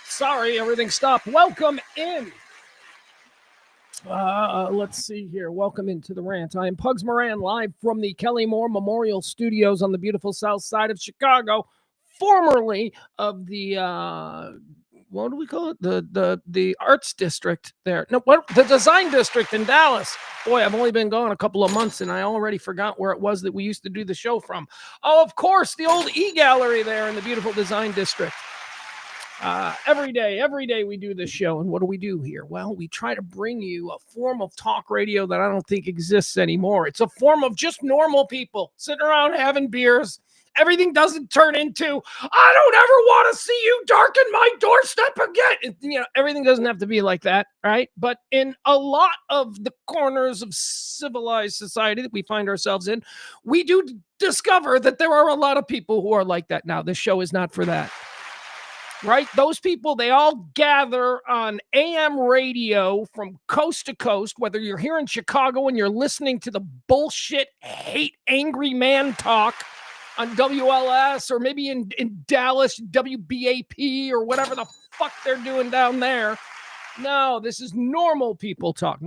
Sorry, everything stopped. Welcome in. Let's see here. Welcome into the Rant. I am Pugs Moran, live from the Kelly Moore Memorial Studios on the beautiful south side of Chicago, formerly of the what do we call it? The arts district there. No, what? The design district in Dallas. Boy, I've only been gone a couple of months, and I already forgot where it was that we used to do the show from. Oh, of course, the old E-Gallery there in the beautiful design district. Every day we do this show, and what do we do here? Well, we try to bring you a form of talk radio that I don't think exists anymore. It's a form of just normal people sitting around having beers. Everything doesn't turn into, I don't ever want to see you darken my doorstep again. Everything doesn't have to be like that, right? But in a lot of the corners of civilized society that we find ourselves in, we do discover that there are a lot of people who are like that. Now, this show is not for that. Right? Those people, they all gather on AM radio from coast to coast, whether you're here in Chicago and you're listening to the bullshit, hate, angry man talk on WLS, or maybe in Dallas, WBAP, or whatever the fuck they're doing down there. No, this is normal people talk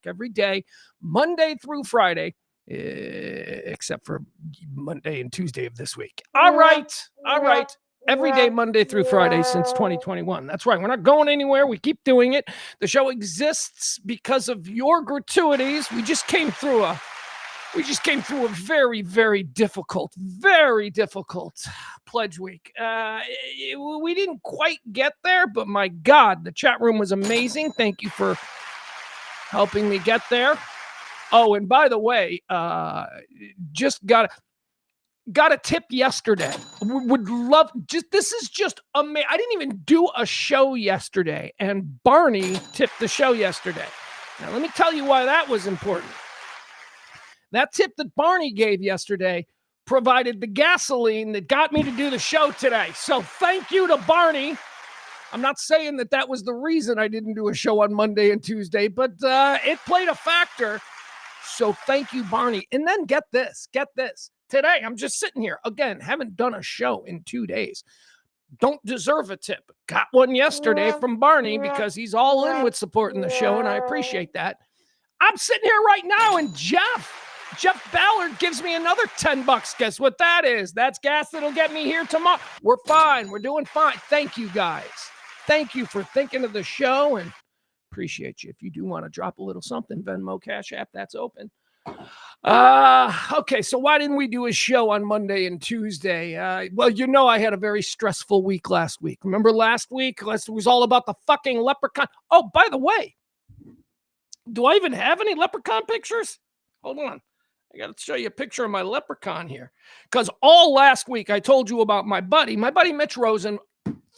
every day, Monday through Friday, except for Monday and Tuesday of this week. All right. Every day, Monday through Friday since 2021. That's right. We're not going anywhere. We keep doing it. The show exists because of your gratuities. We just came through a very, very difficult pledge week. We didn't quite get there, but my God, the chat room was amazing. Thank you for helping me get there. Oh, and by the way, just got a tip yesterday. Would love this is just amazing. I didn't even do a show yesterday, and Barney tipped the show yesterday. Now, let me tell you why that was important. That tip that Barney gave yesterday provided the gasoline that got me to do the show today. So thank you to Barney. I'm not saying that was the reason I didn't do a show on Monday and Tuesday, but it played a factor. So thank you, Barney. And then get this. Today, I'm just sitting here. Again, haven't done a show in 2 days. Don't deserve a tip. Got one yesterday from Barney because he's all in with supporting the show, and I appreciate that. I'm sitting here right now, and Jeff Ballard gives me another $10. Guess what that is? That's gas that'll get me here tomorrow. We're fine. We're doing fine. Thank you, guys. Thank you for thinking of the show, and appreciate you. If you do want to drop a little something, Venmo, Cash App, that's open. Okay, so why didn't we do a show on Monday and Tuesday? Well, I had a very stressful week last week. Remember last week? It was all about the fucking leprechaun. Oh, by the way, do I even have any leprechaun pictures? Hold on. I got to show you a picture of my leprechaun here. Because all last week I told you about my buddy Mitch Rosen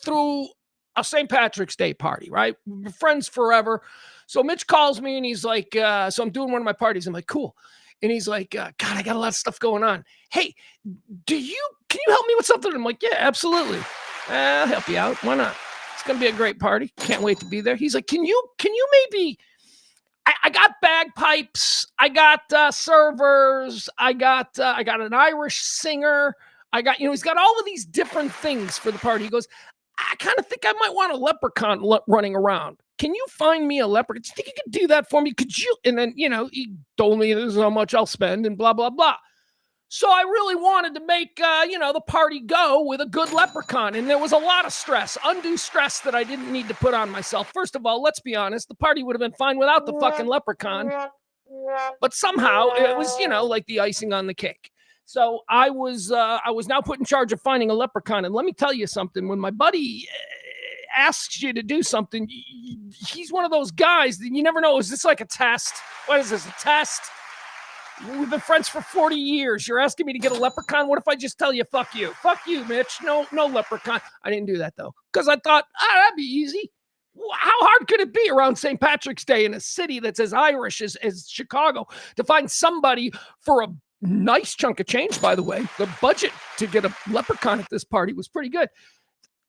threw a St. Patrick's Day party, right? We're friends forever. So Mitch calls me and he's like, so I'm doing one of my parties. I'm like, cool. And he's like, God, I got a lot of stuff going on. Hey, can you help me with something? I'm like, yeah, absolutely. I'll help you out. Why not? It's going to be a great party. Can't wait to be there. He's like, can you maybe, I got bagpipes. I got servers. I got an Irish singer. He's got all of these different things for the party. He goes, I kind of think I might want a leprechaun running around. Can you find me a leprechaun? Do you think you could do that for me? Could you? And then, he told me this is how much I'll spend and blah, blah, blah. So I really wanted to make, the party go with a good leprechaun. And there was a lot of stress, undue stress that I didn't need to put on myself. First of all, let's be honest, the party would have been fine without the fucking leprechaun. But somehow it was, like the icing on the cake. So I was now put in charge of finding a leprechaun. And let me tell you something. When my buddy asks you to do something, he's one of those guys that you never know. Is this like a test? What is this, a test? We've been friends for 40 years. You're asking me to get a leprechaun? What if I just tell you, fuck you? Fuck you, Mitch. No leprechaun. I didn't do that, though, because I thought, that'd be easy. How hard could it be around St. Patrick's Day in a city that's as Irish as Chicago to find somebody for a nice chunk of change, by the way? The budget to get a leprechaun at this party was pretty good.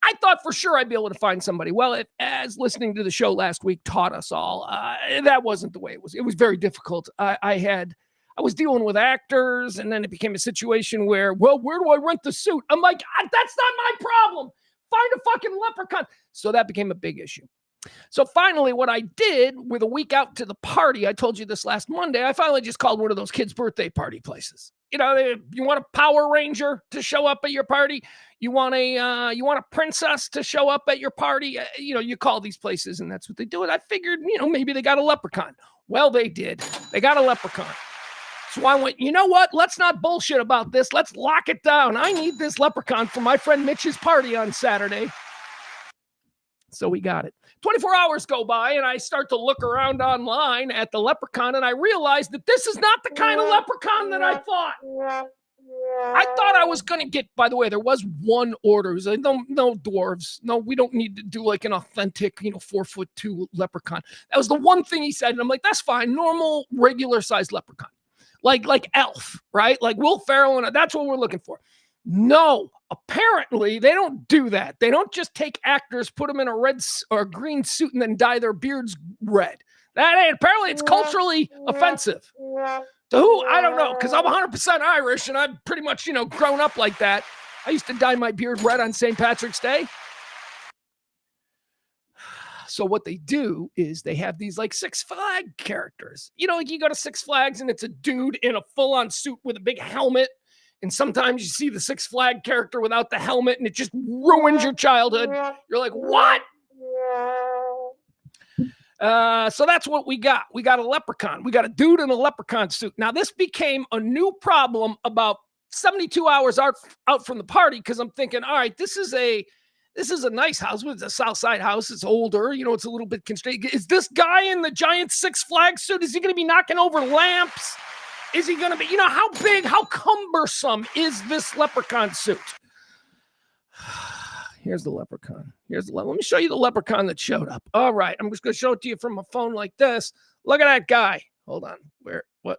I thought for sure I'd be able to find somebody. Well, as listening to the show last week taught us all, that wasn't the way it was. It was very difficult. I was dealing with actors, and then it became a situation where, well, where do I rent the suit? I'm like, that's not my problem. Find a fucking leprechaun. So that became a big issue. So finally, what I did with a week out to the party, I told you this last Monday, I finally just called one of those kids' birthday party places. You know, you want a Power Ranger to show up at your party? You want a princess to show up at your party? You know, you call these places, and that's what they do. And I figured, you know, maybe they got a leprechaun. Well, they did. They got a leprechaun. So I went, you know what? Let's not bullshit about this. Let's lock it down. I need this leprechaun for my friend Mitch's party on Saturday. So we got it. 24 hours go by, and I start to look around online at the leprechaun, and I realized that this is not the kind of leprechaun that I thought. I thought I was going to get, by the way, there was one order. It was like, no dwarves. No, we don't need to do like an authentic, 4'2" leprechaun. That was the one thing he said. And I'm like, that's fine. Normal, regular sized leprechaun. Like Elf, right? Like Will Ferrell. And that's what we're looking for. No, apparently they don't do that. They don't just take actors, put them in a red or green suit and then dye their beards red. Apparently it's culturally offensive. To who? I don't know, because I'm 100% Irish and I'm pretty much, grown up like that. I used to dye my beard red on St. Patrick's Day. So what they do is they have these like Six Flags characters. Like you go to Six Flags and it's a dude in a full-on suit with a big helmet. And sometimes you see the Six Flags character without the helmet and it just ruins your childhood. You're like, what? So that's what we got. We got a leprechaun. We got a dude in a leprechaun suit. Now, this became a new problem about 72 hours out from the party because I'm thinking, all right, this is a nice house. It's a South Side house. It's older. It's a little bit constrained. Is this guy in the giant Six Flags suit? Is he going to be knocking over lamps? Is he going to be, how big, how cumbersome is this leprechaun suit? Here's the leprechaun. Let me show you the leprechaun that showed up. All right. I'm just going to show it to you from a phone like this. Look at that guy. Hold on. What?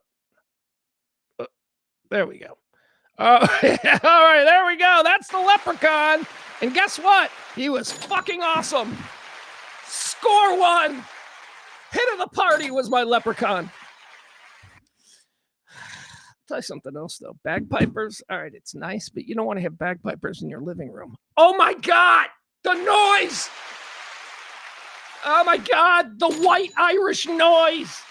There we go. All right. There we go. That's the leprechaun. And guess what? He was fucking awesome. Score one. Hit of the party was my leprechaun. Tell you something else, though. Bagpipers, all right, it's nice, but you don't want to have bagpipers in your living room. Oh, my God, the noise. Oh, my God, the white Irish noise.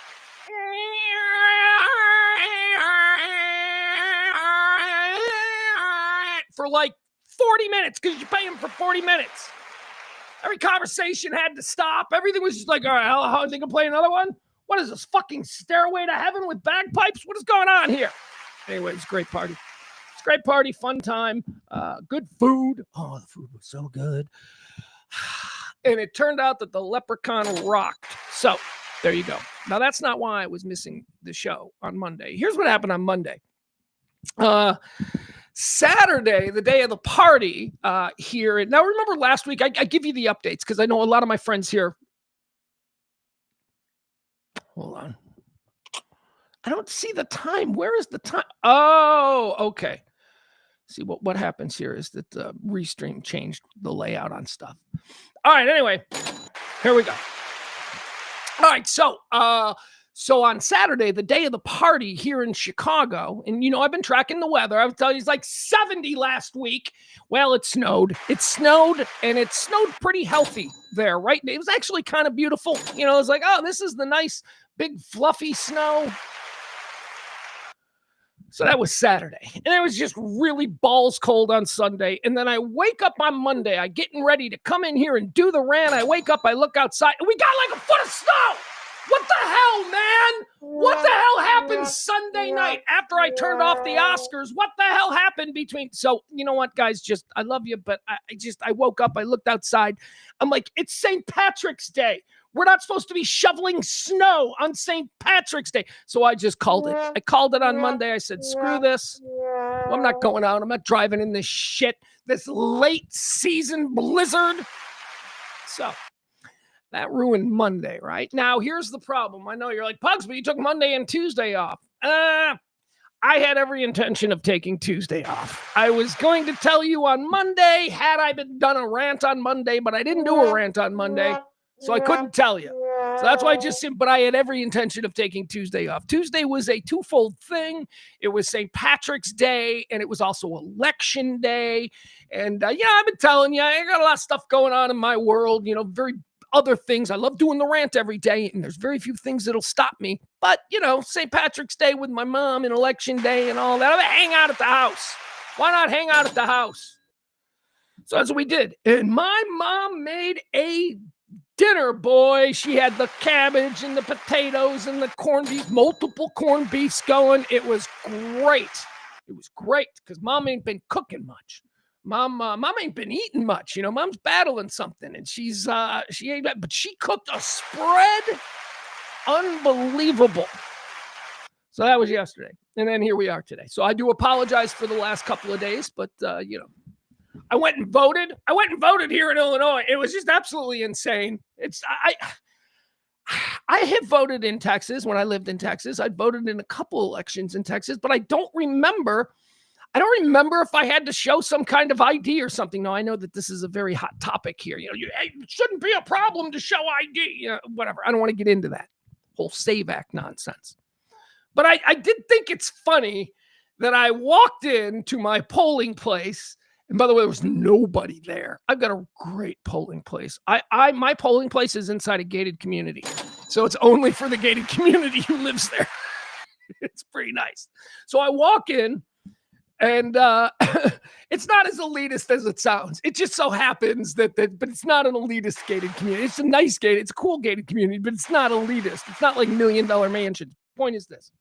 For like 40 minutes, because you pay them for 40 minutes. Every conversation had to stop. Everything was just like, all right, how are they going to play another one? What is this, fucking Stairway to Heaven with bagpipes? What is going on here? Anyway, it's a great party. It's a great party, fun time, good food. Oh, the food was so good. And it turned out that the leprechaun rocked. So there you go. Now, that's not why I was missing the show on Monday. Here's what happened on Monday. Saturday, the day of the party here. Now, remember last week, I give you the updates because I know a lot of my friends here. Hold on. I don't see the time. Where is the time? Oh, okay. See, what happens here is that the Restream changed the layout on stuff. All right, anyway, here we go. All right, so on Saturday, the day of the party here in Chicago, and, I've been tracking the weather. I was telling you, it's like 70 last week. Well, it snowed. It snowed, and it snowed pretty healthy there, right? It was actually kind of beautiful. It was like, oh, this is the nice, big, fluffy snow. So that was Saturday. And it was just really balls cold on Sunday. And then I wake up on Monday. I'm getting ready to come in here and do the rant. I wake up, I look outside, and we got like a foot of snow. What the hell, man? What the hell happened Sunday night after I turned off the Oscars? What the hell happened between? So, you know what, guys? I love you, but I woke up, I looked outside. I'm like, it's St. Patrick's Day. We're not supposed to be shoveling snow on St. Patrick's Day. So I just called it. I called it on Monday. I said, screw this. I'm not going out. I'm not driving in this shit, this late season blizzard. So that ruined Monday, right? Now, here's the problem. I know you're like, Pugs, but you took Monday and Tuesday off. I had every intention of taking Tuesday off. I was going to tell you on Monday, had I been done a rant on Monday, but I didn't do a rant on Monday. So I couldn't tell you. So that's why but I had every intention of taking Tuesday off. Tuesday was a twofold thing. It was St. Patrick's Day, and it was also Election Day. And, I've been telling you, I got a lot of stuff going on in my world, very other things. I love doing the rant every day, and there's very few things that'll stop me. But, St. Patrick's Day with my mom and Election Day and all that, I'm going to hang out at the house. Why not hang out at the house? So that's what we did. And my mom made a dinner, boy. She had the cabbage and the potatoes and the corned beef, multiple corned beefs going. It was great. It was great because mom ain't been cooking much. Mom ain't been eating much. Mom's battling something, and she ain't. But she cooked a spread, unbelievable. So that was yesterday, and then here we are today. So I do apologize for the last couple of days, but I went and voted. I went and voted here in Illinois. It was just absolutely insane. I have voted in Texas when I lived in Texas. I voted in a couple elections in Texas, but I don't remember if I had to show some kind of ID or something. No, I know that this is a very hot topic here. It shouldn't be a problem to show ID. Whatever. I don't want to get into that whole SAVE Act nonsense. But I did think it's funny that I walked into my polling place. And by the way, there was nobody there. I've got a great polling place. My polling place is inside a gated community. So it's only for the gated community who lives there. It's pretty nice. So I walk in, and it's not as elitist as it sounds. It just so happens but it's not an elitist gated community. It's a nice gated, it's a cool gated community, but it's not elitist. It's not like $1 million mansions. Point is this.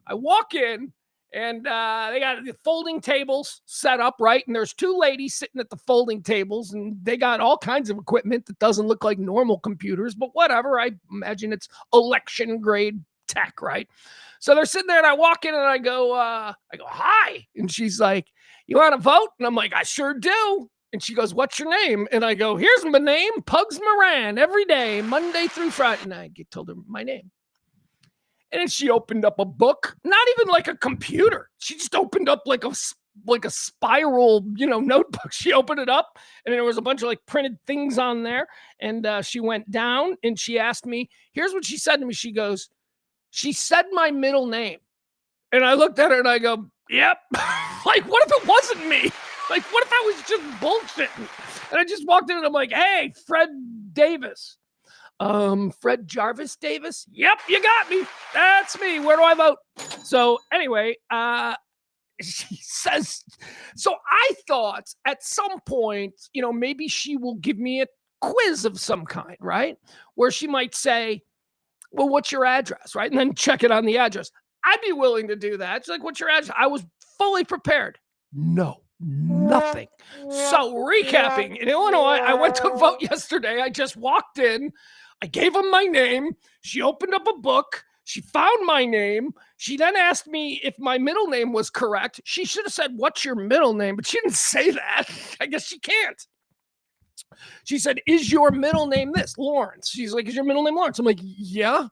I walk in, and they got the folding tables set up, right? And there's two ladies sitting at the folding tables, and they got all kinds of equipment that doesn't look like normal computers, but whatever. I imagine it's election grade tech, right? So they're sitting there, and I walk in, and I go, hi. And she's like, you want to vote? And I'm like, I sure do. And she goes, what's your name? And I go, here's my name, Pugs Moran, every day, Monday through Friday. And I told her my name. And then she opened up a book, not even like a computer. She just opened up like a spiral, notebook. She opened it up, and there was a bunch of like printed things on there. And she went down, and she asked me, here's what she said to me. She goes, she said my middle name. And I looked at her and I go, yep. Like, what if it wasn't me? Like, what if I was just bullshitting? And I just walked in, and I'm like, hey, Fred Davis. Fred Jarvis Davis. Yep, you got me. That's me. Where do I vote? So anyway, she says, so I thought at some point, maybe she will give me a quiz of some kind, right? Where she might say, well, what's your address, right? And then check it on the address. I'd be willing to do that. She's like, what's your address? I was fully prepared. No, nothing. So recapping, in Illinois, I went to vote yesterday. I just walked in. I gave him my name. She opened up a book. She found my name. She then asked me if my middle name was correct. She should have said, what's your middle name? But she didn't say that. I guess she can't. She said, is your middle name this? Lawrence. She's like, is your middle name Lawrence? I'm like, yeah.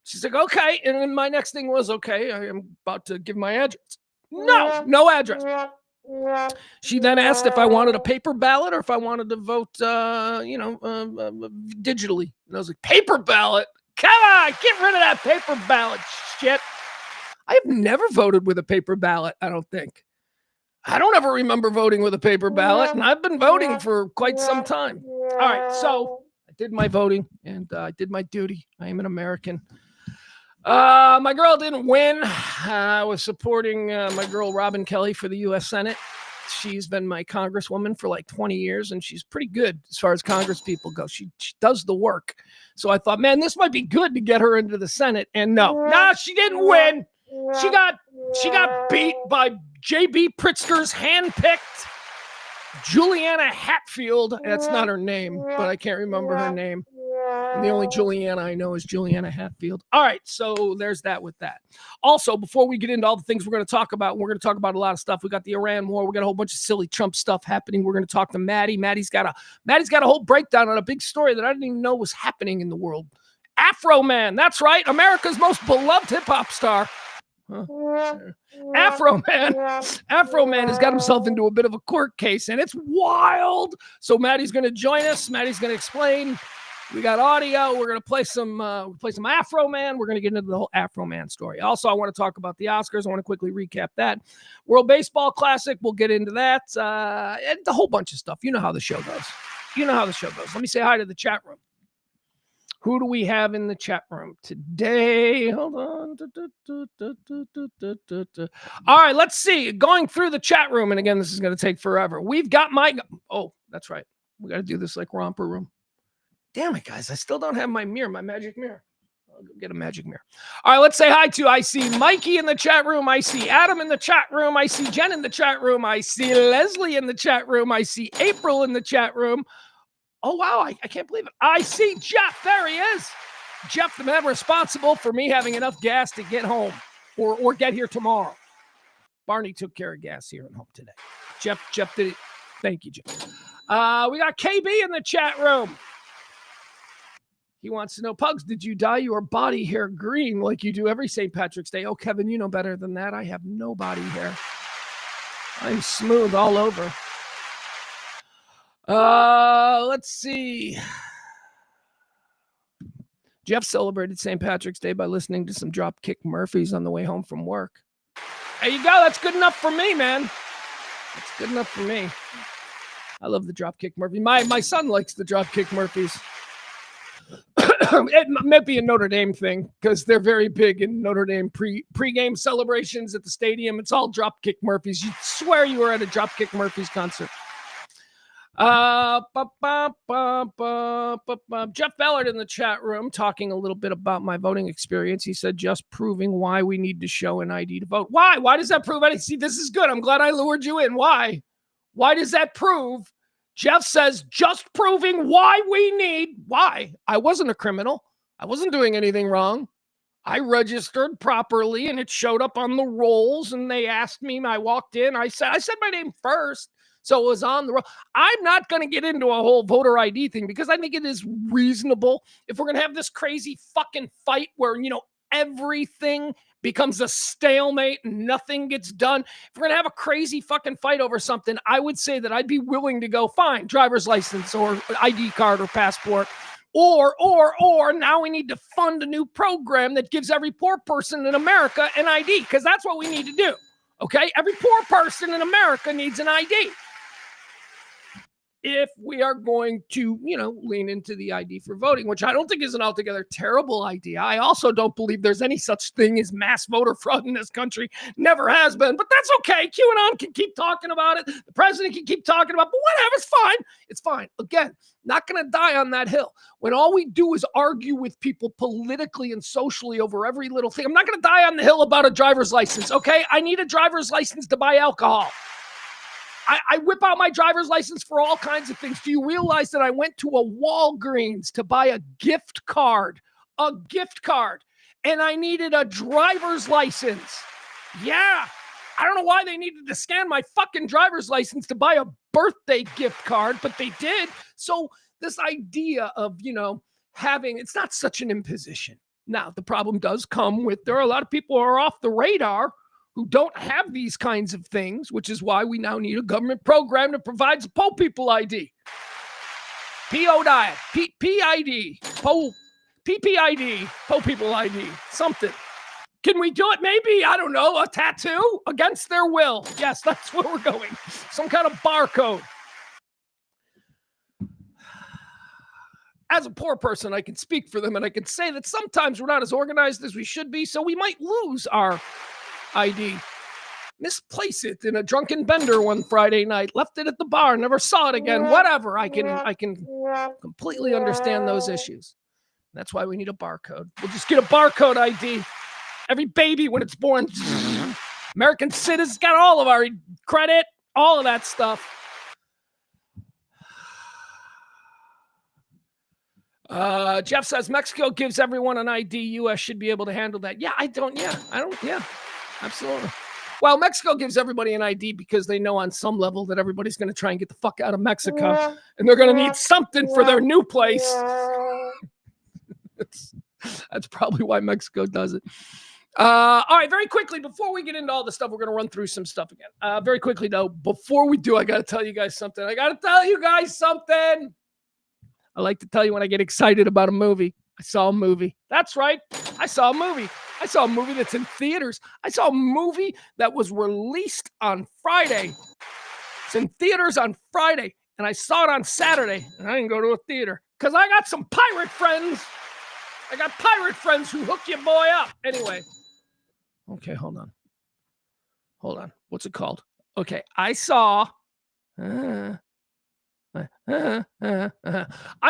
She's like, okay. And then my next thing was, okay, I am about to give my address. No address. She then asked if I wanted a paper ballot or if I wanted to vote, digitally. And I was like, paper ballot? Come on, get rid of that paper ballot shit. I have never voted with a paper ballot, I don't think. I don't ever remember voting with a paper ballot, and I've been voting for quite some time. All right, so I did my voting, and I did my duty. I am an American. My girl didn't win. I was supporting my girl Robin Kelly for the U.S. Senate. She's been my congresswoman for like 20 years, and she's pretty good as far as Congress people go. She does the work. So I thought, man, this might be good to get her into the Senate. And no, she didn't win. She got beat by J.B. Pritzker's handpicked Juliana Hatfield. That's not her name, but I can't remember her name. And the only Juliana I know is Juliana Hatfield. All right, so there's that with that. Also, before we get into all the things we're going to talk about, we're going to talk about a lot of stuff. We got the Iran war. We got a whole bunch of silly Trump stuff happening. We're going to talk to Maddie. Maddie's got a whole breakdown on a big story that I didn't even know was happening in the world. Afroman, that's right, America's most beloved hip-hop star. Afroman has got himself into a bit of a court case, and it's wild. So Maddie's going to join us. Maddie's going to explain We got audio. We're going to play some Afroman. We're going to get into the whole Afroman story. Also, I want to talk about the Oscars. I want to quickly recap that. World Baseball Classic. We'll get into that. And a whole bunch of stuff. You know how the show goes. Let me say hi to the chat room. Who do we have in the chat room today? Hold on. All right, let's see. Going through the chat room, and again, this is going to take forever. We've got oh, that's right. We got to do this like Romper Room. Damn it, guys. I still don't have my magic mirror. I'll go get a magic mirror. All right, let's say hi to, I see Mikey in the chat room. I see Adam in the chat room. I see Jen in the chat room. I see Leslie in the chat room. I see April in the chat room. Oh, wow, I can't believe it. I see Jeff. There he is. Jeff, the man responsible for me having enough gas to get home or get here tomorrow. Barney took care of gas here at home today. Jeff did it. Thank you, Jeff. We got KB in the chat room. He wants to know, Pugs, did you dye your body hair green like you do every St. Patrick's Day? Oh, Kevin, you know better than that. I have no body hair. I'm smooth all over. Let's see. Jeff celebrated St. Patrick's Day by listening to some Dropkick Murphys on the way home from work. There you go. That's good enough for me, man. That's good enough for me. I love the Dropkick Murphys. My son likes the Dropkick Murphys. It might be a Notre Dame thing because they're very big in Notre Dame pre-game celebrations at the stadium. It's all Dropkick Murphys. You'd swear you were at a Dropkick Murphys concert. Jeff Ballard in the chat room talking a little bit about my voting experience. He said, just proving why we need to show an ID to vote. Why? Why does that prove anything? See, this is good. I'm glad I lured you in. Why? Why does that prove? Jeff says, just proving why we need. Why? I wasn't a criminal. I wasn't doing anything wrong. I registered properly and it showed up on the rolls and they asked me. I walked in. I said my name first. So it was on the roll. I'm not going to get into a whole voter ID thing because I think it is reasonable if we're going to have this crazy fucking fight where, everything becomes a stalemate and nothing gets done. If we're going to have a crazy fucking fight over something, I would say that I'd be willing to go, fine, driver's license or ID card or passport. Or now we need to fund a new program that gives every poor person in America an ID because that's what we need to do. Okay? Every poor person in America needs an ID. If we are going to, lean into the ID for voting, which I don't think is an altogether terrible idea. I also don't believe there's any such thing as mass voter fraud in this country. Never has been, but that's okay. QAnon can keep talking about it. The president can keep talking about it, but whatever, it's fine. It's fine. Again, not going to die on that hill. When all we do is argue with people politically and socially over every little thing, I'm not going to die on the hill about a driver's license, okay? I need a driver's license to buy alcohol. I whip out my driver's license for all kinds of things. Do you realize that I went to a Walgreens to buy a gift card, and I needed a driver's license? Yeah. I don't know why they needed to scan my fucking driver's license to buy a birthday gift card, but they did. So this idea of, having, it's not such an imposition. Now, the problem does come with, there are a lot of people who are off the radar who don't have these kinds of things, which is why we now need a government program that provides a Po People ID. PO diet, PID, PPID, Po People ID, something. Can we do it? Maybe, I don't know, a tattoo against their will. Yes, that's where we're going. Some kind of barcode. As a poor person, I can speak for them and I can say that sometimes we're not as organized as we should be, so we might lose our ID. Misplace it in a drunken bender one Friday night, left it at the bar, never saw it again, whatever. I can completely understand those issues. That's why we need a barcode. We'll just get a barcode ID. Every baby when it's born, American citizens got all of our credit, all of that stuff. Jeff says Mexico gives everyone an ID. U.S. should be able to handle that. Yeah, absolutely. Well, Mexico gives everybody an ID because they know on some level that everybody's going to try and get the fuck out of Mexico, and they're going to need something for their new place. That's probably why Mexico does it. All right, very quickly, before we get into all the stuff, we're going to run through some stuff again. Very quickly, though, before we do, I got to tell you guys something. I like to tell you when I get excited about a movie. I saw a movie. That's right. I saw a movie. I saw a movie that's in theaters. I saw a movie that was released on Friday. It's in theaters on Friday, and I saw it on Saturday, and I didn't go to a theater because I got some pirate friends. I got pirate friends who hook your boy up. Anyway. Okay, hold on. What's it called? Okay, I saw I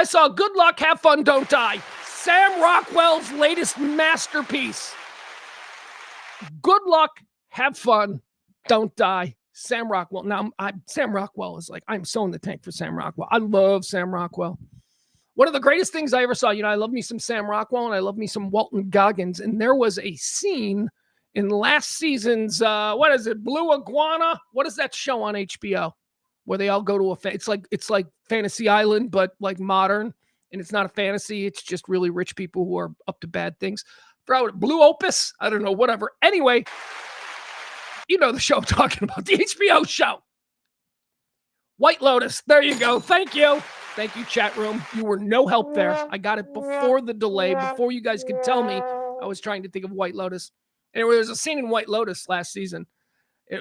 saw Good Luck, Have Fun, Don't Die. Sam Rockwell's latest masterpiece. Good Luck, Have Fun, Don't Die. Sam Rockwell. Now, Sam Rockwell is like, I'm so in the tank for Sam Rockwell. I love Sam Rockwell. One of the greatest things I ever saw, I love me some Sam Rockwell and I love me some Walton Goggins. And there was a scene in last season's, what is it, Blue Iguana? What is that show on HBO? Where they all go to it's like Fantasy Island, but like modern, and it's not a fantasy. It's just really rich people who are up to bad things. Blue Opus, I don't know, whatever. Anyway, you know the show I'm talking about, the HBO show. White Lotus. There you go. Thank you, chat room. You were no help there. I got it before the delay, before you guys could tell me. I was trying to think of White Lotus. Anyway, there's a scene in White Lotus last season. It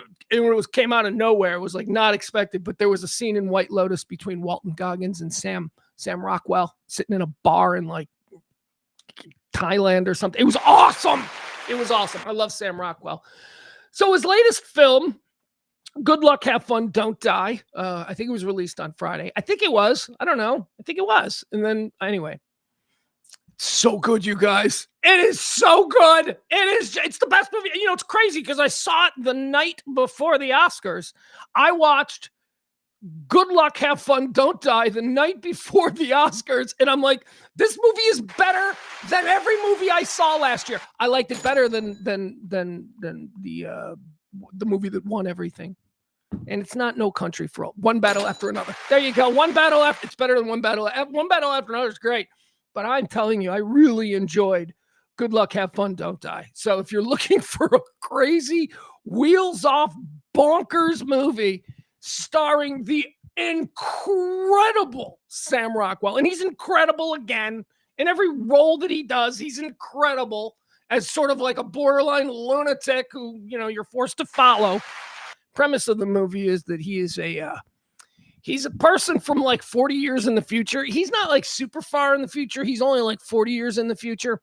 came out of nowhere. It was like not expected, but there was a scene in White Lotus between Walton Goggins and Sam Rockwell sitting in a bar in like Thailand or something. It was awesome. I love Sam Rockwell. So his latest film, Good Luck, Have Fun, Don't Die. I think it was released on Friday. I think it was. I don't know. I think it was. And then anyway, so good, you guys. It is so good. It's the best movie. It's crazy because I saw it the night before the Oscars. I watched Good Luck, Have Fun, Don't Die the night before the Oscars. And I'm like, this movie is better than every movie I saw last year. I liked it better than the movie that won everything. And it's not No Country for Old. One Battle After Another. There you go. It's better than One Battle After Another is great. But I'm telling you, I really enjoyed Good Luck, Have Fun, Don't Die. So if you're looking for a crazy, wheels off, bonkers movie starring the incredible Sam Rockwell, and he's incredible again in every role that he does, he's incredible as sort of like a borderline lunatic who, you're forced to follow. Premise of the movie is that he is he's a person from like 40 years in the future. He's not like super far in the future. He's only like 40 years in the future.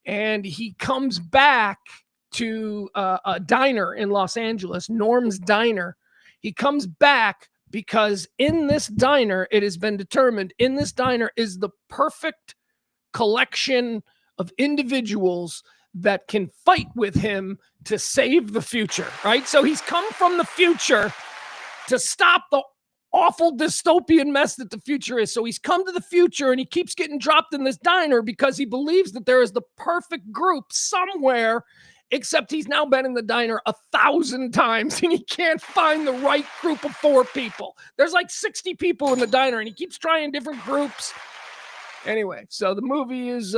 And he comes back to a diner in Los Angeles, Norm's Diner. He comes back because in this diner, it has been determined in this diner is the perfect collection of individuals that can fight with him to save the future, right? So he's come from the future to stop the awful dystopian mess that the future is. So he's come to the future and he keeps getting dropped in this diner because he believes that there is the perfect group somewhere, except he's now been in the diner 1,000 times and he can't find the right group of 4 people. There's like 60 people in the diner and he keeps trying different groups. Anyway, so the movie's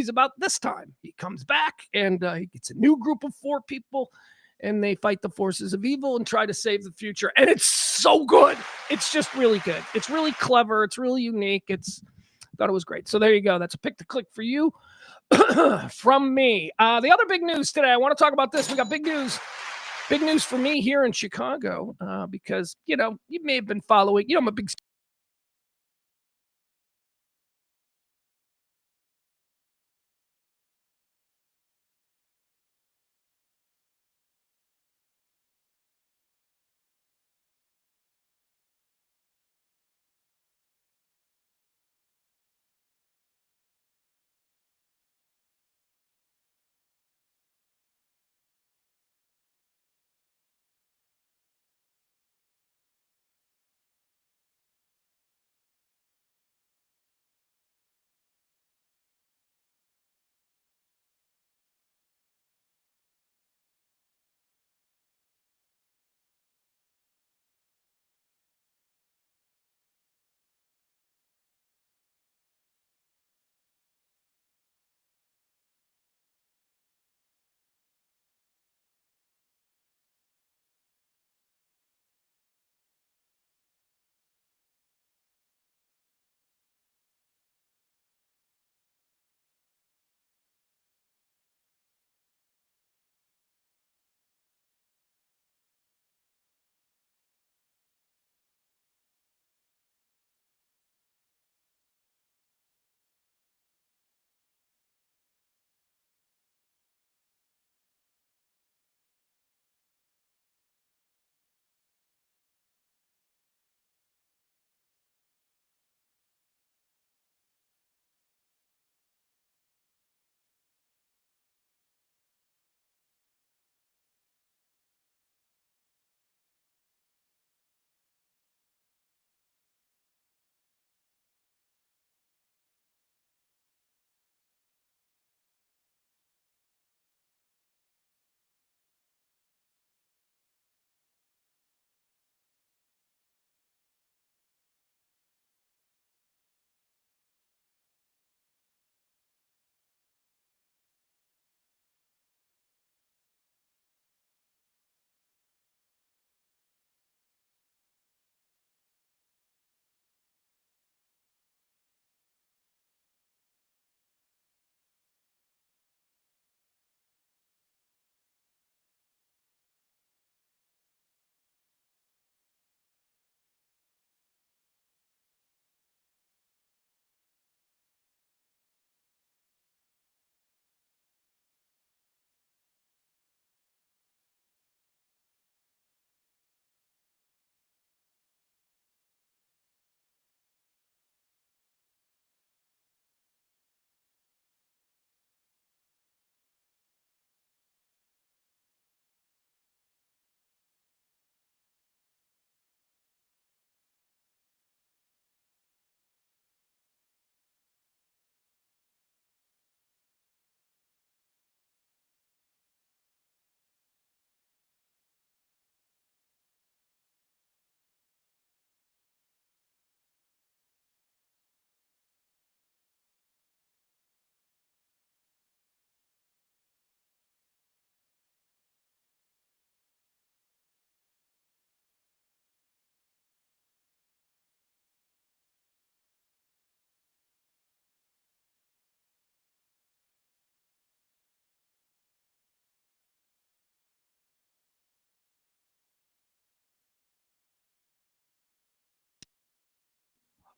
about this time. He comes back and he gets a new group of 4 people and they fight the forces of evil and try to save the future. And it's so good. It's just really good. It's really clever. It's really unique. Thought it was great. So there you go. That's a pick to click for you from me. The other big news today, I want to talk about this. We got big news. Big news for me here in Chicago because, you may have been following, I'm a big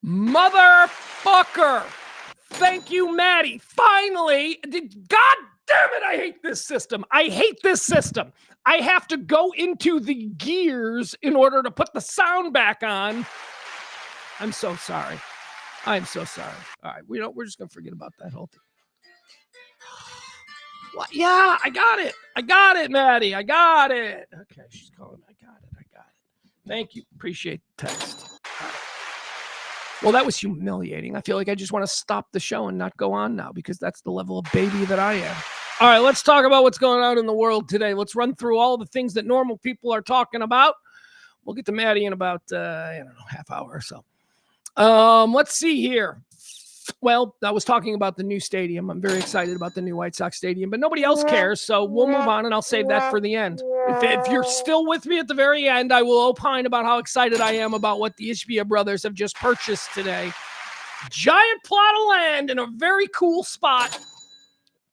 Motherfucker. Thank you, Maddie. Finally, God damn it, I hate this system. I hate this system. I have to go into the gears in order to put the sound back on. I'm so sorry. I'm so sorry. All right, we're just gonna forget about that whole thing. What? Yeah, I got it. I got it, Maddie. I got it. Okay, she's calling. I got it. Thank you. Appreciate the text. Well, that was humiliating. I feel like I just want to stop the show and not go on now because that's the level of baby that I am. All right, let's talk about what's going on in the world today. Let's run through all the things that normal people are talking about. We'll get to Maddie in about, half hour or so. Let's see here. Well, I was talking about the new stadium. I'm very excited about the new White Sox stadium, but nobody else cares, so we'll move on, and I'll save that for the end. If you're still with me at the very end, I will opine about how excited I am about what the Ishbia brothers have just purchased today. Giant plot of land in a very cool spot,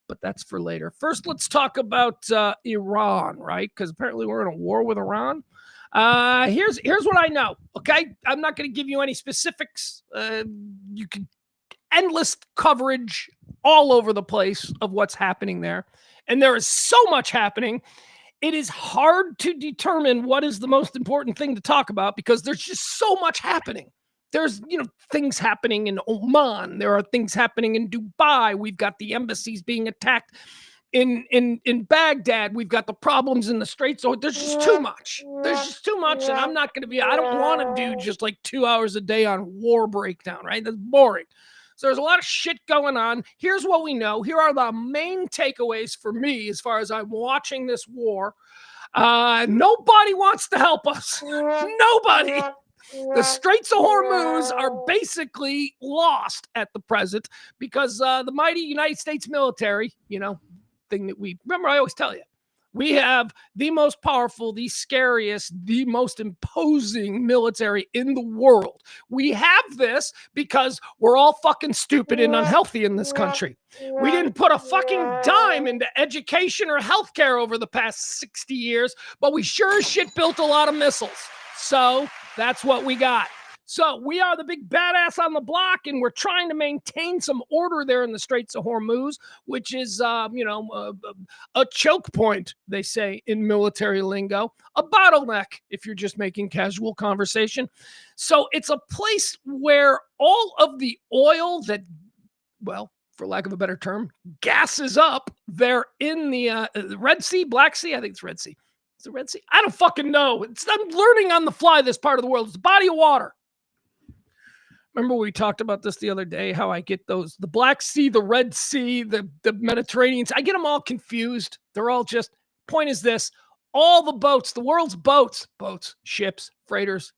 but that's for later. First, let's talk about Iran, right? Because apparently we're in a war with Iran. Here's what I know, okay? I'm not going to give you any specifics. You can endless coverage all over the place of what's happening there. And there is so much happening. It is hard to determine what is the most important thing to talk about because there's just so much happening. There's, things happening in Oman. There are things happening in Dubai. We've got the embassies being attacked in Baghdad. We've got the problems in the Straits. So there's just too much. And I'm not going to I don't want to do just like 2 hours a day on war breakdown, right? That's boring. So there's a lot of shit going on. Here's what we know. Here are the main takeaways for me as far as I'm watching this war. Nobody wants to help us. Nobody. The Straits of Hormuz are basically lost at the present because the mighty United States military, thing that remember I always tell you, we have the most powerful, the scariest, the most imposing military in the world. We have this because we're all fucking stupid and unhealthy in this country. We didn't put a fucking dime into education or healthcare over the past 60 years, but we sure as shit built a lot of missiles. So that's what we got. So we are the big badass on the block, and we're trying to maintain some order there in the Straits of Hormuz, which is, a choke point, they say in military lingo, a bottleneck if you're just making casual conversation. So it's a place where all of the oil that, well, for lack of a better term, gases up there in the Red Sea, Black Sea, I think it's Red Sea. Is it Red Sea? I don't fucking know. I'm learning on the fly this part of the world. It's a body of water. Remember we talked about this the other day, how I get the Black Sea, the Red Sea, the Mediterranean. I get them all confused. They're all just, point is this, all the boats, the world's boats, ships, freighters,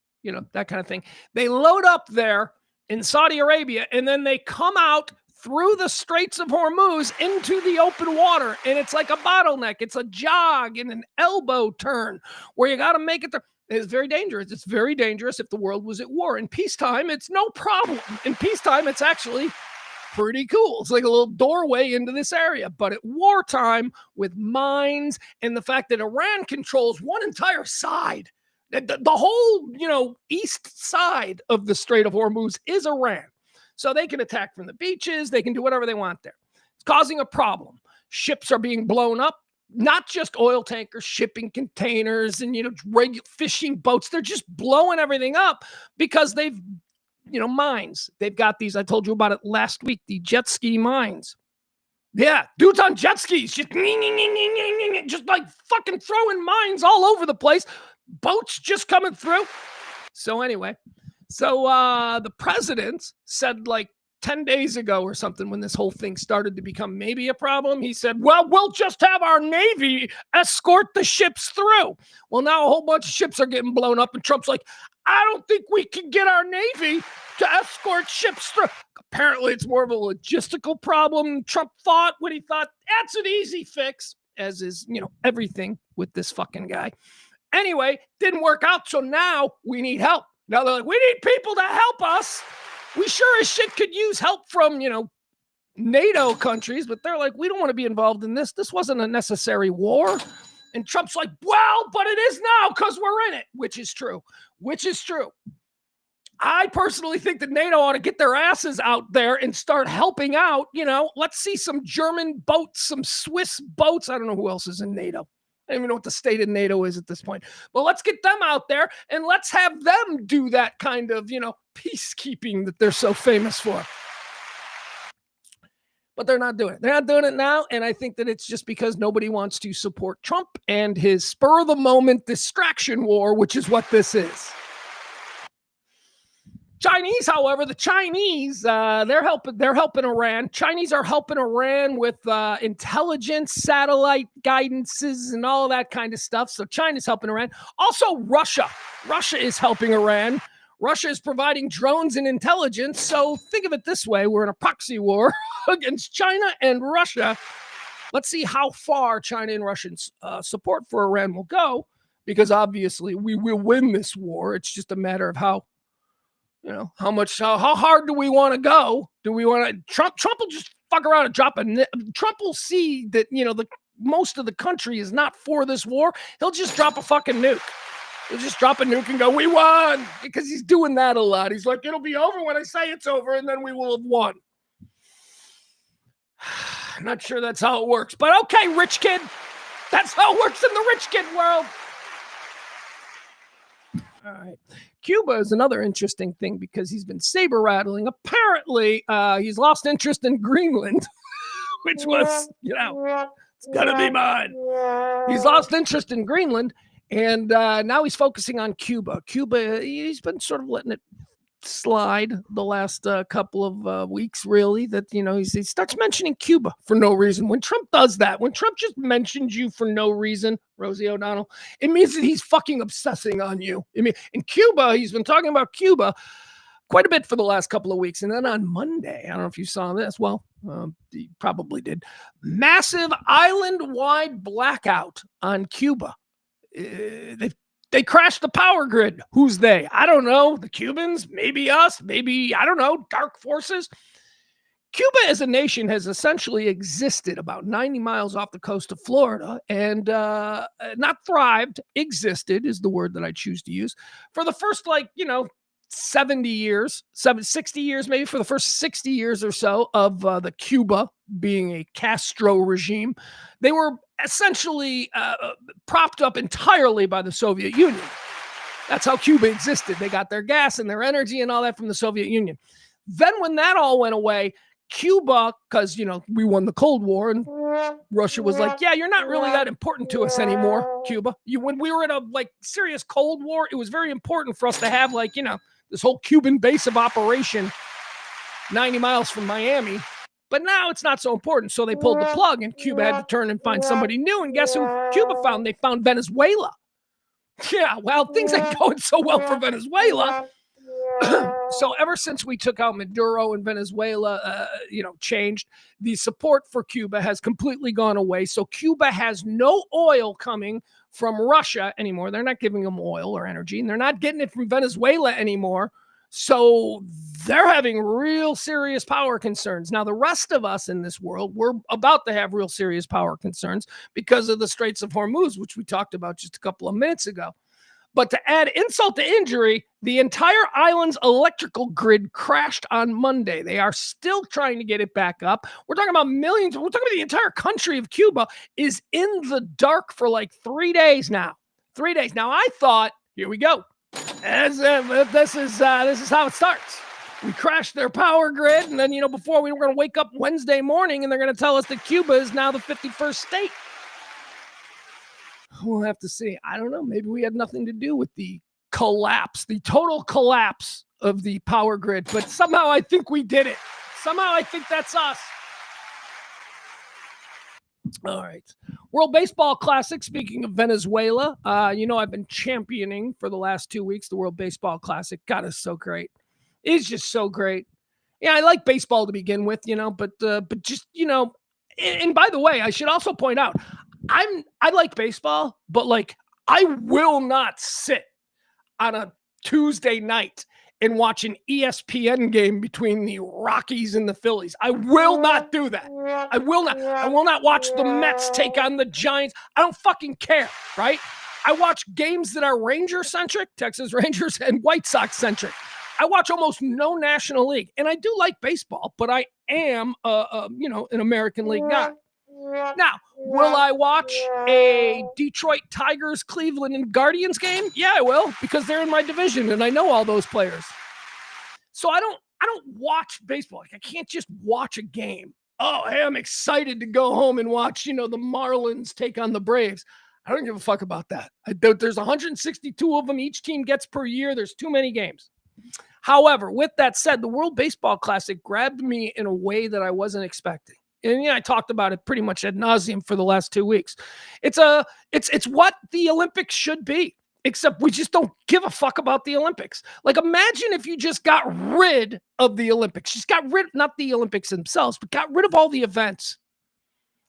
that kind of thing. They load up there in Saudi Arabia, and then they come out through the Straits of Hormuz into the open water. And it's like a bottleneck. It's a jog and an elbow turn where you got to make it there. It's very dangerous. It's very dangerous if the world was at war. In peacetime, it's no problem. In peacetime, it's actually pretty cool. It's like a little doorway into this area. But at wartime, with mines and the fact that Iran controls one entire side, the whole, east side of the Strait of Hormuz is Iran. So they can attack from the beaches. They can do whatever they want there. It's causing a problem. Ships are being blown up. Not just oil tankers, shipping containers, and, regular fishing boats. They're just blowing everything up because they've, mines. They've got these, I told you about it last week, the jet ski mines. Yeah, dudes on jet skis, just like fucking throwing mines all over the place. Boats just coming through. So anyway, the president said 10 days ago or something, when this whole thing started to become maybe a problem, he said, well, we'll just have our Navy escort the ships through. Well, now a whole bunch of ships are getting blown up, and Trump's like, I don't think we can get our Navy to escort ships through. Apparently, it's more of a logistical problem. Trump thought when he thought, that's an easy fix, as is, everything with this fucking guy. Anyway, didn't work out, so now we need help. Now they're like, we need people to help us. We sure as shit could use help from, NATO countries, but they're like, we don't want to be involved in this. This wasn't a necessary war. And Trump's like, well, but it is now because we're in it, which is true. I personally think that NATO ought to get their asses out there and start helping out. Let's see some German boats, some Swiss boats. I don't know who else is in NATO. I don't even know what the state of NATO is at this point. But let's get them out there and let's have them do that kind of, peacekeeping that they're so famous for. But they're not doing it. They're not doing it now. And I think that it's just because nobody wants to support Trump and his spur of the moment distraction war, which is what this is. Chinese, however, the Chinese, they're helping Iran. Chinese are helping Iran with intelligence, satellite guidances, and all that kind of stuff. So China's helping Iran. Also, Russia. Russia is helping Iran. Russia is providing drones and intelligence. So think of it this way. We're in a proxy war against China and Russia. Let's see how far China and Russian support for Iran will go, because obviously we will win this war. It's just a matter of how hard do we want to go? Do we want to, Trump will just fuck around and drop Trump will see that, most of the country is not for this war. He'll just drop a fucking nuke. He'll just drop a nuke and go, we won, because he's doing that a lot. He's like, it'll be over when I say it's over, and then we will have won. Not sure that's how it works, but okay, rich kid. That's how it works in the rich kid world. All right. Cuba is another interesting thing because he's been saber rattling. Apparently, he's lost interest in Greenland, which was, it's gonna be mine. He's lost interest in Greenland, and now he's focusing on Cuba. Cuba, he's been sort of letting it slide the last couple of weeks, really, that, he starts mentioning Cuba for no reason. When Trump does that, when Trump just mentions you for no reason, Rosie O'Donnell, it means that he's fucking obsessing on you. I mean, in Cuba, he's been talking about Cuba quite a bit for the last couple of weeks. And then on Monday, I don't know if you saw this. Well, you probably did. Massive island-wide blackout on Cuba. They crashed the power grid. Who's they? I don't know. The Cubans? Maybe us? Maybe, I don't know, dark forces? Cuba as a nation has essentially existed about 90 miles off the coast of Florida and not thrived, existed is the word that I choose to use, for the first 60 years, maybe for the first 60 years or so of the Cuba being a Castro regime. They were essentially propped up entirely by the Soviet Union. That's how Cuba existed. They got their gas and their energy and all that from the Soviet Union. Then when that all went away, Cuba, because, we won the Cold War and Russia was like, yeah, you're not really that important to us anymore, Cuba. When we were in a serious Cold War, it was very important for us to have this whole Cuban base of operation 90 miles from Miami. But now it's not so important. So they pulled the plug and Cuba had to turn and find somebody new. And guess who Cuba found? They found Venezuela. Yeah, well, things ain't going so well for Venezuela. So ever since we took out Maduro and Venezuela, changed, the support for Cuba has completely gone away. So Cuba has no oil coming from Russia anymore. They're not giving them oil or energy, and they're not getting it from Venezuela anymore. So they're having real serious power concerns. Now, the rest of us in this world, we're about to have real serious power concerns because of the Straits of Hormuz, which we talked about just a couple of minutes ago. But to add insult to injury, the entire island's electrical grid crashed on Monday. They are still trying to get it back up. We're talking about millions. We're talking about the entire country of Cuba is in the dark for 3 days now. 3 days. Now, I thought, here we go. This is how it starts. We crashed their power grid, and then, before we were going to wake up Wednesday morning, and they're going to tell us that Cuba is now the 51st state. We'll have to see. I don't know. Maybe we had nothing to do with the collapse, the total collapse of the power grid, but somehow I think we did it. Somehow I think that's us. All right. World Baseball Classic. Speaking of Venezuela, I've been championing for the last 2 weeks the World Baseball Classic. God, it's so great. It's just so great. Yeah, I like baseball to begin with, but just, and by the way, I should also point out, I like baseball, but I will not sit on a Tuesday night and watch an ESPN game between the Rockies and the Phillies. I will not do that. I will not. I will not watch the Mets take on the Giants. I don't fucking care, right? I watch games that are Ranger-centric, Texas Rangers, and White Sox-centric. I watch almost no National League, and I do like baseball, but I am, an American League guy. Now, will I watch a Detroit Tigers, Cleveland, and Guardians game? Yeah, I will, because they're in my division, and I know all those players. So I don't watch baseball. Like, I can't just watch a game. Oh, hey, I'm excited to go home and watch, the Marlins take on the Braves. I don't give a fuck about that. There's 162 of them each team gets per year. There's too many games. However, with that said, the World Baseball Classic grabbed me in a way that I wasn't expecting. And I talked about it pretty much ad nauseum for the last 2 weeks. It's what the Olympics should be, except we just don't give a fuck about the Olympics. Like, imagine if you just got rid of the Olympics. Just got rid, not the Olympics themselves, but got rid of all the events.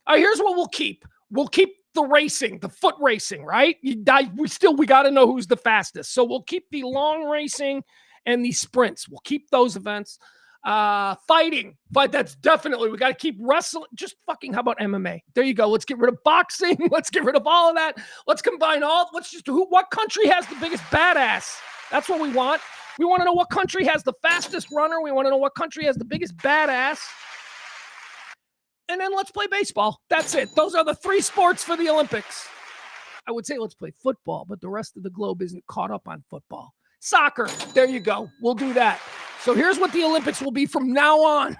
All right, here's what we'll keep. We'll keep the racing, the foot racing, right? We got to know who's the fastest. So we'll keep the long racing and the sprints. We'll keep those events. Fighting, but that's definitely, we got to keep wrestling. Just fucking, how about MMA? There you go. Let's get rid of boxing. Let's get rid of all of that. Let's combine what country has the biggest badass? That's what we want. We want to know what country has the fastest runner. We want to know what country has the biggest badass. And then let's play baseball. That's it. Those are the 3 sports for the Olympics. I would say let's play football, but the rest of the globe isn't caught up on football. Soccer. There you go. We'll do that. So here's what the Olympics will be from now on.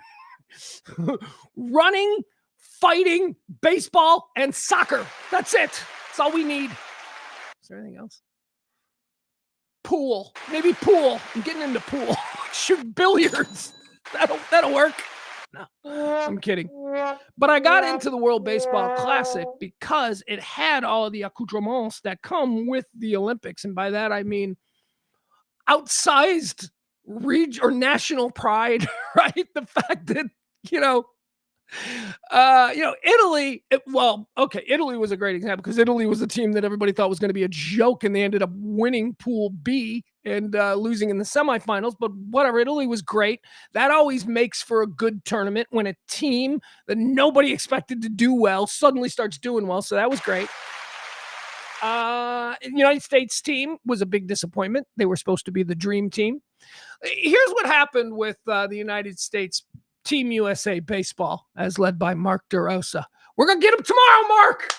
Running, fighting, baseball, and soccer. That's it. That's all we need. Is there anything else? Pool. Maybe pool. I'm getting into pool. Shoot billiards. That'll work. No, I'm kidding. But I got into the World Baseball Classic because it had all of the accoutrements that come with the Olympics. And by that, I mean outsized region or national pride, right? The fact that, Italy, Italy was a great example because Italy was a team that everybody thought was going to be a joke, and they ended up winning Pool B and losing in the semifinals. But whatever, Italy was great. That always makes for a good tournament when a team that nobody expected to do well suddenly starts doing well. So that was great. The United States team was a big disappointment. They were supposed to be the dream team. Here's what happened with the United States Team USA baseball, as led by Mark DeRosa. We're going to get him tomorrow, Mark.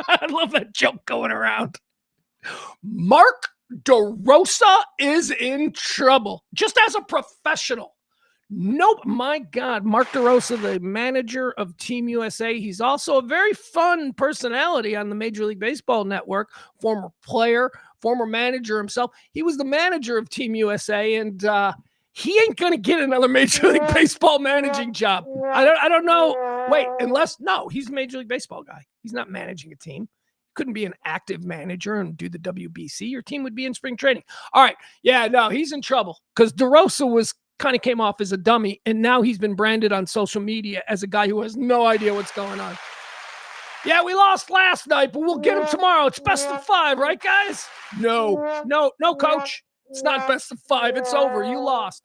I love that joke going around. Mark DeRosa is in trouble, just as a professional. Nope. My God, Mark DeRosa, the manager of Team USA. He's also a very fun personality on the Major League Baseball Network, former player, former manager himself. He was the manager of Team USA, and he ain't going to get another Major League Baseball managing job. I don't know. Wait, he's a Major League Baseball guy. He's not managing a team. Couldn't be an active manager and do the WBC. Your team would be in spring training. All right. Yeah, no, he's in trouble because DeRosa kind of came off as a dummy, and now he's been branded on social media as a guy who has no idea what's going on. Yeah, we lost last night, but we'll get him tomorrow. It's best of 5, right, guys? No, coach. It's not best of 5. It's over. You lost.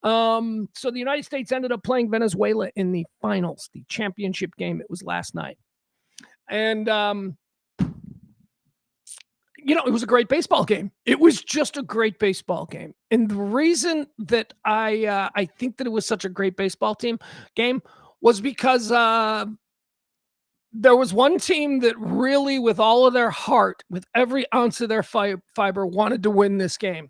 So the United States ended up playing Venezuela in the finals, the championship game. It was last night. And, it was a great baseball game. It was just a great baseball game. And the reason that I think that it was such a great baseball game was because there was one team that really, with all of their heart, with every ounce of their fiber, wanted to win this game.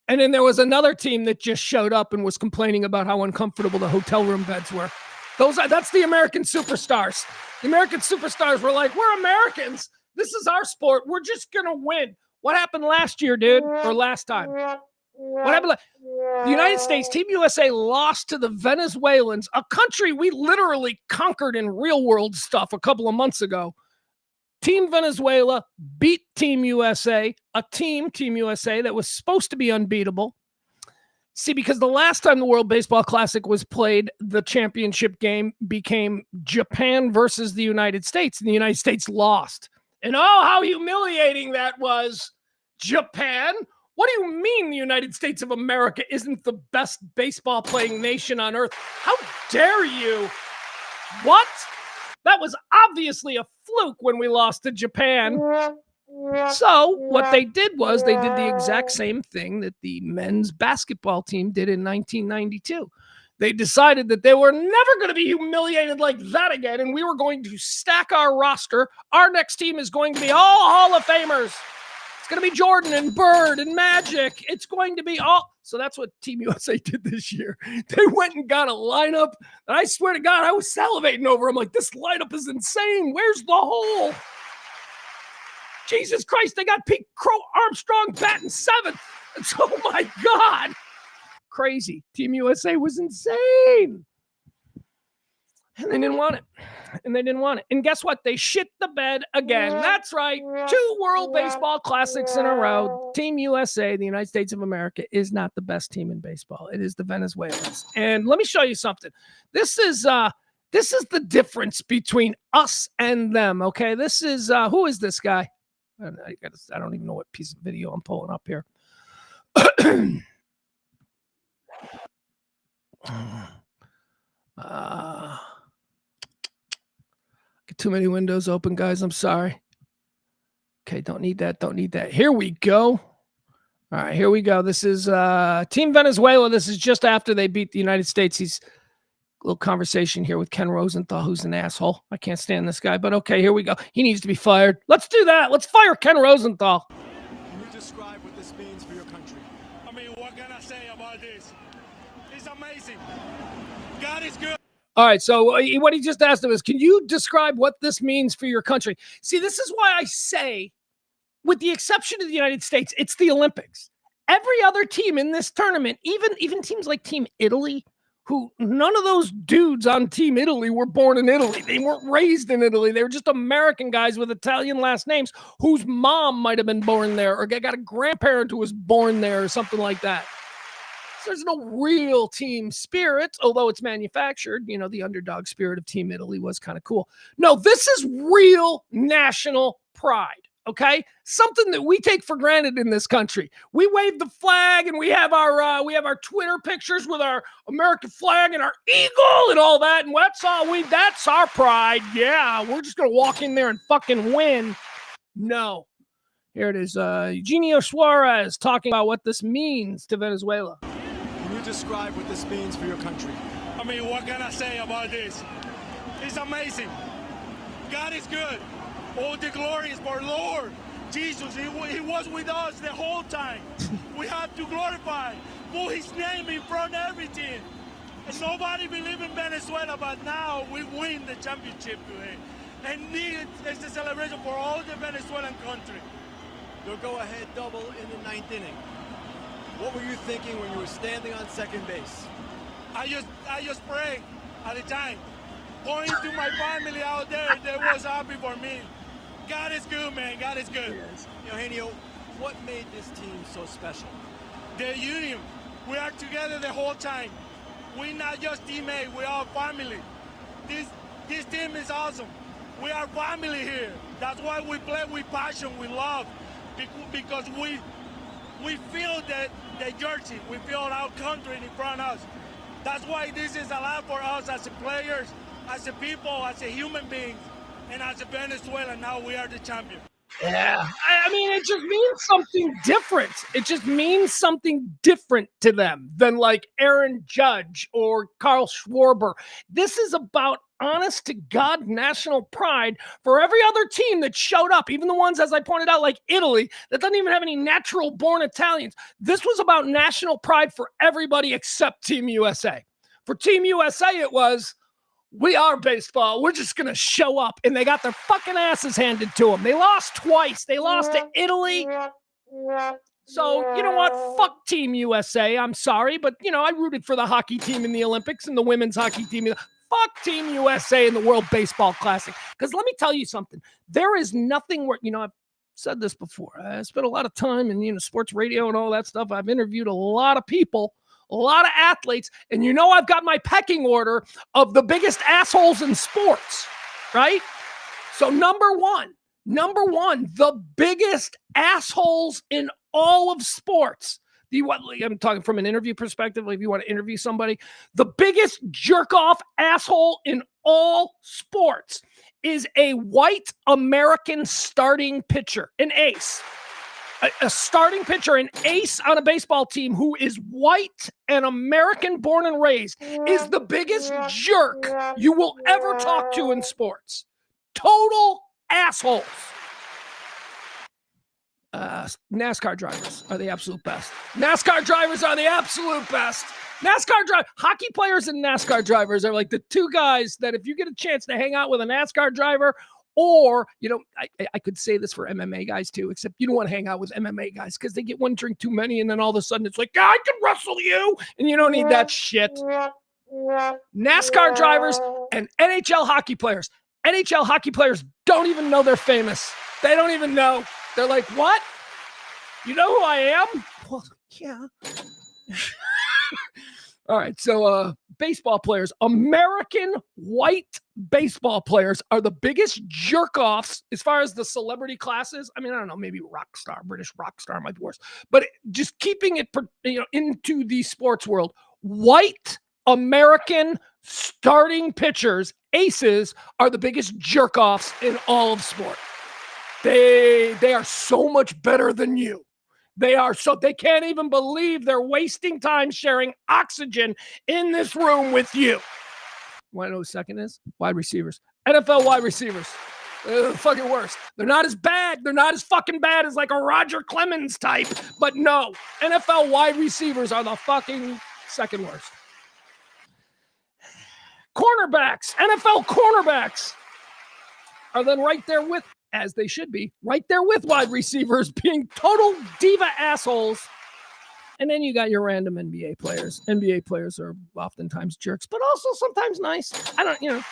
And then there was another team that just showed up and was complaining about how uncomfortable the hotel room beds were. That's the American superstars. The American superstars were like, we're Americans. This is our sport. We're just going to win. What happened last year, dude? Or last time? What happened? The United States, Team USA lost to the Venezuelans, a country we literally conquered in real world stuff a couple of months ago. Team Venezuela beat Team USA, Team USA that was supposed to be unbeatable. See, because the last time the World Baseball Classic was played, the championship game became Japan versus the United States, and the United States lost. And oh, how humiliating that was. Japan? What do you mean the United States of America isn't the best baseball playing nation on earth? How dare you? What? That was obviously a fluke when we lost to Japan. So what they did was they did the exact same thing that the men's basketball team did in 1992. They decided that they were never going to be humiliated like that again, and we were going to stack our roster. Our next team is going to be all Hall of Famers. It's going to be Jordan and Bird and Magic. It's going to be all. So that's what Team USA did this year. They went and got a lineup, and I swear to God, I was salivating over. I'm like, this lineup is insane. Where's the hole? Jesus Christ, they got Pete Armstrong batting seventh. It's, oh my God. Crazy. Team USA was insane. And they didn't want it. And guess what? They shit the bed again. That's right. 2 World Baseball Classics in a row. Team USA, the United States of America, is not the best team in baseball. It is the Venezuelans. And let me show you something. This is the difference between us and them. Okay. This is who is this guy? I don't even know what piece of video I'm pulling up here. Get too many windows open, guys. I'm sorry. Okay, don't need that. Here we go. All right, here we go. This is Team Venezuela. This is just after they beat the United States. He's a little conversation here with Ken Rosenthal, who's an asshole. I can't stand this guy, but okay, here we go. He needs to be fired. Let's do that. Let's fire Ken Rosenthal. Can you describe what this means for your country? I mean, what can I say about this? It's amazing. God is good. All right, so what he just asked him is, can you describe what this means for your country? See, this is why I say, with the exception of the United States, it's the Olympics. Every other team in this tournament, even teams like Team Italy, who none of those dudes on Team Italy were born in Italy. They weren't raised in Italy. They were just American guys with Italian last names whose mom might have been born there or got a grandparent who was born there or something like that. So there's no real team spirit, although it's manufactured. You know, the underdog spirit of Team Italy was kind of cool. No, this is real national pride. Okay, something that we take for granted in this country. We wave the flag, and we have our Twitter pictures with our American flag and our eagle and all that, and that's our pride. Yeah, we're just gonna walk in there and fucking win. No, here it is. Eugenio Suarez talking about what this means to Venezuela. Can you describe what this means for your country? I mean, what can I say about this? It's amazing. God is good. All the glory is for Lord Jesus. He was with us the whole time. We have to glorify, put his name in front of everything. And nobody believed in Venezuela, but now we win the championship today. And it's a celebration for all the Venezuelan country. Your go-ahead double in the 9th inning. What were you thinking when you were standing on second base? I just prayed at the time. Pointing to my family out there, they was happy for me. God is good, man. God is good. Eugenio, what made this team so special? The union. We are together the whole time. We're not just teammates. We are family. This team is awesome. We are family here. That's why we play with passion, with love, because we feel the jersey. We feel our country in front of us. That's why this is a lot for us as players, as a people, as a human beings, and as a Venezuelan. Now we are the champion. Yeah, I mean, it just means something different. It just means something different to them than like Aaron Judge or Carl Schwarber. This is about honest to God national pride for every other team that showed up, even the ones, as I pointed out, like Italy, that doesn't even have any natural born Italians. This was about national pride for everybody except Team USA. For Team USA, it was, we are baseball. We're just going to show up. And they got their fucking asses handed to them. They lost twice. They lost to Italy. So, you know what? Fuck Team USA. I'm sorry. But, you know, I rooted for the hockey team in the Olympics and the women's hockey team. Fuck Team USA in the World Baseball Classic. Because let me tell you something. There is nothing where, you know, I've said this before. I spent a lot of time in, you know, sports radio and all that stuff. I've interviewed a lot of people, a lot of athletes, and you know I've got my pecking order of the biggest assholes in sports, right? So number one, the biggest assholes in all of sports. I'm talking from an interview perspective. If you want to interview somebody, the biggest jerk off asshole in all sports is a white American starting pitcher, an ace. A starting pitcher, an ace on a baseball team who is white and American born and raised is the biggest jerk you will ever talk to in sports. Total assholes. NASCAR drivers are the absolute best. NASCAR drivers are the absolute best. Hockey players and NASCAR drivers are like the two guys that if you get a chance to hang out with a NASCAR driver, or, I could say this for MMA guys too, except you don't want to hang out with MMA guys because they get one drink too many and then all of a sudden it's like, I can wrestle you, and you don't need that shit. NASCAR drivers and NHL hockey players. NHL hockey players don't even know they're famous. They don't even know. They're like, what? You know who I am? Well, yeah. All right, so baseball players, American white baseball players are the biggest jerk-offs as far as the celebrity classes. I mean, I don't know, maybe British rock star might be worse. But just keeping it into the sports world, white American starting pitchers, aces, are the biggest jerk-offs in all of sport. They are so much better than you. They can't even believe they're wasting time sharing oxygen in this room with you. Want to know who second is? Wide receivers. NFL wide receivers. They're the fucking worst. They're not as bad. They're not as fucking bad as like a Roger Clemens type. But no, NFL wide receivers are the fucking second worst. Cornerbacks. NFL cornerbacks are then right there with, as they should be, right there with wide receivers being total diva assholes. And then you got your random NBA players. NBA players are oftentimes jerks, but also sometimes nice. I don't know.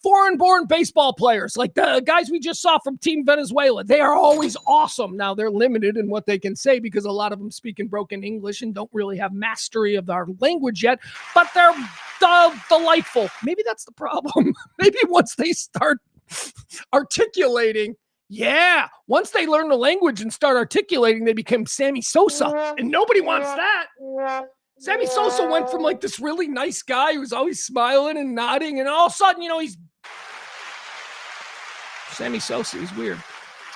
Foreign-born baseball players, like the guys we just saw from Team Venezuela, they are always awesome. Now, they're limited in what they can say because a lot of them speak in broken English and don't really have mastery of our language yet, but they're delightful. Maybe that's the problem. Maybe once they start articulating, once they learn the language and start articulating, they become Sammy Sosa, and nobody wants that. Sammy Sosa went from like this really nice guy who's always smiling and nodding, and all of a sudden, he's Sammy Sosa. He's weird.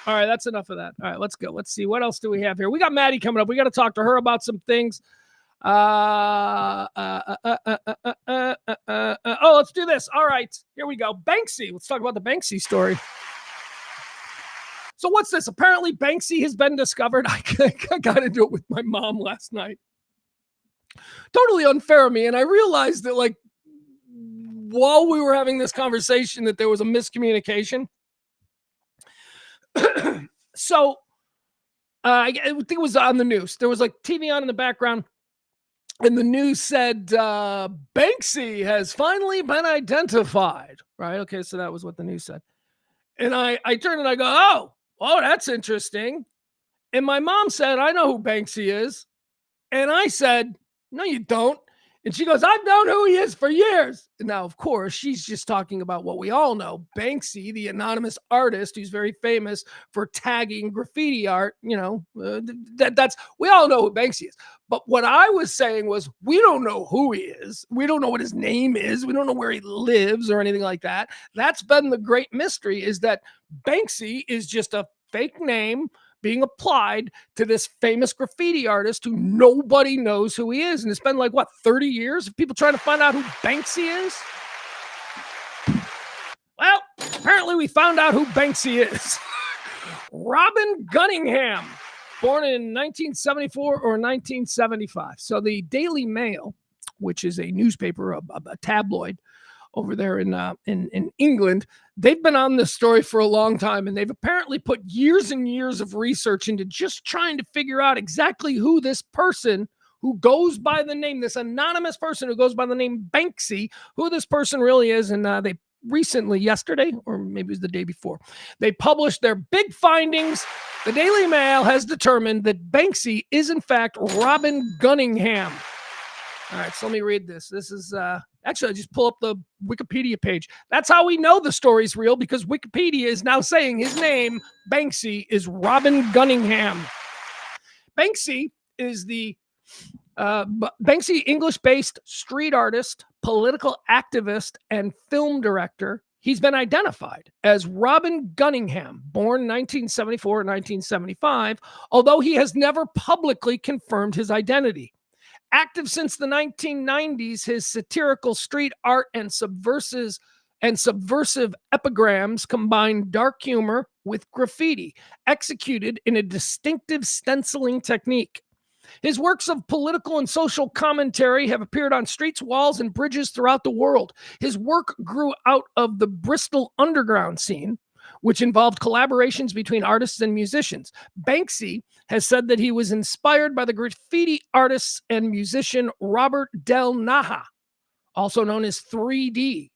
All right, that's enough of that. All right, let's go. Let's see. What else do we have here? We got Maddie coming up. We got to talk to her about some things. Let's do this. All right, here we go. Banksy. Let's talk about the Banksy story. So what's this? Apparently Banksy has been discovered. I got into it with my mom last night. Totally unfair of me. And I realized that like while we were having this conversation that there was a miscommunication. So I think it was on the news. There was like TV on in the background. And the news said Banksy has finally been identified. Right? Okay, so that was what the news said. And I turned and I go, oh, that's interesting. And my mom said, I know who Banksy is. And I said, no, you don't. And she goes, I've known who he is for years. Now, of course, she's just talking about what we all know. Banksy, the anonymous artist who's very famous for tagging graffiti art. That's we all know who Banksy is. But what I was saying was we don't know who he is. We don't know what his name is. We don't know where he lives or anything like that. That's been the great mystery, is that Banksy is just a fake name being applied to this famous graffiti artist who nobody knows who he is. And it's been like, 30 years of people trying to find out who Banksy is? Well, apparently we found out who Banksy is. Robin Gunningham, born in 1974 or 1975. So the Daily Mail, which is a newspaper, a tabloid over there in England, they've been on this story for a long time, and they've apparently put years and years of research into just trying to figure out exactly who this person who goes by the name, this anonymous person who goes by the name Banksy, who this person really is. And they recently, yesterday, or maybe it was the day before, they published their big findings. The Daily Mail has determined that Banksy is, in fact, Robin Gunningham. All right, so let me read this. This is, actually, I just pull up the Wikipedia page. That's how we know the story's real, because Wikipedia is now saying his name, Banksy, is Robin Gunningham. Banksy is the Banksy, English-based street artist, political activist, and film director. He's been identified as Robin Gunningham, born 1974 or 1975, although he has never publicly confirmed his identity. Active since the 1990s, his satirical street art and subversive epigrams combine dark humor with graffiti, executed in a distinctive stenciling technique. His works of political and social commentary have appeared on streets, walls, and bridges throughout the world. His work grew out of the Bristol underground scene, which involved collaborations between artists and musicians. Banksy has said that he was inspired by the graffiti artist and musician Robert Del Naja, also known as 3D,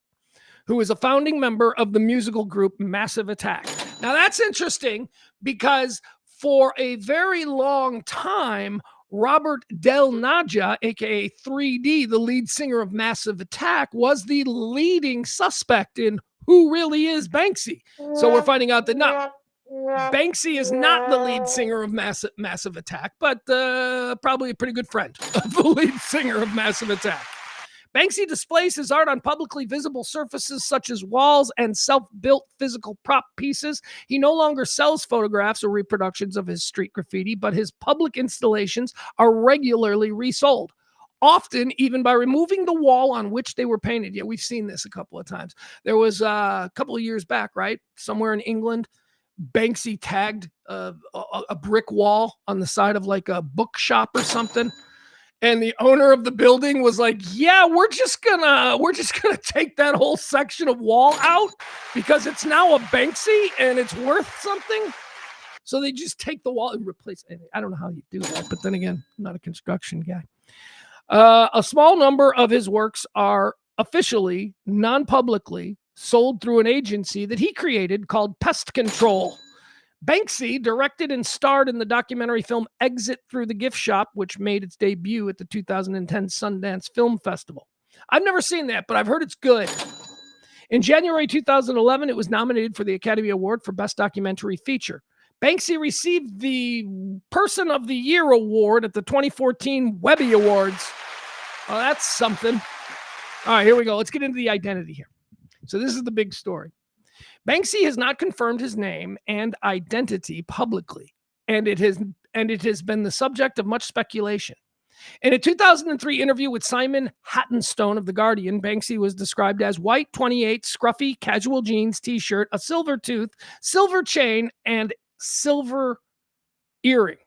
who is a founding member of the musical group Massive Attack. Now that's interesting because for a very long time, Robert Del Naja, aka 3D, the lead singer of Massive Attack, was the leading suspect in who really is Banksy. So we're finding out that Banksy is not the lead singer of Massive Attack, but probably a pretty good friend of the lead singer of Massive Attack. Banksy displays his art on publicly visible surfaces such as walls and self-built physical prop pieces. He no longer sells photographs or reproductions of his street graffiti, but his public installations are regularly resold, often even by removing the wall on which they were painted. Yeah, we've seen this a couple of times. There was a couple of years back, right? Somewhere in England, Banksy tagged a brick wall on the side of like a bookshop or something. And the owner of the building was like, yeah, we're just gonna take that whole section of wall out because it's now a Banksy and it's worth something. So they just take the wall and replace it. I don't know how you do that, but then again, I'm not a construction guy. A small number of his works are officially, non-publicly, sold through an agency that he created called Pest Control. Banksy directed and starred in the documentary film Exit Through the Gift Shop, which made its debut at the 2010 Sundance Film Festival. I've never seen that, but I've heard it's good. In January 2011, it was nominated for the Academy Award for Best Documentary Feature. Banksy received the Person of the Year Award at the 2014 Webby Awards. Oh, that's something. All right, here we go. Let's get into the identity here. So this is the big story. Banksy has not confirmed his name and identity publicly, and it has been the subject of much speculation. In a 2003 interview with Simon Hattenstone of The Guardian, Banksy was described as white 28, scruffy, casual jeans, t-shirt, a silver tooth, silver chain, and silver earring.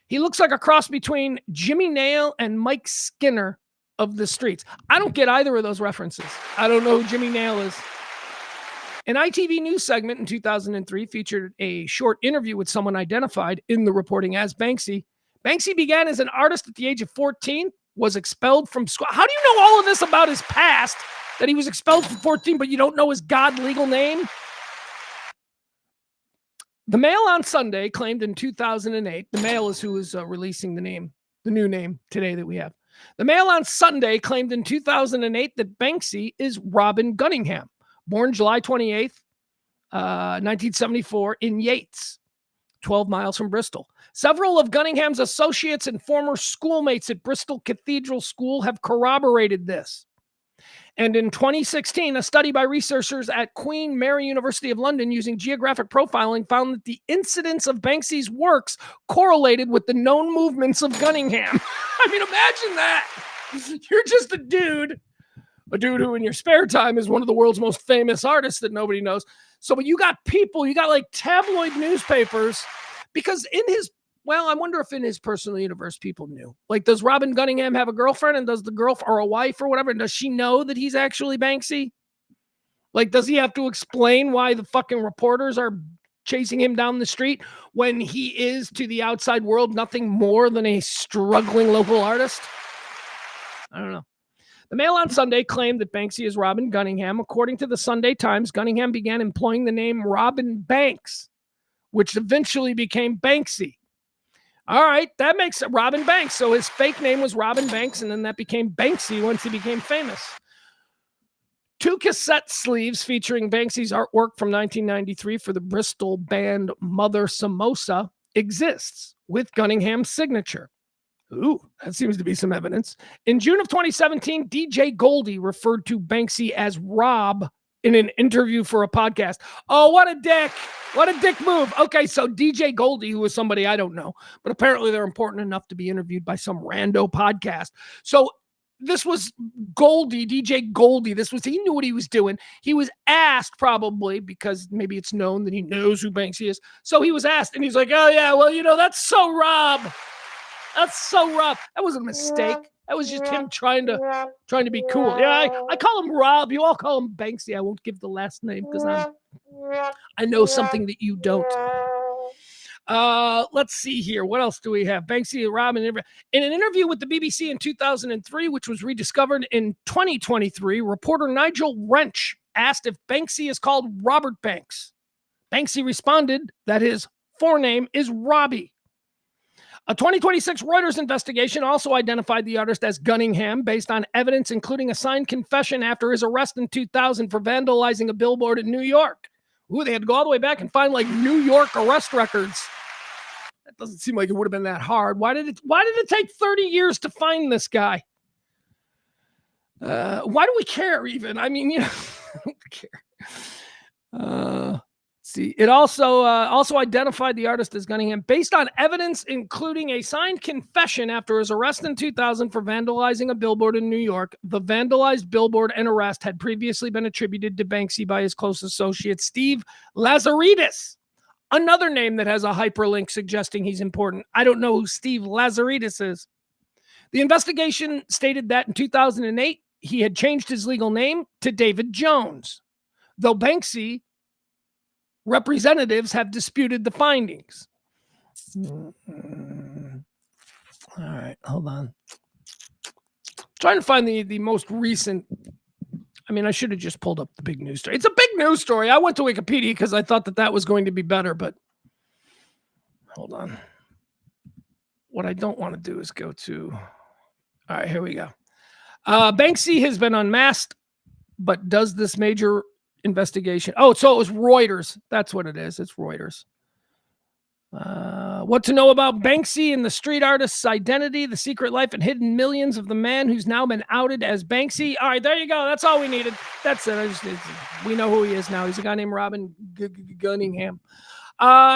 He looks like a cross between Jimmy Nail and Mike Skinner of the streets. I don't get either of those references. I don't know who Jimmy Nail is. An ITV News segment in 2003 featured a short interview with someone identified in the reporting as Banksy. Banksy began as an artist at the age of 14, was expelled from school. How do you know all of this about his past, that he was expelled from 14, but you don't know his God legal name? The Mail on Sunday claimed in 2008, the Mail is who is releasing the new name today that we have. The Mail on Sunday claimed in 2008 that Banksy is Robin Gunningham, born July 28th, 1974 in Yates, 12 miles from Bristol. Several of Gunningham's associates and former schoolmates at Bristol Cathedral School have corroborated this. And in 2016, a study by researchers at Queen Mary University of London using geographic profiling found that the incidence of Banksy's works correlated with the known movements of Gunningham. I mean, imagine that. You're just a dude who in your spare time is one of the world's most famous artists that nobody knows. So, but you got people, you got like tabloid newspapers, because I wonder if in his personal universe people knew. Like, does Robin Gunningham have a girlfriend, and does the girlfriend or a wife or whatever, and does she know that he's actually Banksy? Like, does he have to explain why the fucking reporters are chasing him down the street when he is, to the outside world, nothing more than a struggling local artist? I don't know. The Mail on Sunday claimed that Banksy is Robin Gunningham. According to the Sunday Times, Gunningham began employing the name Robin Banks, which eventually became Banksy. All right, that makes it Robin Banks. So his fake name was Robin Banks, and then that became Banksy once he became famous. 2 cassette sleeves featuring Banksy's artwork from 1993 for the Bristol band Mother Samosa exists with Gunningham's signature. Ooh, that seems to be some evidence. In June of 2017, DJ Goldie referred to Banksy as Rob in an interview for a podcast. Oh, what a dick. What a dick move. Okay, so DJ Goldie, who is somebody I don't know, but apparently they're important enough to be interviewed by some rando podcast. So this was Goldie, DJ Goldie. He knew what he was doing. He was asked, probably because maybe it's known that he knows who Banksy is. So he was asked, and he's like, oh yeah, well, that's so Rob. That's so Rob. That wasn't a mistake. That was just him trying to be cool. Yeah, I call him Rob. You all call him Banksy. I won't give the last name because I know something that you don't. Let's see here. What else do we have? Banksy and Rob. In an interview with the BBC in 2003, which was rediscovered in 2023, reporter Nigel Wrench asked if Banksy is called Robert Banks. Banksy responded that his forename is Robbie. A 2026 Reuters investigation also identified the artist as Gunningham based on evidence including a signed confession after his arrest in 2000 for vandalizing a billboard in New York. Ooh, they had to go all the way back and find like New York arrest records. That doesn't seem like it would have been that hard. Why did it take 30 years to find this guy? Why do we care even? I mean, I don't care. See, it also identified the artist as Gunningham based on evidence including a signed confession after his arrest in 2000 for vandalizing a billboard in New York. The vandalized billboard and arrest had previously been attributed to Banksy by his close associate Steve Lazaridis, another name that has a hyperlink suggesting he's important. I don't know who Steve Lazaridis is. The investigation stated that in 2008 he had changed his legal name to David Jones, though Banksy representatives have disputed the findings. All right, hold on. Trying to find the most recent. I mean, I should have just pulled up the big news story. It's a big news story. I went to Wikipedia because I thought that was going to be better, but hold on. What I don't want to do is go to. All right, here we go. Banksy has been unmasked, but does this major investigation. Oh, so it was Reuters. That's what it is. It's Reuters. What to know about Banksy and the street artist's identity, the secret life and hidden millions of the man who's now been outed as Banksy. All right, there you go. That's all we needed. That's it. We know who he is now. He's a guy named Robin Gunningham.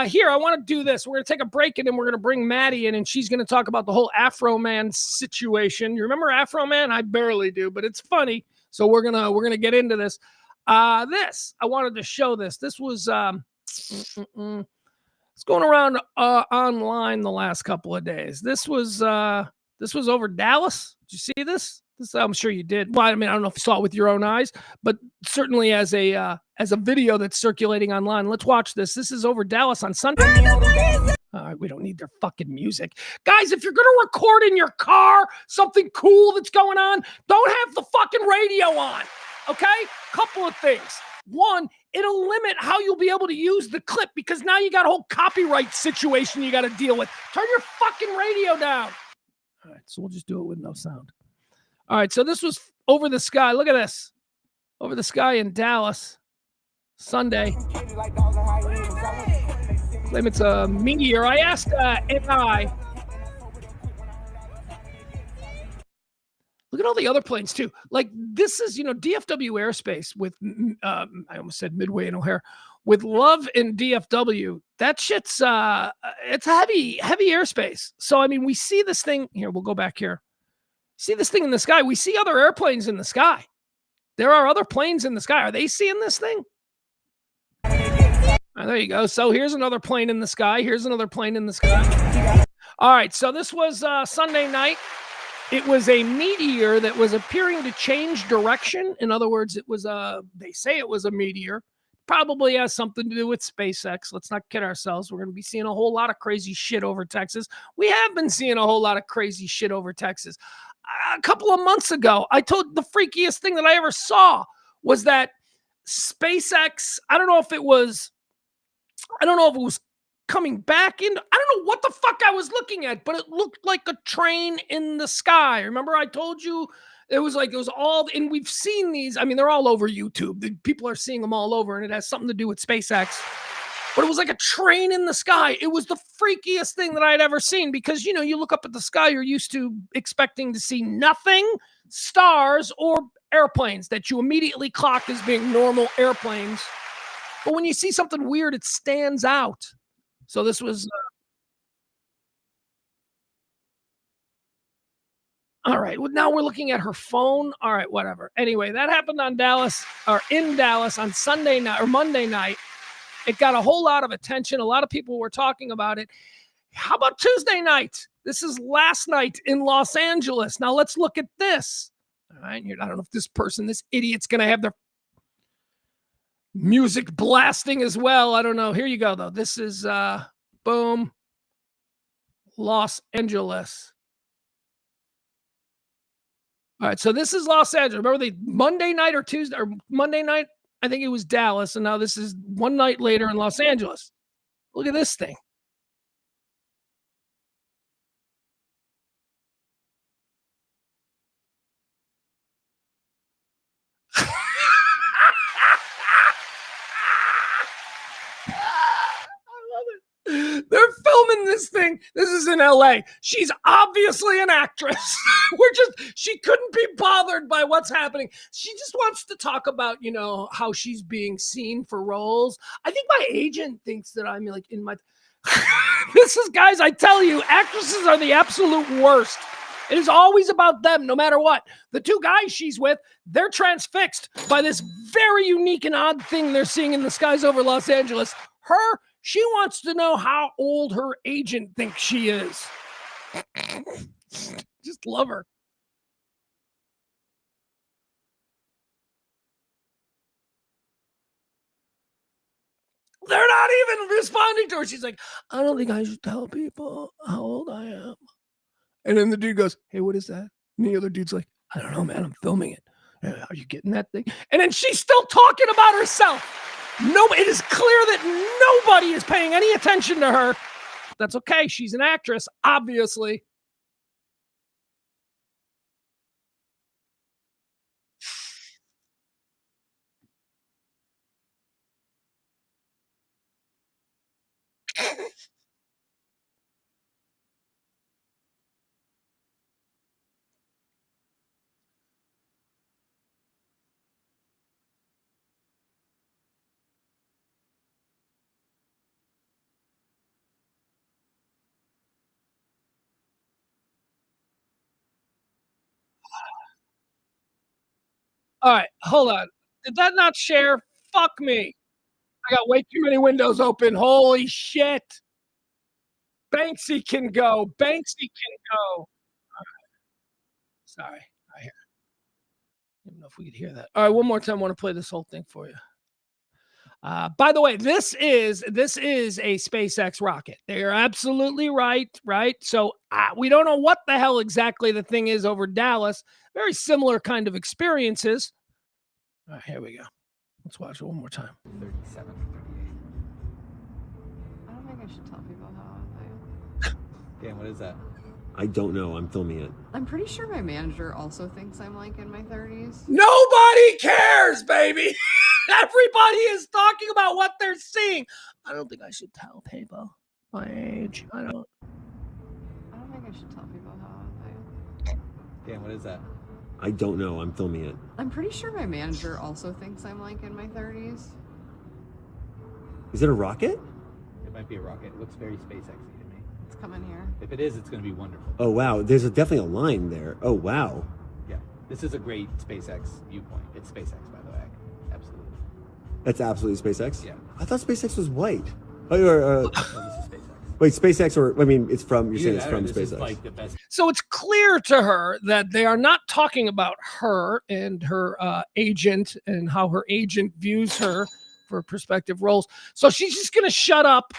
Here, I want to do this. We're going to take a break and then we're going to bring Maddie in and she's going to talk about the whole Afroman situation. You remember Afroman? I barely do, but it's funny. So we're going to get into this. I wanted to show this. This was it's going around online the last couple of days. This was over Dallas. Did you see this? I'm sure you did. Well, I mean, I don't know if you saw it with your own eyes, but certainly as a video that's circulating online. Let's watch this. This is over Dallas on Sunday. All right, we don't need their fucking music. Guys, if you're going to record in your car something cool that's going on, don't have the fucking radio on. Okay? Couple of things. One, it'll limit how you'll be able to use the clip because now you got a whole copyright situation you got to deal with. Turn your fucking radio down. All right, so we'll just do it with no sound. All right, so this was over the sky. Look at this. Over the sky in Dallas, Sunday. Claim it's a meteor. I asked AI. Look at all the other planes too. Like this is, DFW airspace with, I almost said Midway and O'Hare, with Love and DFW. That shit's, it's heavy airspace. So, I mean, we see this thing here. We'll go back here. See this thing in the sky. We see other airplanes in the sky. There are other planes in the sky. Are they seeing this thing? There you go. So here's another plane in the sky. Here's another plane in the sky. All right. So this was Sunday night. It was a meteor that was appearing to change direction. In other words, they say it was a meteor. Probably has something to do with SpaceX. Let's not kid ourselves. We're going to be seeing a whole lot of crazy shit over Texas. We have been seeing a whole lot of crazy shit over Texas. A couple of months ago, I told the freakiest thing that I ever saw was that SpaceX, I don't know if it was coming back in. I don't know what the fuck I was looking at, but it looked like a train in the sky. Remember I told you it was all, and we've seen these. I mean, they're all over YouTube. The people are seeing them all over, and it has something to do with SpaceX. but it was like a train in the sky. It was the freakiest thing that I'd ever seen because, you know, you look up at the sky, you're used to expecting to see nothing, stars, or airplanes that you immediately clock as being normal airplanes. But when you see something weird, it stands out. So this was... all right. Well, now we're looking at her phone. All right, whatever. Anyway, that happened in Dallas on Sunday night or Monday night. It got a whole lot of attention. A lot of people were talking about it. How about Tuesday night? This is last night in Los Angeles. Now let's look at this. All right. I don't know if this idiot's going to have their music blasting as well. I don't know. Here you go, though. This is, boom, Los Angeles. All right, so this is Los Angeles. Remember the Monday night or Tuesday or Monday night? I think it was Dallas, and now this is one night later in Los Angeles. Look at this thing. They're filming this thing. This is in LA. She's obviously an actress. She couldn't be bothered by what's happening. She just wants to talk about, you know, how she's being seen for roles. I think my agent thinks that I'm like in my... This is, guys, I tell you, actresses are the absolute worst. It is always about them, no matter what. The two guys she's with, they're transfixed by this very unique and odd thing they're seeing in the skies over Los Angeles. Her... she wants to know how old her agent thinks she is. Just love her. They're not even responding to her. She's like, I don't think I should tell people how old I am. And then the dude goes, hey, what is that? And the other dude's like, I don't know, man. I'm filming it. Are you getting that thing? And then she's still talking about herself. No, it is clear that nobody is paying any attention to her. That's okay. She's an actress, obviously. All right, hold on. Did that not share? Fuck me. I got way too many windows open. Holy shit. Banksy can go. Banksy can go. All right. Sorry. I hear. I don't know if we could hear that. All right, one more time. I want to play this whole thing for you. By the way, this is a SpaceX rocket. They are absolutely right. So we don't know what the hell exactly the thing is over Dallas. Very similar kind of experiences. All right, here we go. Let's watch it one more time. 37, 38. I don't think I should tell people how old I am. Dan, what is that? I don't know. I'm filming it. I'm pretty sure my manager also thinks I'm like in my 30s. Nobody cares, baby. Everybody is talking about what they're seeing. I don't think I should tell people my age. I don't think I should tell people how old I am. Dan, what is that? I don't know. I'm filming it. I'm pretty sure my manager also thinks I'm like in my 30s. Is it a rocket? It might be a rocket. It looks very SpaceX-y to me. It's coming here. If it is, it's going to be wonderful. Oh, wow. There's definitely a line there. Oh, wow. Yeah. This is a great SpaceX viewpoint. It's SpaceX, by the way. Absolutely. That's absolutely SpaceX? Yeah. I thought SpaceX was white. Oh, No, this is SpaceX. wait, SpaceX or, I mean, it's from, you're saying it's from This SpaceX. is like the best. So it's clear to her that they are not talking about her and her agent and how her agent views her for prospective roles. So she's just going to shut up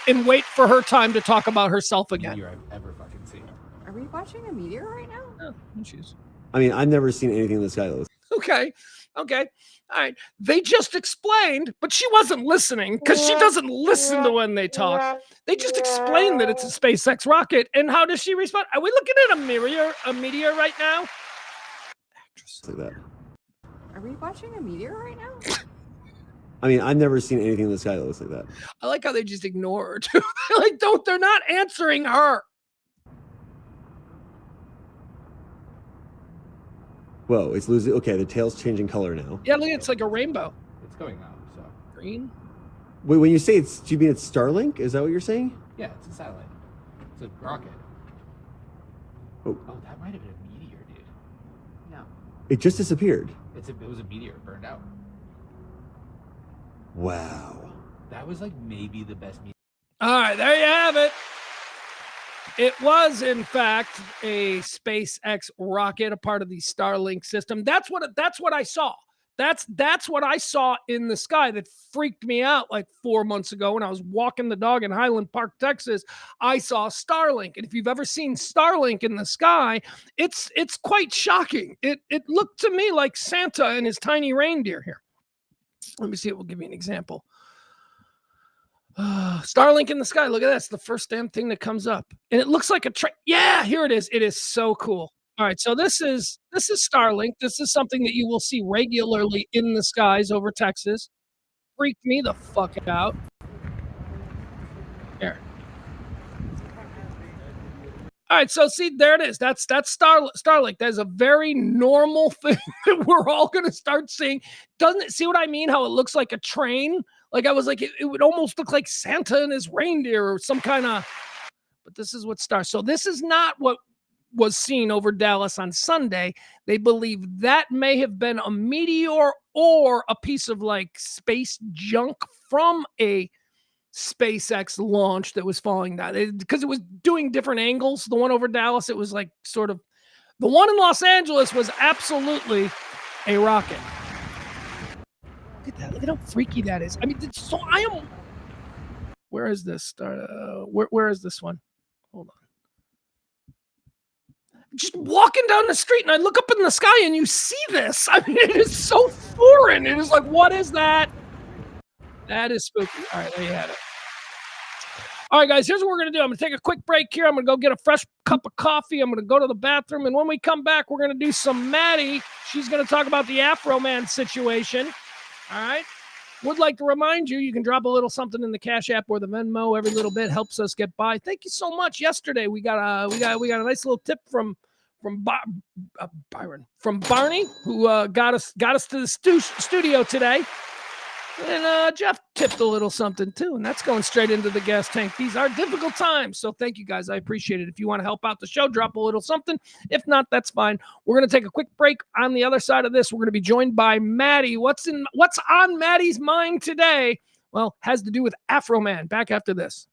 and wait for her time to talk about herself again. Meteor I've ever fucking seen. Are we watching a meteor right now? Oh, she's... I mean, I've never seen anything in the sky that looks. Okay. All right. They just explained, but she wasn't listening because she doesn't listen to when they talk. They just explained that it's a SpaceX rocket. And how does she respond? Are we looking at a meteor right now? Actress. like that. Are we watching a meteor right now? I mean, I've never seen anything in the sky that looks like that. I like how they just ignore her too. They're not answering her. Whoa, it's losing. Okay, the tail's changing color now. Yeah, look, it's like a rainbow. It's going up, so. Green. Wait, when you say do you mean it's Starlink? Is that what you're saying? Yeah, it's a satellite. It's a rocket. Oh, Oh, that might have been a meteor, dude. No. it just disappeared. It was a meteor, burned out. Wow. That was like maybe the best meteor. All right, there you have it. It was, in fact, a SpaceX rocket, a part of the Starlink system. That's what I saw. That's what I saw in the sky that freaked me out like 4 months ago when I was walking the dog in Highland Park, Texas. I saw Starlink, and if you've ever seen Starlink in the sky, it's quite shocking. It looked to me like Santa and his tiny reindeer here. Let me see. It will give you an example. Starlink in the sky. Look at that. It's the first damn thing that comes up. And it looks like a train. Yeah, here it is. It is so cool. All right. So this is Starlink. This is something that you will see regularly in the skies over Texas. Freaked me the fuck out. Here. All right, so see, there it is. That's Starlink. That's a very normal thing that we're all going to start seeing. Doesn't it? See what I mean? How it looks like a train? Like I was like, it would almost look like Santa and his reindeer or some kind of. But this is what starts. So this is not what was seen over Dallas on Sunday. They believe that may have been a meteor or a piece of like space junk from a SpaceX launch that was falling down because it was doing different angles. The one over Dallas, it was like sort of the one in Los Angeles was absolutely a rocket. Look at that. Look at how freaky that is. I mean, so I am. Where is this? Where is this one? Hold on. Just walking down the street and I look up in the sky and you see this. I mean, it is so foreign. It is like, what is that? That is spooky. All right, there you have it. All right, guys, here's what we're going to do. I'm going to take a quick break here. I'm going to go get a fresh cup of coffee. I'm going to go to the bathroom. And when we come back, we're going to do some Maddie. She's going to talk about the Afroman situation. All right. Would like to remind you, you can drop a little something in the Cash App or the Venmo. Every little bit helps us get by. Thank you so much. Yesterday, we got a nice little tip from Barney, who got us to the studio today. And Jeff tipped a little something too, and that's going straight into the gas tank. These are difficult times, so thank you guys. I appreciate it. If you want to help out the show, drop a little something. If not, that's fine. We're going to take a quick break. On the other side of this, we're going to be joined by Maddie. What's on Maddie's mind today? Well, has to do with Afroman. Back after this.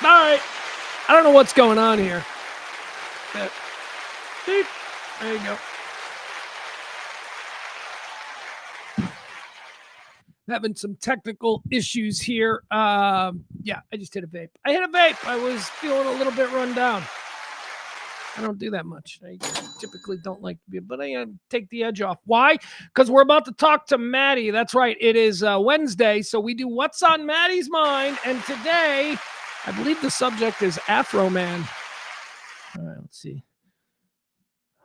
All right. I don't know what's going on here. Beep. There you go. Having some technical issues here. Yeah, I just hit a vape. I hit a vape. I was feeling a little bit run down. I don't do that much. I typically don't like to be, but I take the edge off. Why? Because we're about to talk to Maddie. That's right. It is Wednesday, so we do What's on Maddie's Mind. And today, I believe the subject is Afroman. All right, let's see.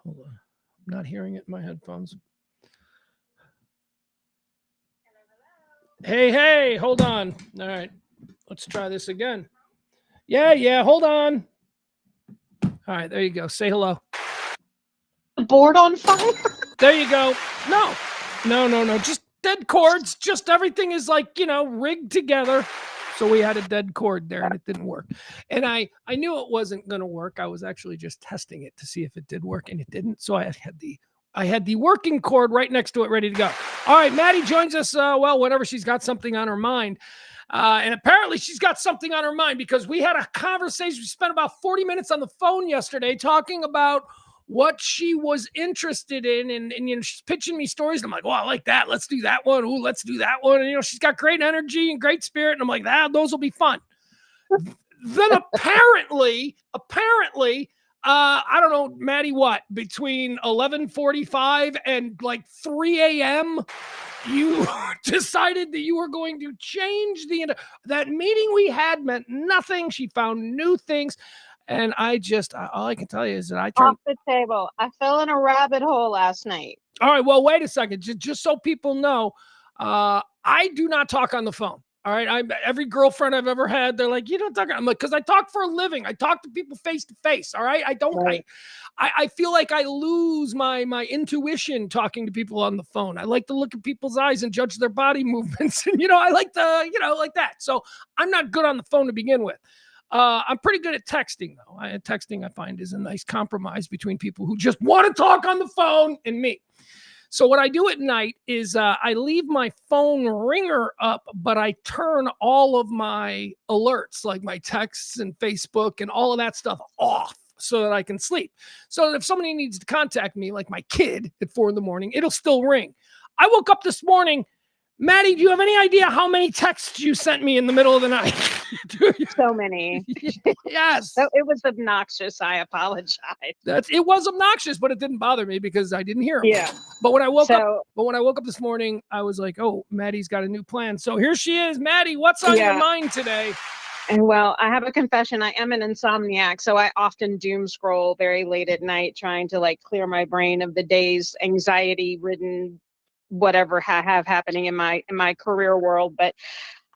Hold on. I'm not hearing it in my headphones. Hey, hold on. All right, let's try this again. Yeah, hold on. All right, there you go. Say hello. Board on fire? There you go. No. Just dead chords. Just everything is like, rigged together. So we had a dead chord there and it didn't work. And I knew it wasn't going to work. I was actually just testing it to see if it did work, and it didn't. So I had the working chord right next to it ready to go. All right, Maddie joins us, whenever she's got something on her mind. And apparently she's got something on her mind because we had a conversation. We spent about 40 minutes on the phone yesterday talking about what she was interested in. And she's pitching me stories. And I'm like, I like that. Let's do that one. Ooh, let's do that one. And, she's got great energy and great spirit. And I'm like, those will be fun. Then apparently, I don't know, Maddie, what, between 11:45 and like 3 a.m., you decided that you were going to change that meeting we had meant nothing. She found new things. And all I can tell you is that I turned off the table. I fell in a rabbit hole last night. All right, well, wait a second. Just so people know, I do not talk on the phone. All right. Every girlfriend I've ever had, they're like, you don't talk. I'm like, because I talk for a living. I talk to people face to face. All right. I don't, right. I feel like I lose my intuition talking to people on the phone. I like to look at people's eyes and judge their body movements. And, I like to, like that. So I'm not good on the phone to begin with. I'm pretty good at texting, though. Texting, I find, is a nice compromise between people who just want to talk on the phone and me. So what I do at night is I leave my phone ringer up, but I turn all of my alerts, like my texts and Facebook and all of that stuff, off so that I can sleep. So that if somebody needs to contact me, like my kid at 4 a.m, it'll still ring. I woke up this morning. Maddie, do you have any idea how many texts you sent me in the middle of the night? So many. Yes. So it was obnoxious. I apologize. It was obnoxious, but it didn't bother me because I didn't hear them. Yeah. But when I woke up this morning, I was like, oh, Maddie's got a new plan. So here she is. Maddie, what's on your mind today? And well, I have a confession. I am an insomniac, so I often doom scroll very late at night, trying to clear my brain of the day's anxiety-ridden whatever have happening in my career world. But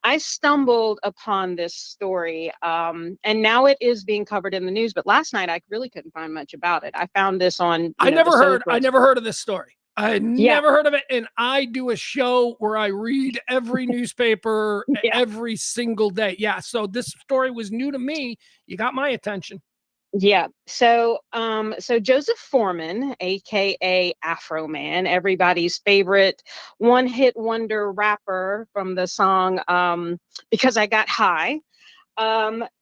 I stumbled upon this story, and now it is being covered in the news. But last night I really couldn't find much about it. I found this on. I never heard of this story. I never heard of it, and I do a show where I read every newspaper every single day. Yeah, so this story was new to me. You got my attention. Yeah. So Joseph Foreman, aka Afroman, everybody's favorite one-hit wonder rapper from the song Because I Got High,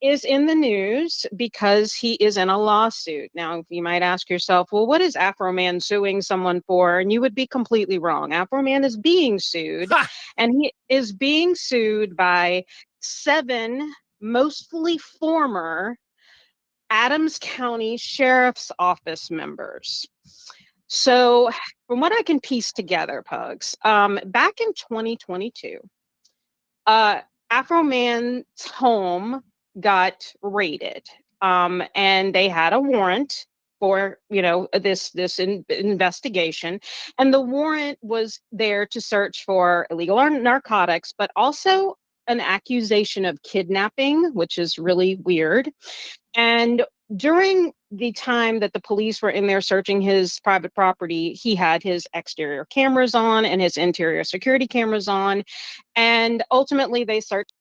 is in the news because he is in a lawsuit. Now, you might ask yourself, well, what is Afroman suing someone for? And you would be completely wrong. Afroman is being sued, and he is being sued by 7 mostly former Adams County Sheriff's Office members. So from what I can piece together, Pugs, back in 2022, Afroman's home got raided, and they had a warrant for this investigation, and the warrant was there to search for illegal narcotics, but also an accusation of kidnapping, which is really weird. And during the time that the police were in there searching his private property, he had his exterior cameras on and his interior security cameras on. And ultimately, they searched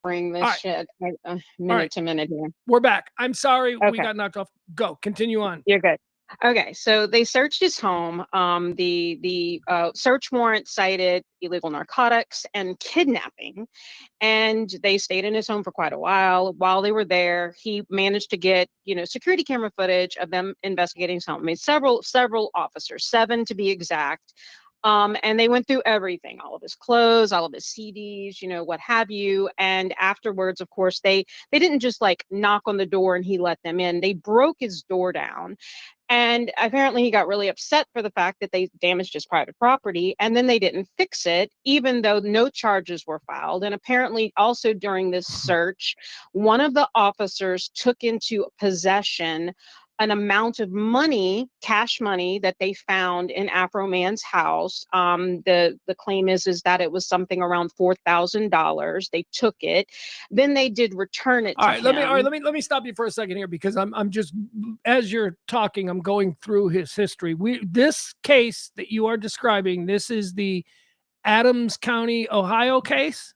bring this All right. shit minute right. to minute here. We're back. I'm sorry we Okay. got knocked off. Go. Continue on. You're good. Okay, so they searched his home. The search warrant cited illegal narcotics and kidnapping, and they stayed in his home for quite a while. While they were there, he managed to get, security camera footage of them investigating his home. I mean, several officers, 7 to be exact. And they went through everything, all of his clothes, all of his CDs, what have you. And afterwards, of course, they didn't just like knock on the door and he let them in. They broke his door down. And apparently he got really upset for the fact that they damaged his private property, and then they didn't fix it, even though no charges were filed. And apparently also during this search, one of the officers took into possession an amount of money, cash money, that they found in Afroman's house. The claim is that it was something around $4,000. They took it, then they did return it to him. Let me stop you for a second here, because I'm just, as you're talking, I'm going through his history. This case that you are describing, this is the Adams County, Ohio case.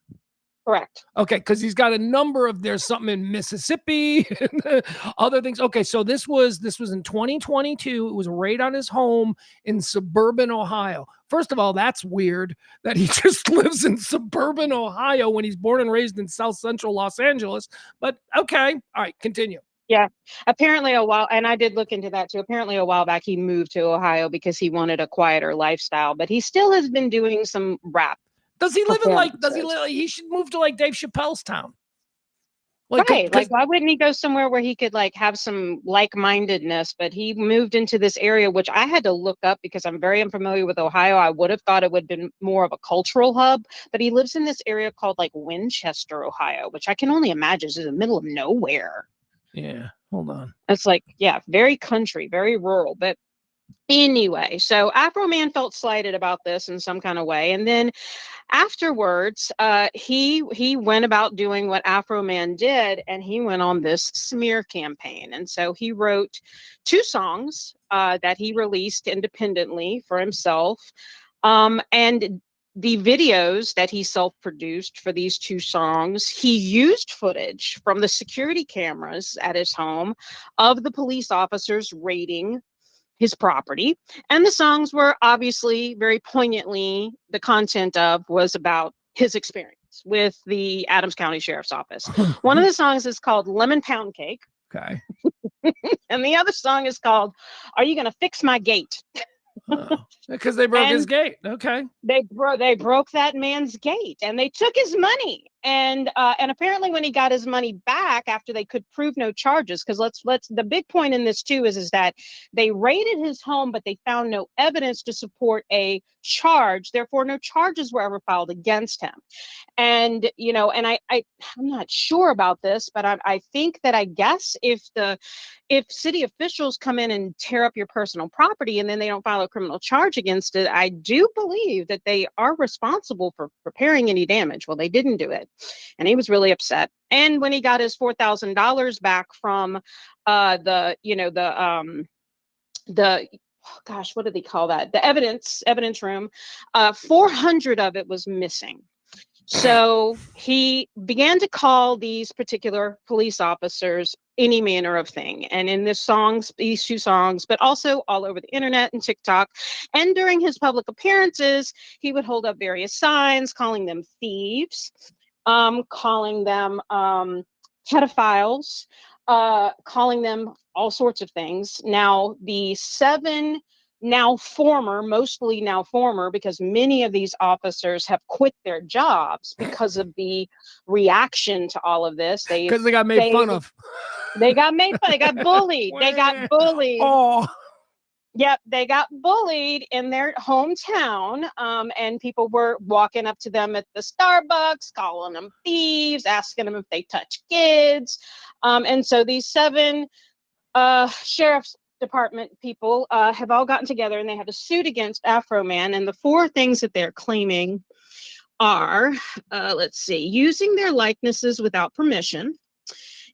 Correct. Okay, because he's got a number of, there's something in Mississippi and other things. Okay, so this was in 2022. It was a raid on his home in suburban Ohio. First of all, that's weird that he just lives in suburban Ohio when he's born and raised in South Central Los Angeles. But okay, all right, continue. Yeah, apparently and I did look into that too. Apparently a while back he moved to Ohio because he wanted a quieter lifestyle, but he still has been doing some rap. Does he live in he should move to like Dave Chappelle's town. Right. Like, why wouldn't he go somewhere where he could like have some like-mindedness? But he moved into this area, which I had to look up because I'm very unfamiliar with Ohio. I would have thought it would have been more of a cultural hub, but he lives in this area called like Winchester, Ohio, which I can only imagine is in the middle of nowhere. Yeah. Hold on. It's like, yeah, very country, very rural. But anyway, so Afroman felt slighted about this in some kind of way. And then afterwards, he went about doing what Afroman did, and he went on this smear campaign. And so he wrote 2 songs that he released independently for himself. And the videos that he self-produced for these 2 songs, he used footage from the security cameras at his home of the police officers raiding his property. And the songs were obviously very poignantly, the content of was about his experience with the Adams County Sheriff's Office. One of the songs is called Lemon Pound Cake. Okay. And the other song is called Are You Gonna Fix My Gate? Because they broke his gate. Okay. They broke that man's gate, and they took his money. And apparently when he got his money back after they could prove no charges, because the big point in this too is that they raided his home, but they found no evidence to support a charge. Therefore, no charges were ever filed against him. And and I'm not sure about this, but I think that I guess if city officials come in and tear up your personal property and then they don't file a criminal charge against it, I do believe that they are responsible for repairing any damage. Well, they didn't do it, and he was really upset. And when he got his $4,000 back from the gosh, what did they call that? The evidence room, 400 of it was missing. So he began to call these particular police officers any manner of thing. And in these 2 songs, but also all over the internet and TikTok, and during his public appearances, he would hold up various signs calling them thieves, calling them pedophiles, calling them all sorts of things. Now, the 7 mostly now former, because many of these officers have quit their jobs because of the reaction to all of this. Because they got made fun of. They got made fun. They got bullied. They got bullied. Oh. Yep, they got bullied in their hometown, and people were walking up to them at the Starbucks, calling them thieves, asking them if they touch kids. And so these 7 sheriff's department people have all gotten together, and they have a suit against Afroman. And the 4 things that they're claiming are, using their likenesses without permission,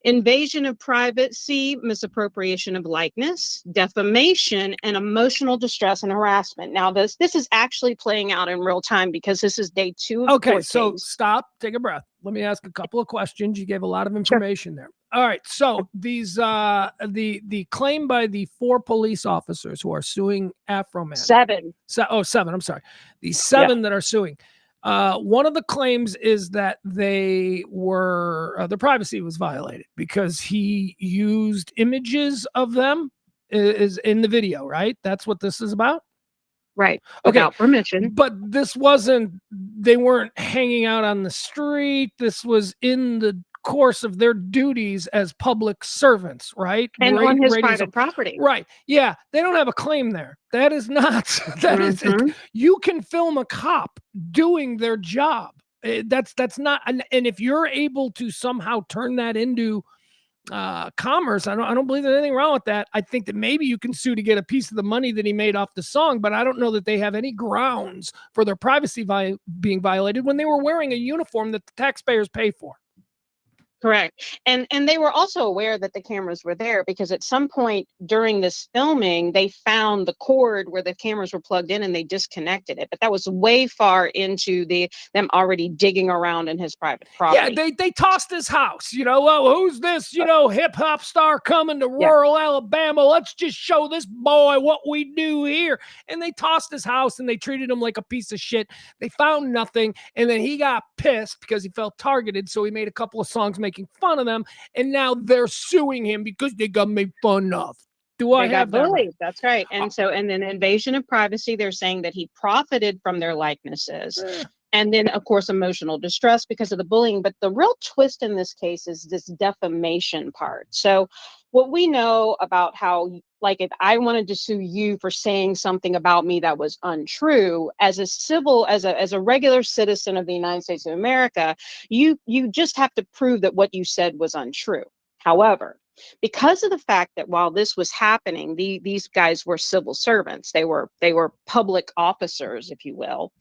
invasion of privacy, misappropriation of likeness, defamation, and emotional distress and harassment. Now, this is actually playing out in real time because this is day 2 of the Okay, court so case. stop, take a breath. Let me ask a couple of questions. You gave a lot of information there. All right, so these the claim by the 4 police officers who are suing Afroman. 7. 7. I'm sorry. These 7 that are suing. One of the claims is that they were their privacy was violated because he used images of them is in the video, right? That's what this is about. Right. Okay. Without permission. But this wasn't, they weren't hanging out on the street. This was in the course of their duties as public servants, right? And on his private property. Right. Yeah. They don't have a claim there. That is not, that is, you can film a cop doing their job. That's not, and if you're able to somehow turn that into commerce, I don't believe there's anything wrong with that. I think that maybe you can sue to get a piece of the money that he made off the song, but I don't know that they have any grounds for their privacy being violated when they were wearing a uniform that the taxpayers pay for. Correct. And they were also aware that the cameras were there because at some point during this filming, they found the cord where the cameras were plugged in and they disconnected it. But that was way far into them already digging around in his private property. Yeah, they tossed his house. You know, oh, who's this, hip hop star coming to rural Alabama? Let's just show this boy what we do here. And they tossed his house and they treated him like a piece of shit. They found nothing. And then he got pissed because he felt targeted. So he made a couple of songs making fun of them, and now they're suing him because they got made fun of. I have that right? That's right. And and then invasion of privacy, they're saying that he profited from their likenesses. And then, of course, emotional distress because of the bullying. But the real twist in this case is this defamation part. So what we know about how, like, if I wanted to sue you for saying something about me that was untrue, as a regular citizen of the United States of America, you just have to prove that what you said was untrue. However, because of the fact that while this was happening, these guys were civil servants, they were public officers, if you will.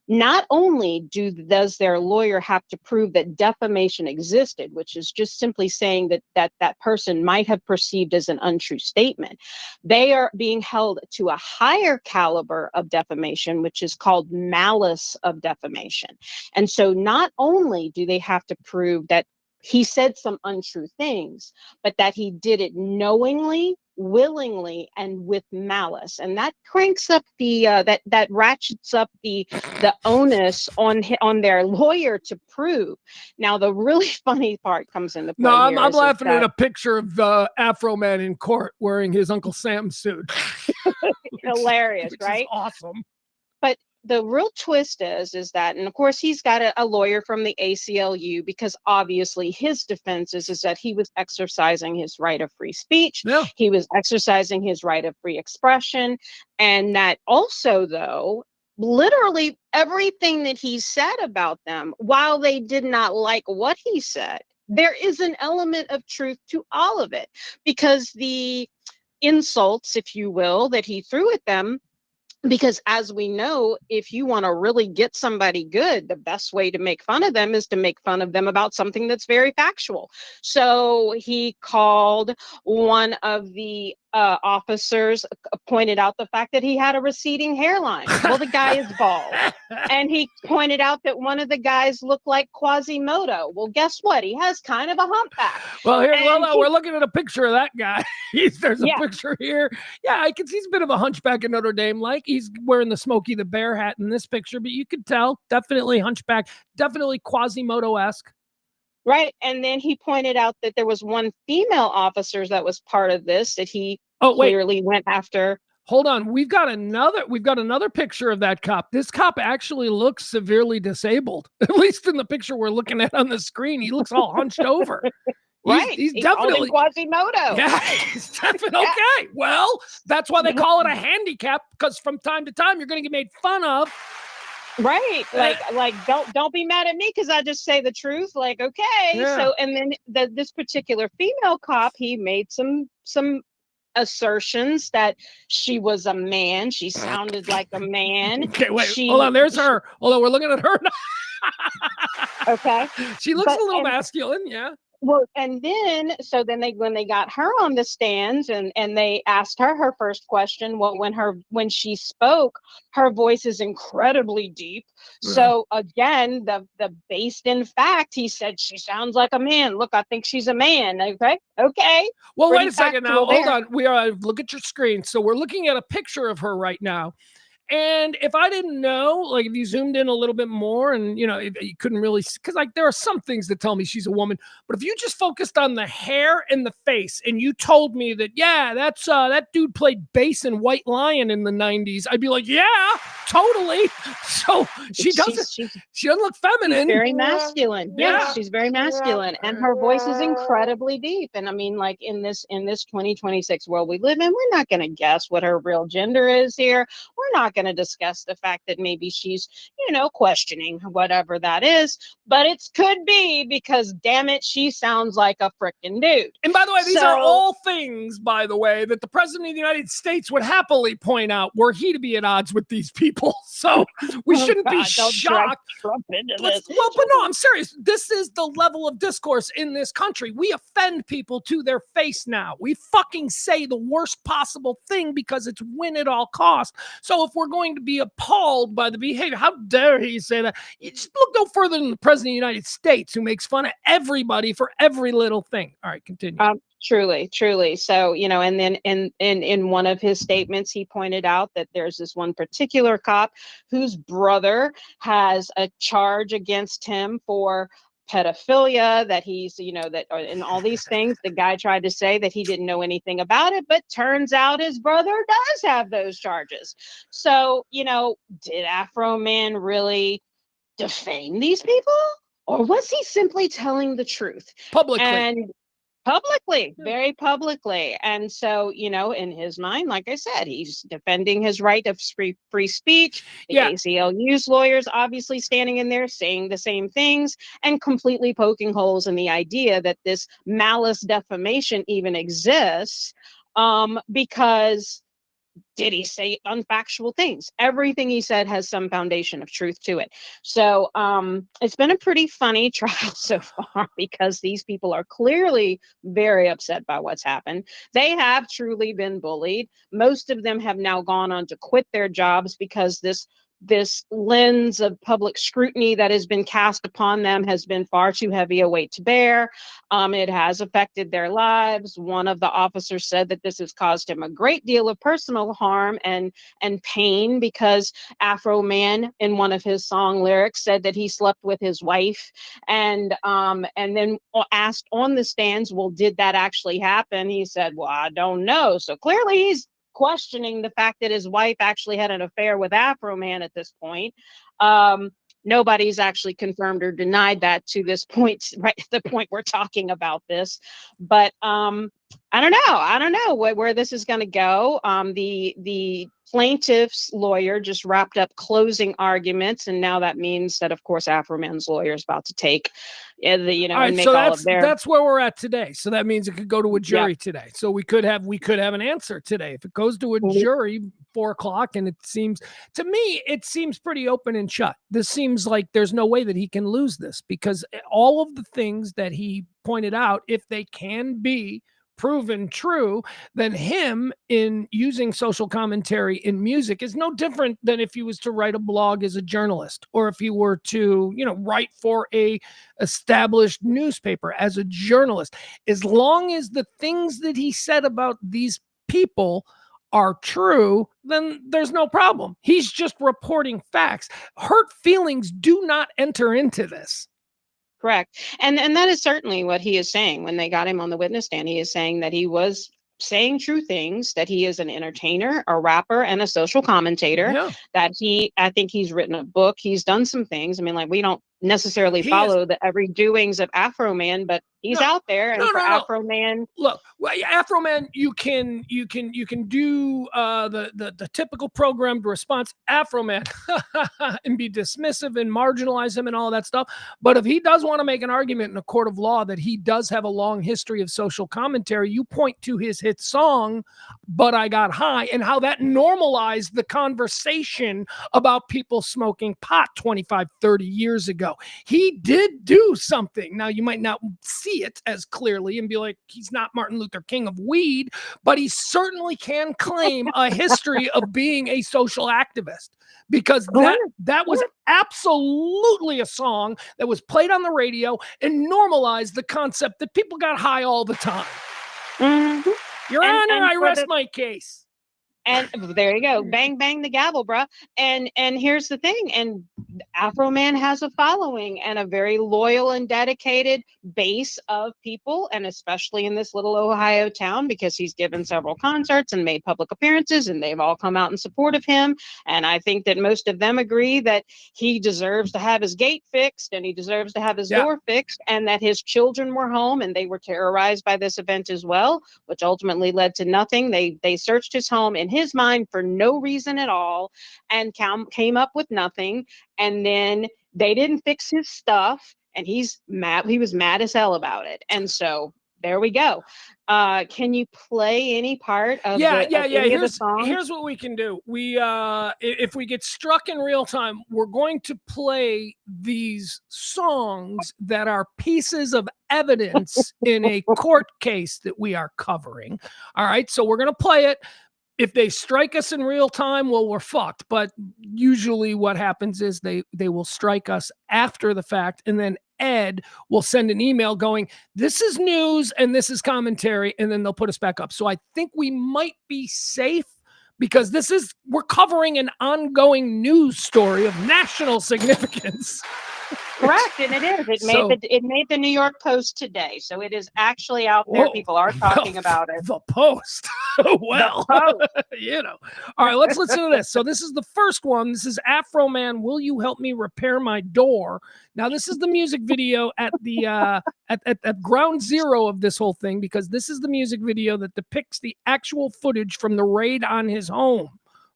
Not only does their lawyer have to prove that defamation existed, which is just simply saying that person might have perceived as an untrue statement, they are being held to a higher caliber of defamation, which is called malice of defamation. And so not only do they have to prove that he said some untrue things, but that he did it knowingly, willingly, and with malice. And that cranks up that ratchets up the onus on their lawyer to prove. Now, the really funny part comes into play. No, I'm laughing at a picture of Afroman in court wearing his Uncle Sam suit. Hilarious, right? Is awesome. But the real twist is that, and of course, he's got a lawyer from the ACLU because obviously his defense is that he was exercising his right of free speech. Yeah. He was exercising his right of free expression. And that also, though, literally everything that he said about them, while they did not like what he said, there is an element of truth to all of it, because the insults, if you will, that he threw at them, because as we know, if you want to really get somebody good, the best way to make fun of them is to make fun of them about something that's very factual. So he called one of the officers, pointed out the fact that he had a receding hairline. Well, the guy is bald. And he pointed out that one of the guys looked like Quasimodo. Well, guess what? He has kind of a humpback. Well, we're looking at a picture of that guy. There's a picture here. Yeah, I can see he's a bit of a hunchback in Notre Dame. Like, he's wearing the Smokey the Bear hat in this picture, but you could tell, definitely hunchback, definitely Quasimodo-esque. Right. And then he pointed out that there was one female officer that was part of this that he clearly went after. Hold on. We've got another picture of that cop. This cop actually looks severely disabled. At least in the picture we're looking at on the screen, he looks all hunched over. He's definitely Quasimodo. Yeah, he's definitely okay. Well, that's why they call it a handicap, because from time to time you're going to get made fun of. Right. Like don't be mad at me because I just say the truth. Like, okay. Yeah. So, and then this particular female cop, he made some assertions that she was a man. She sounded like a man. Okay, wait, hold on. There's her. Hold on, we're looking at her now. Okay. She looks a little masculine, yeah. Well, and then when they got her on the stands and they asked her her first question, well, when she spoke, her voice is incredibly deep. So again, the based in fact, he said she sounds like a man. Look, I think she's a man. Okay. Well, wait Pretty a second now. factual Hold there. on. We are look at your screen. So we're looking at a picture of her right now. And if I didn't know, like if you zoomed in a little bit more and, you know, you couldn't really, because like there are some things that tell me she's a woman, but if you just focused on the hair and the face and you told me that, yeah, that's that dude played bass in White Lion in the 90s, I'd be like, yeah, totally. So she doesn't look feminine. She's very masculine. Yeah. Yes, she's very masculine. And her voice is incredibly deep. And I mean, like in this 2026 world we live in, we're not going to guess what her real gender is here. We're not going to discuss the fact that maybe she's, you know, questioning whatever that is, but it could be because damn it, she sounds like a freaking dude. And by the way, these are all things, by the way, that the president of the United States would happily point out were he to be at odds with these people. So we shouldn't be shocked. Trump into Well, but no, I'm serious. This is the level of discourse in this country. We offend people to their face now. We fucking say the worst possible thing because it's win at all costs. So if we're going to be appalled by the behavior, how dare he say that? You just look no further than the president of the United States, who makes fun of everybody for every little thing. All right, continue. Truly. So, you know, and then in one of his statements, he pointed out that there's this one particular cop whose brother has a charge against him for pedophilia, that he's, you know, that and all these things. The guy tried to say that he didn't know anything about it, but turns out his brother does have those charges. So, you know, did Afroman really defame these people, or was he simply telling the truth Publicly. And very publicly? And so, you know, in his mind, like I said, he's defending his right of free speech. The ACLU's lawyers obviously standing in there saying the same things and completely poking holes in the idea that this malice defamation even exists, because did he say unfactual things? Everything he said has some foundation of truth to it. So it's been a pretty funny trial so far because these people are clearly very upset by what's happened. They have truly been bullied. Most of them have now gone on to quit their jobs because this lens of public scrutiny that has been cast upon them has been far too heavy a weight to bear. It has affected their lives. One of the officers said that this has caused him a great deal of personal harm and pain, because Afroman, in one of his song lyrics, said that he slept with his wife, and then asked on the stands, well, did that actually happen? He said, well, I don't know. So clearly he's questioning the fact that his wife actually had an affair with Afroman at this point. Nobody's actually confirmed or denied that to this point, right at the point we're talking about this. But I don't know where this is going to go. The plaintiff's lawyer just wrapped up closing arguments, and now that means that, of course, Afroman's lawyer is about to take and make all of their. That's where we're at today. So that means it could go to a jury today. So we could have an answer today if it goes to a jury 4:00, and it seems to me pretty open and shut. This seems like there's no way that he can lose this, because all of the things that he pointed out, if they can be proven true, then him in using social commentary in music is no different than if he was to write a blog as a journalist, or if he were to, you know, write for a established newspaper as a journalist. As long as the things that he said about these people are true, then there's no problem. He's just reporting facts. Hurt feelings do not enter into this. Correct. And that is certainly what he is saying. When they got him on the witness stand, he is saying that he was saying true things, that he is an entertainer, a rapper, and a social commentator, that I think he's written a book. He's done some things. I mean, like, we don't necessarily follow the every doings of Afroman, but he's out there. And for Afroman, look, Afroman, you can do the typical programmed response, Afroman, and be dismissive and marginalize him and all that stuff. But if he does want to make an argument in a court of law that he does have a long history of social commentary, you point to his hit song, But I Got High, and how that normalized the conversation about people smoking pot 25, 30 years ago. ago. He did do something. Now, you might not see it as clearly and be like, he's not Martin Luther King of weed, but he certainly can claim a history of being a social activist, because that was absolutely a song that was played on the radio and normalized the concept that people got high all the time. Mm-hmm. Your Honor, I rest my case. And there you go. Bang, bang the gavel, bro. And here's the thing. And Afroman has a following and a very loyal and dedicated base of people, and especially in this little Ohio town, because he's given several concerts and made public appearances, and they've all come out in support of him. And I think that most of them agree that he deserves to have his gate fixed, and he deserves to have his door fixed, and that his children were home and they were terrorized by this event as well, which ultimately led to nothing. They searched his home in his mind for no reason at all and came up with nothing. And then they didn't fix his stuff, and he's mad. He was mad as hell about it. And so there we go. Can you play any part of the song? Here's what we can do. We if we get struck in real time, we're going to play these songs that are pieces of evidence in a court case that we are covering. All right, so we're going to play it. If they strike us in real time, well, we're fucked. But usually what happens is they will strike us after the fact, and then Ed will send an email going, this is news and this is commentary, and then they'll put us back up. So I think we might be safe, because we're covering an ongoing news story of national significance. Correct, and it is. It made the New York Post today, so it is actually out there. People are talking about it. The Post. Well, the Post. You know. All right, let's listen to this. So this is the first one. This is Afroman, Will You Help Me Repair My Door? Now, this is the music video at the at ground zero of this whole thing, because this is the music video that depicts the actual footage from the raid on his home.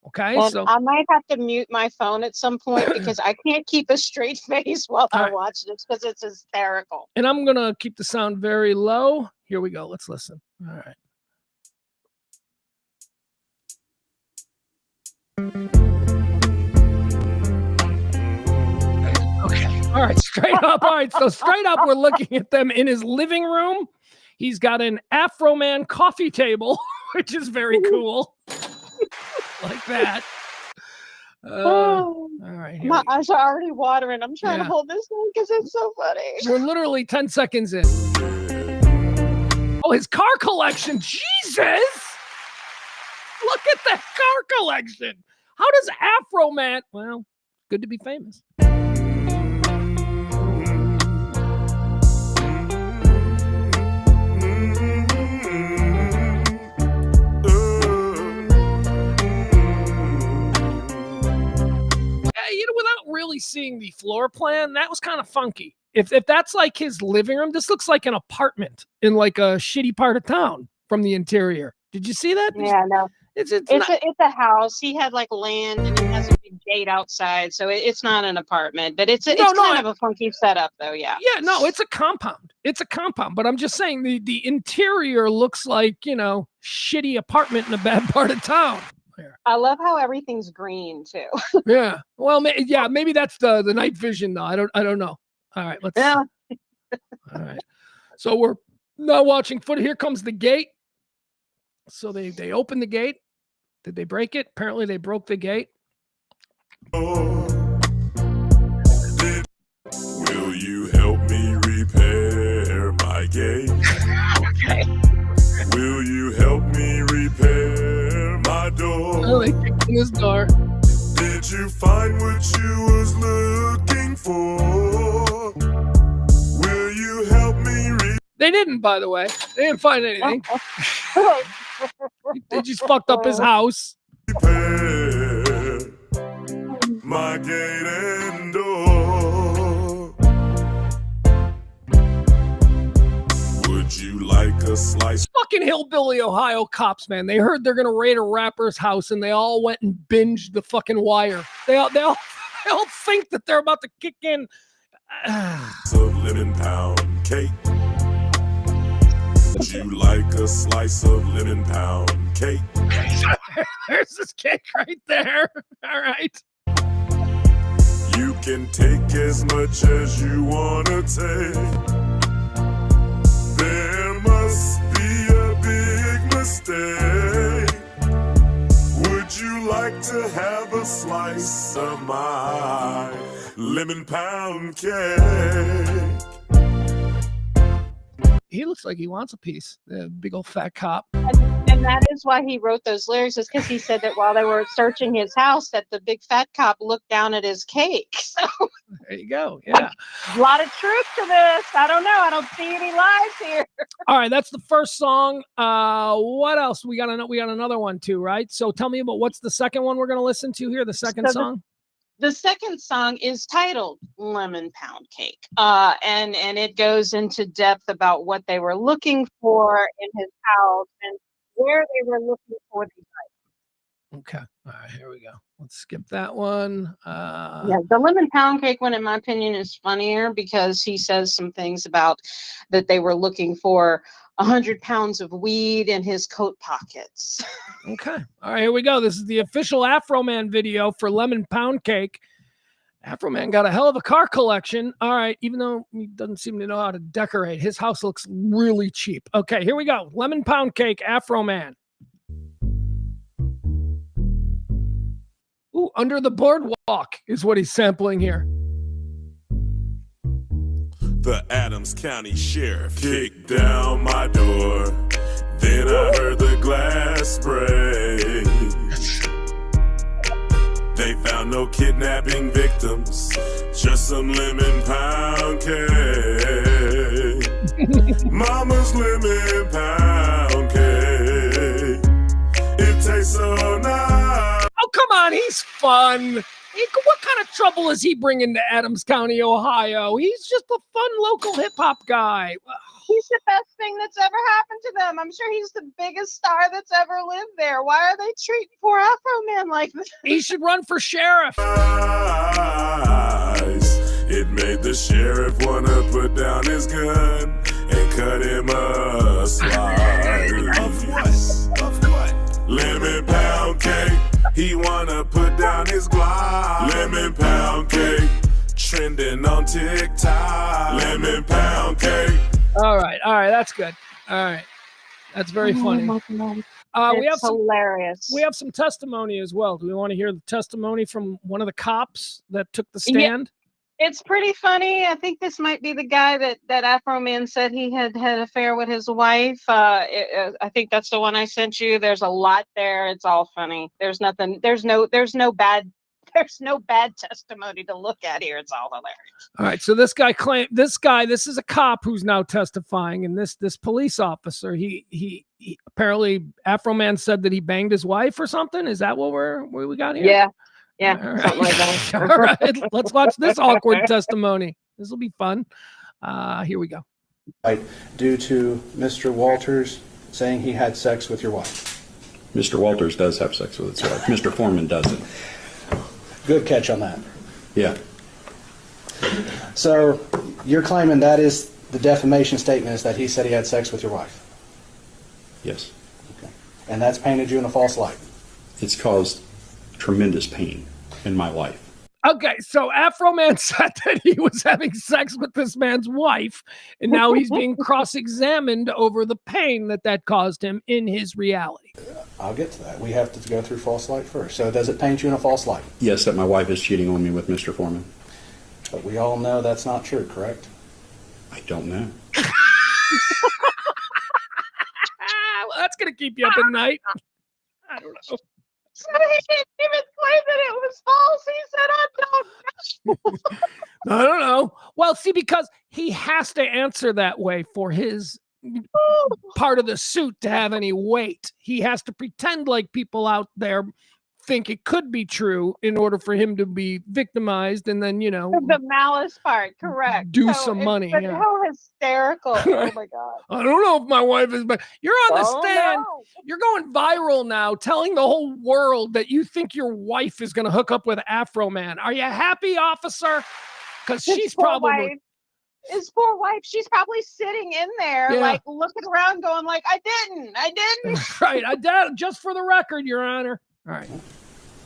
Okay, well, so I might have to mute my phone at some point because I can't keep a straight face while I watch this, because it's hysterical. And I'm gonna keep the sound very low. Here we go. Let's listen. All right. Okay. All right. Straight up. All right. So straight up, we're looking at them in his living room. He's got an Afroman coffee table, which is very cool. Like that. All right. My eyes are already watering. I'm trying to hold this in because it's so funny. We're literally 10 seconds in. Oh, his car collection. Jesus. Look at that car collection. How does Afroman? Well, good to be famous. Without really seeing the floor plan, that was kind of funky. If that's like his living room, this looks like an apartment in like a shitty part of town from the interior. Did you see that? Yeah, no. It's a house. He had like land, and he has a big gate outside, so it's not an apartment, but it's kind of a funky setup, though. Yeah. Yeah, no, it's a compound. It's a compound, but I'm just saying the interior looks like, shitty apartment in a bad part of town. I love how everything's green too. Yeah. Well, maybe that's the night vision though. I don't know. All right, let's. Yeah. All right. So we're now watching footage. Here comes the gate. So they open the gate. Did they break it? Apparently they broke the gate. Will you help me repair my gate? Okay. Will you help me repair my door? Oh, they kicked in his door. Did you find what you was looking for? Will you help me They didn't, by the way. They didn't find anything. They just fucked up his house. repair my gate and door? Would you like a slice? Fucking hillbilly Ohio cops, man. They heard they're gonna raid a rapper's house, and they all went and binged the fucking Wire. They all think that they're about to kick in. Of lemon pound cake. Would you like a slice of lemon pound cake? There's this cake right there. All right. You can take as much as you wanna take. There must be a big mistake. Would you like to have a slice of my lemon pound cake? He looks like he wants a piece. The big old fat cop. And that is why he wrote those lyrics, is because he said that while they were searching his house, that the big fat cop looked down at his cake. So There you go. Yeah. a lot of truth to this. I don't know. I don't see any lies here. All right, that's the first song. What else? We got another one too, right? So tell me about what's the second one we're going to listen to here. The second song. The second song is titled Lemon Pound Cake. And it goes into depth about what they were looking for in his house and where they were looking for these items. Okay. All right, here we go. Let's skip that one. Yeah, the Lemon Pound Cake one, in my opinion, is funnier because he says some things about that they were looking for 100 pounds of weed in his coat pockets. Okay. All right, here we go. This is the official Afroman video for Lemon Pound Cake. Afroman got a hell of a car collection. All right, even though he doesn't seem to know how to decorate, his house looks really cheap. Okay, here we go. Lemon Pound Cake, Afroman. Ooh, Under the Boardwalk is what he's sampling here. The Adams County Sheriff kicked down my door. Then I heard the glass break. They found no kidnapping victims, just some lemon pound cake. Mama's lemon pound cake. It tastes so nice. Oh, come on. He's fun. What kind of trouble is he bringing to Adams County, Ohio? He's just a fun local hip-hop guy. He's the best thing that's ever happened to them. I'm sure he's the biggest star that's ever lived there. Why are they treating poor Afroman like this? He should run for sheriff. It made the sheriff wanna put down his gun and cut him a slice. Of what? Of what? Lemon pound cake. He wanna put down his Glock. Lemon pound cake. Trending on TikTok. Lemon pound cake. All right. That's good. All right. That's very funny. We have hilarious. We have some testimony as well. Do we want to hear the testimony from one of the cops that took the stand? Yeah, it's pretty funny. I think this might be the guy that Afroman said he had an affair with his wife. I think that's the one I sent you. There's a lot there. It's all funny. There's nothing. There's no bad testimony to look at here. It's all hilarious. All right. So this is a cop who's now testifying, and this police officer, he apparently Afroman said that he banged his wife or something. Is that what we got here? Yeah. All right. Something like that. All right. Let's watch this awkward testimony. This will be fun. Here we go. Due to Mr. Walters saying he had sex with your wife. Mr. Walters does have sex with his wife. Mr. Foreman doesn't. Good catch on that. Yeah. So you're claiming that is the defamation statement, is that he said he had sex with your wife? Yes. Okay. And that's painted you in a false light? It's caused tremendous pain in my life. Okay, so Afroman said that he was having sex with this man's wife, and now he's being cross-examined over the pain that caused him in his reality. I'll get to that. We have to go through false light first. So does it paint you in a false light? Yes, that my wife is cheating on me with Mr. Foreman. But we all know that's not true, correct? I don't know. Well, that's going to keep you up at night. I don't know. So he didn't even claim that it was false. He said, I don't know. I don't know. Well, see, because he has to answer that way for his part of the suit to have any weight. He has to pretend like people out there think it could be true in order for him to be victimized and then, the malice part, correct. Do some money. But yeah. how hysterical. Oh my God. I don't know if my wife is, but you're on the stand. No. You're going viral now, telling the whole world that you think your wife is going to hook up with Afroman. Are you happy, officer? Because she's probably... His poor wife, she's probably sitting in there, like looking around going like, I didn't. Right. I did, just for the record, Your Honor. All right.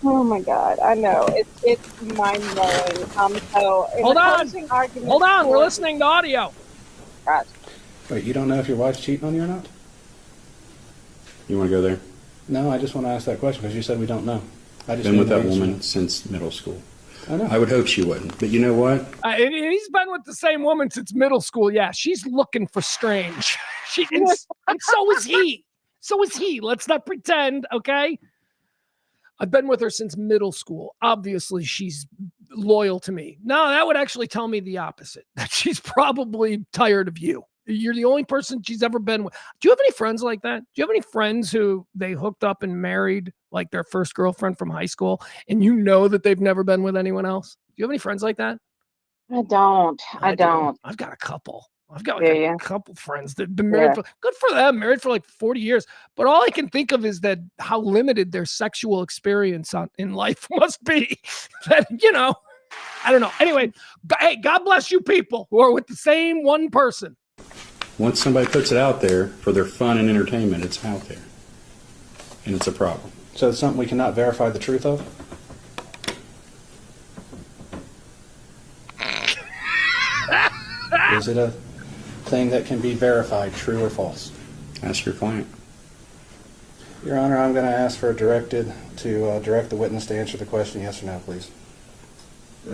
Oh my God, I know it's mind blowing. So in Hold the on. closing argument, Hold on, we're listening to audio. God. Wait, you don't know if your wife's cheating on you or not? You want to go there? No, I just want to ask that question because you said we don't know. I just Been with need that to woman answer since middle school. I know. I would hope she wouldn't. But you know what? He's been with the same woman since middle school. Yeah, she's looking for strange. And so is he. So is he. Let's not pretend, okay? I've been with her since middle school. Obviously, she's loyal to me. No, that would actually tell me the opposite. That she's probably tired of you. You're the only person she's ever been with. Do you have any friends like that? Do you have any friends who they hooked up and married like their first girlfriend from high school, and you know that they've never been with anyone else? Do you have any friends like that? I don't. I don't. I've got a couple. I've got Yeah, like yeah. a couple friends that have been married for, good for them, married for like 40 years. But all I can think of is that how limited their sexual experience in life must be. That, I don't know. Anyway, hey, God bless you people who are with the same one person. Once somebody puts it out there for their fun and entertainment, it's out there. And it's a problem. So it's something we cannot verify the truth of? Is it a thing that can be verified, true or false? Ask your client. Your Honor, I'm going to ask for a direct the witness to answer the question, yes or no, please.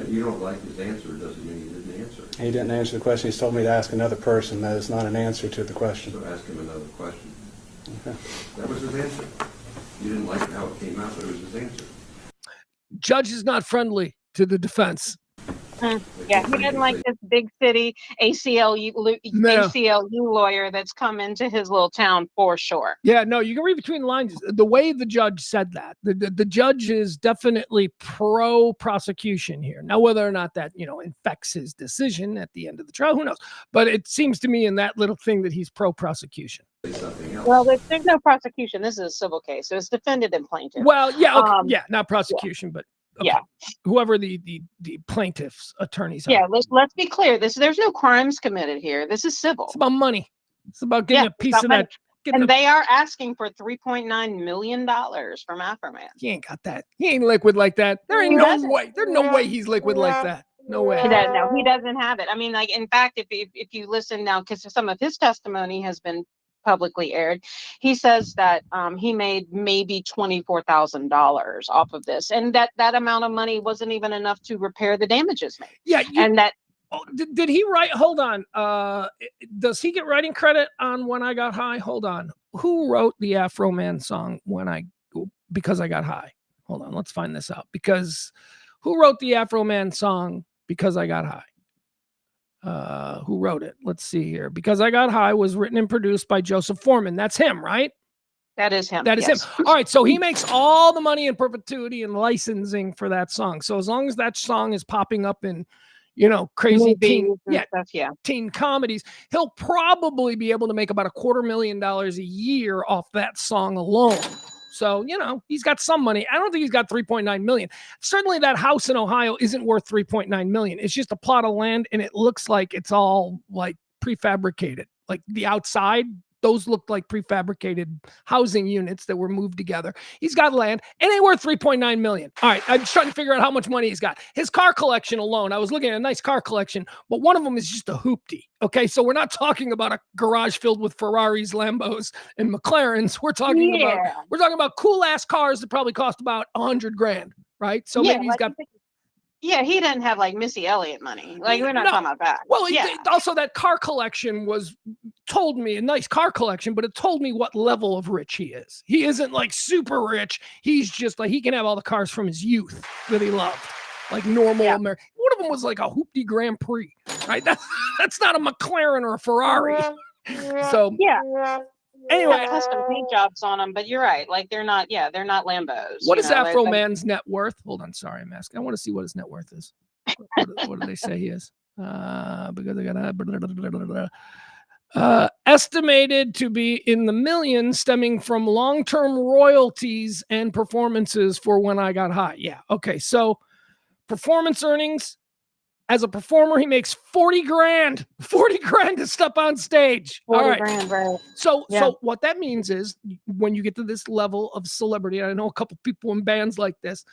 You don't like his answer doesn't mean he didn't answer it. He didn't answer the question. He's told me to ask another person. That is not an answer to the question. So ask him another question. Okay. That was his answer. You didn't like how it came out, but it was his answer. Judge is not friendly to the defense. Yeah, he didn't like this big city ACLU lawyer that's come into his little town for sure. Yeah, no, you can read between the lines. The way the judge said that, the judge is definitely pro-prosecution here. Now, whether or not that, infects his decision at the end of the trial, who knows? But it seems to me in that little thing that he's pro-prosecution. Well, there's no prosecution. This is a civil case, so it's defendant and plaintiff. Well, yeah, okay, not prosecution, but okay. Yeah, whoever the plaintiff's attorneys are. Yeah, let's be clear. There's no crimes committed here. This is civil. It's about money. It's about getting a piece of that. And they are asking for $3.9 million from Afroman. He ain't got that. He ain't liquid like that. There ain't no way. There's no way he's liquid like that. No way. He doesn't have it. I mean, like, in fact, if you listen now, because some of his testimony has been publicly aired, he says that he made maybe $24,000 off of this, and that amount of money wasn't even enough to repair the damages made. Yeah, and that. Oh, did he write? Hold on. Does he get writing credit on When I Got High? Hold on. Who wrote the Afroman song Because I Got High? Hold on. Let's find this out. Because who wrote the Afroman song Because I Got High? Who wrote it? Let's see here. Because I Got High was written and produced by Joseph Foreman. That's him, right? That is him. That is him. All right. So he makes all the money in perpetuity and licensing for that song. So as long as that song is popping up in, crazy teen comedies, he'll probably be able to make about $250,000 a year off that song alone. So, he's got some money. I don't think he's got 3.9 million. Certainly that house in Ohio isn't worth 3.9 million. It's just a plot of land, and it looks like it's all like prefabricated. Like the outside, those look like prefabricated housing units that were moved together. He's got land, and ain't worth 3.9 million. All right, I'm trying to figure out how much money he's got. His car collection alone, I was looking at a nice car collection, but one of them is just a hoopty. Okay, so we're not talking about a garage filled with Ferraris, Lambos, and McLarens. We're talking about cool ass cars that probably cost about $100,000, right? So maybe he's got. Yeah, he didn't have like Missy Elliott money. Like, we're not talking about that. Well, also that car collection told me a nice car collection, but it told me what level of rich he is. He isn't like super rich. He's just like, he can have all the cars from his youth that he loved, like normal American. One of them was like a Hoopty Grand Prix, right? That's not a McLaren or a Ferrari. So anyway, custom paint jobs on them, but you're right. Like they're not Lambos. What is Afroman's net worth? Hold on, sorry, I'm asking. I want to see what his net worth is. What do they say he is? Because they got estimated to be in the millions, stemming from long-term royalties and performances for When I Got High. Yeah, okay. So performance earnings As a performer, he makes 40 grand to step on stage. 40 All right. grand, right. So Yeah. what that means is when you get to this level of celebrity, and I know a couple people in bands like this,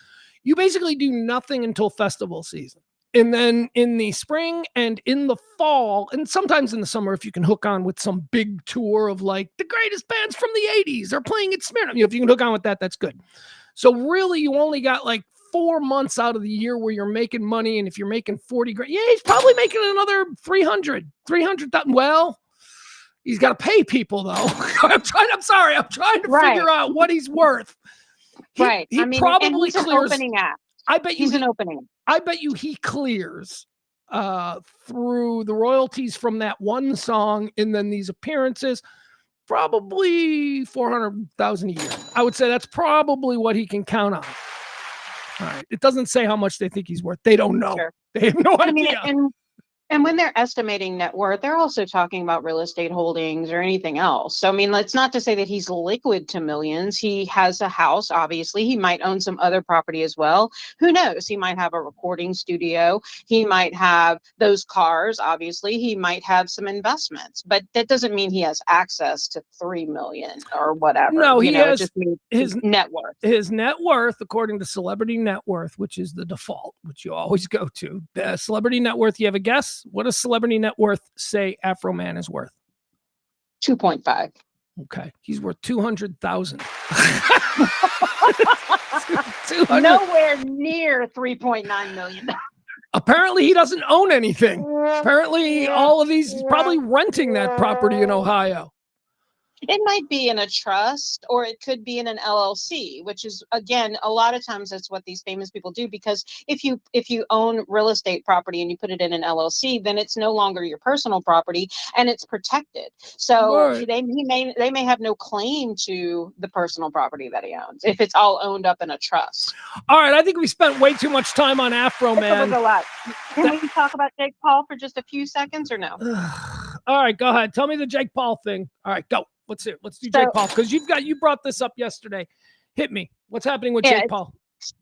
you basically do nothing until festival season. And then in the spring and in the fall, and sometimes in the summer, if you can hook on with some big tour of like the greatest bands from the 80s are playing at Smyrna, if you can hook on with that, that's good. So really, you only got like 4 months out of the year where you're making money. And if you're making 40 grand, yeah, he's probably making another 300,000. Well, he's got to pay people though. I'm trying to figure out what he's worth. Right. He I mean, probably and he's clears, an opening act. I bet you he's an opening. I bet you he clears through the royalties from that one song and then these appearances, probably 400,000 a year. I would say that's probably what he can count on. All right. It doesn't say how much they think he's worth. They don't know. Sure. They have no idea. And when they're estimating net worth, they're also talking about real estate holdings or anything else. So, I mean, it's not to say that he's liquid to millions. He has a house, obviously. He might own some other property as well. Who knows? He might have a recording studio. He might have those cars, obviously. He might have some investments. But that doesn't mean he has access to 3 million or whatever. No, he has, it just means his net worth. His net worth, according to Celebrity Net Worth, which is the default, which you always go to. Celebrity Net Worth, you have a guess? What does Celebrity Net Worth say Afroman is worth? 2.5. Okay. He's worth 200,000. Nowhere near 3.9 million. Apparently he doesn't own anything. Apparently all of these, he's probably renting that property in Ohio. It might be in a trust or it could be in an LLC, which is, again, a lot of times that's what these famous people do, because if you own real estate property and you put it in an LLC, then it's no longer your personal property and it's protected. So Right. they may have no claim to the personal property that he owns if it's all owned up in a trust. All right, I think we spent way too much time on Afroman. That was a lot. Can we talk about Jake Paul for just a few seconds or no? All right, go ahead. Tell me the Jake Paul thing. All right, go. Let's do Jake Paul, because you brought this up yesterday. Hit me. What's happening with Jake Paul?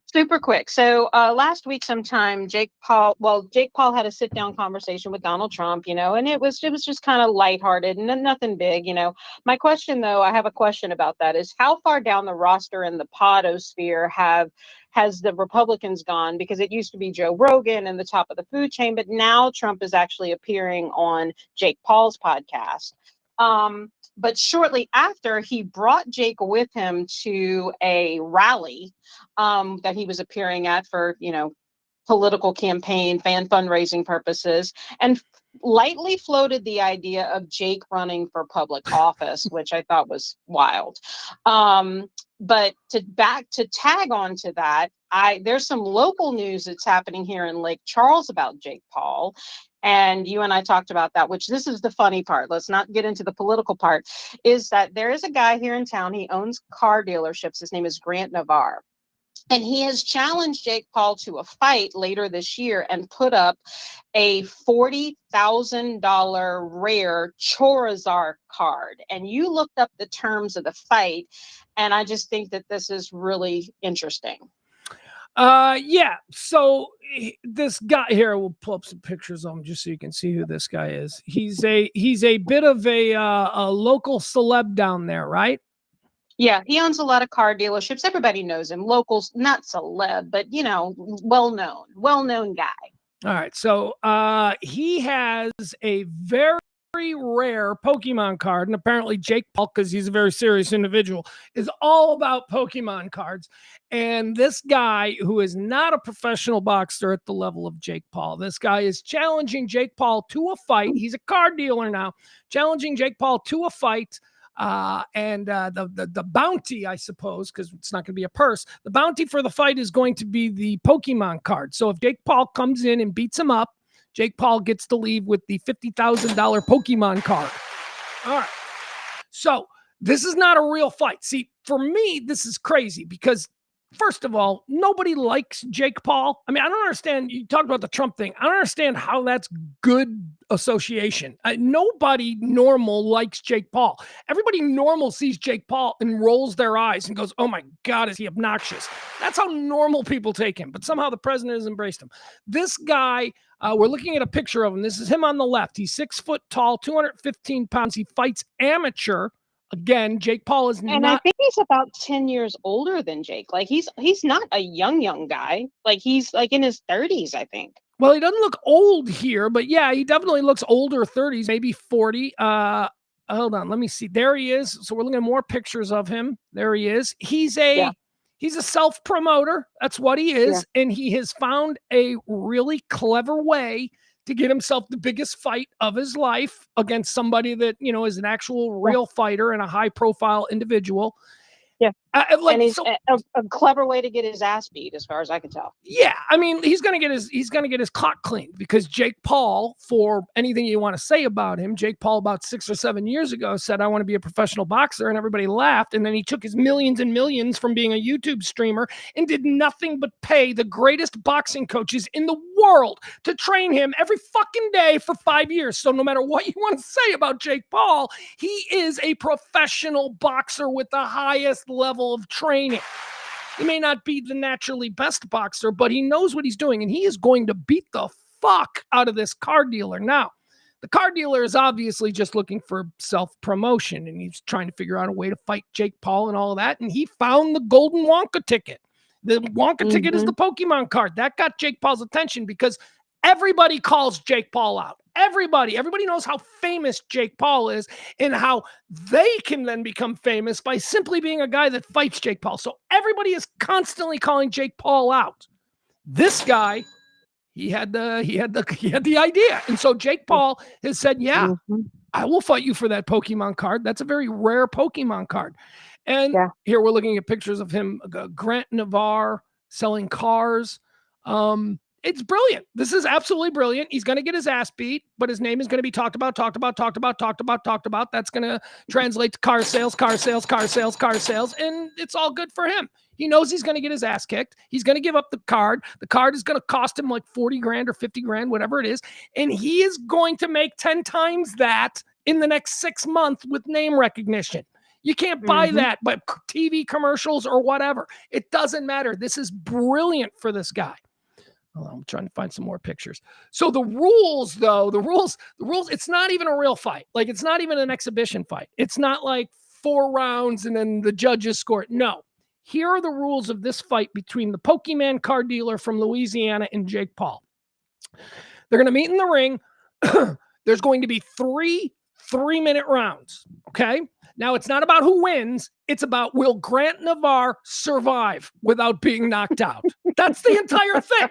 Super quick. So last week sometime, Jake Paul had a sit-down conversation with Donald Trump, and it was just kind of lighthearted and nothing big, My question, though, I have a question about that, is how far down the roster in the podosphere has the Republicans gone? Because it used to be Joe Rogan and the top of the food chain, but now Trump is actually appearing on Jake Paul's podcast. But shortly after, he brought Jake with him to a rally that he was appearing at for, political campaign, fan fundraising purposes, and lightly floated the idea of Jake running for public office, which I thought was wild. But to tag on to that, there's some local news that's happening here in Lake Charles about Jake Paul. And you and I talked about that, which this is the funny part. Let's not get into the political part, is that there is a guy here in town. He owns car dealerships. His name is Grant Navarre. And he has challenged Jake Paul to a fight later this year and put up a $40,000 rare Charizard card. And you looked up the terms of the fight, and I just think that this is really interesting. Yeah. So this guy here, we'll pull up some pictures of him just so you can see who this guy is. He's a bit of a local celeb down there, right? Yeah, he owns a lot of car dealerships. Everybody knows him. Locals, not celeb, but well-known guy. All right. So he has a very rare Pokemon card, and apparently Jake Paul, because he's a very serious individual, is all about Pokemon cards. And this guy, who is not a professional boxer at the level of Jake Paul, this guy is challenging Jake Paul to a fight. He's a card dealer now, challenging Jake Paul to a fight. And the bounty, I suppose, because it's not going to be a purse, the bounty for the fight is going to be the Pokemon card. So if Jake Paul comes in and beats him up, Jake Paul gets to leave with the $50,000 Pokemon card. All right. So this is not a real fight. See, for me, this is crazy because, first of all, nobody likes Jake Paul. I mean, I don't understand. You talked about the Trump thing. I don't understand how that's good association. Nobody normal likes Jake Paul. Everybody normal sees Jake Paul and rolls their eyes and goes, oh my God, is he obnoxious? That's how normal people take him. But somehow the president has embraced him. This guy, we're looking at a picture of him. This is him on the left. He's 6 foot tall, 215 pounds. He fights amateur. Again, Jake Paul is And not. I think he's about 10 years older than Jake. Like he's not a young guy. Like he's like in his 30s, I think. Well, he doesn't look old here, but yeah, he definitely looks older, 30s, maybe 40. Hold on, let me see. There he is. So we're looking at more pictures of him. There he is. He's a self-promoter. That's what he is. Yeah. And he has found a really clever way to get himself the biggest fight of his life against somebody that, you know, is an actual real fighter and a high-profile individual. Yeah. And he's a clever way to get his ass beat, as far as I can tell. Yeah, I mean, he's gonna get his clock cleaned, because Jake Paul, for anything you want to say about him, Jake Paul about 6 or 7 years ago said, I want to be a professional boxer, and everybody laughed. And then he took his millions and millions from being a YouTube streamer and did nothing but pay the greatest boxing coaches in the world to train him every fucking day for 5 years. So no matter what you want to say about Jake Paul, he is a professional boxer with the highest level of training. He may not be the naturally best boxer, but he knows what he's doing, and he is going to beat the fuck out of this car dealer. Now, the car dealer is obviously just looking for self-promotion, and he's trying to figure out a way to fight Jake Paul and all of that, and he found the golden Wonka ticket. The Wonka ticket is the Pokemon card. That got Jake Paul's attention because everybody calls Jake Paul out. Everybody knows how famous Jake Paul is and how they can then become famous by simply being a guy that fights Jake Paul. So everybody is constantly calling Jake Paul out. This guy, he had the idea. And so Jake Paul has said, yeah, I will fight you for that Pokemon card. That's a very rare Pokemon card. And here we're looking at pictures of him, Grant Navarre, selling cars. It's brilliant. This is absolutely brilliant. He's going to get his ass beat, but his name is going to be talked about. That's going to translate to car sales, and it's all good for him. He knows he's going to get his ass kicked. He's going to give up the card. The card is going to cost him like 40 grand or 50 grand, whatever it is. And he is going to make 10 times that in the next 6 months with name recognition. You can't buy that by TV commercials or whatever. It doesn't matter. This is brilliant for this guy. Hold on, I'm trying to find some more pictures. So the rules, though, the rules, it's not even a real fight. Like, it's not even an exhibition fight. It's not like 4 rounds and then the judges score it. No. Here are the rules of this fight between the Pokemon car dealer from Louisiana and Jake Paul. They're going to meet in the ring. There's going to be 3 3-minute rounds, okay? Now, it's not about who wins. It's about, will Grant Navarre survive without being knocked out? That's the entire thing.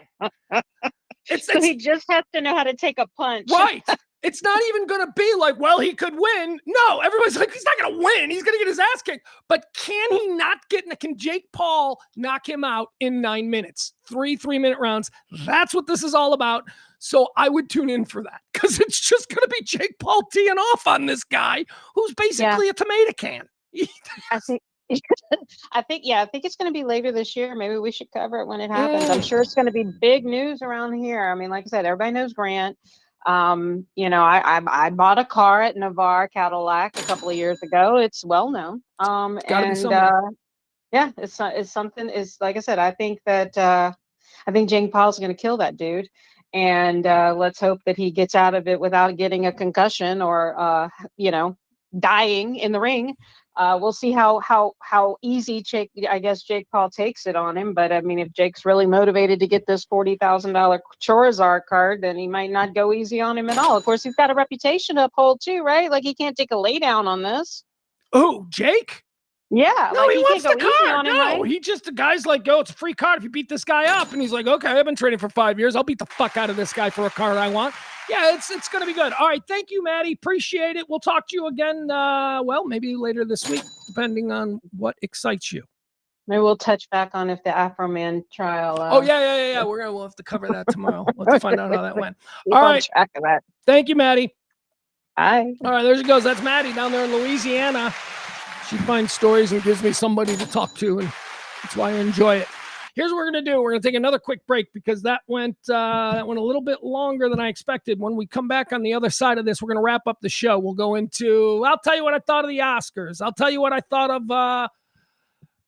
So he just has to know how to take a punch. Right. It's not even going to be like, well, he could win. No, everybody's like, he's not going to win. He's going to get his ass kicked. But can Jake Paul knock him out in 9 minutes? 3 3-minute rounds. That's what this is all about. So I would tune in for that, because it's just going to be Jake Paul teeing off on this guy who's basically a tomato can. I think it's going to be later this year. Maybe we should cover it when it happens. I'm sure it's going to be big news around here. I mean, like I said, everybody knows Grant. You know, I bought a car at Navarre Cadillac a couple of years ago. It's well known. It's something. Is like I said, I think Jake Paul's going to kill that dude. And let's hope that he gets out of it without getting a concussion or, dying in the ring. We'll see how easy Jake Paul takes it on him. But I mean, if Jake's really motivated to get this $40,000 Charizard card, then he might not go easy on him at all. Of course, he's got a reputation to uphold too, right? Like, he can't take a lay down on this. Oh, Jake? Yeah. No, like, he wants the card. Him, right? He just, the guy's like, it's a free card if you beat this guy up. And he's like, okay, I've been training for 5 years. I'll beat the fuck out of this guy for a card I want. Yeah, it's going to be good. All right. Thank you, Maddie. Appreciate it. We'll talk to you again. Maybe later this week, depending on what excites you. Maybe we'll touch back on if the Afroman trial. We'll have to cover that tomorrow. We'll have to find out how that went. Keep all on right. track of that. Thank you, Maddie. Bye. All right. There she goes. That's Maddie down there in Louisiana. She finds stories and gives me somebody to talk to, and that's why I enjoy it. Here's what we're going to do. We're going to take another quick break because that went a little bit longer than I expected. When we come back on the other side of this, we're going to wrap up the show. We'll go into, I'll tell you what I thought of the Oscars. I'll tell you what I thought of, I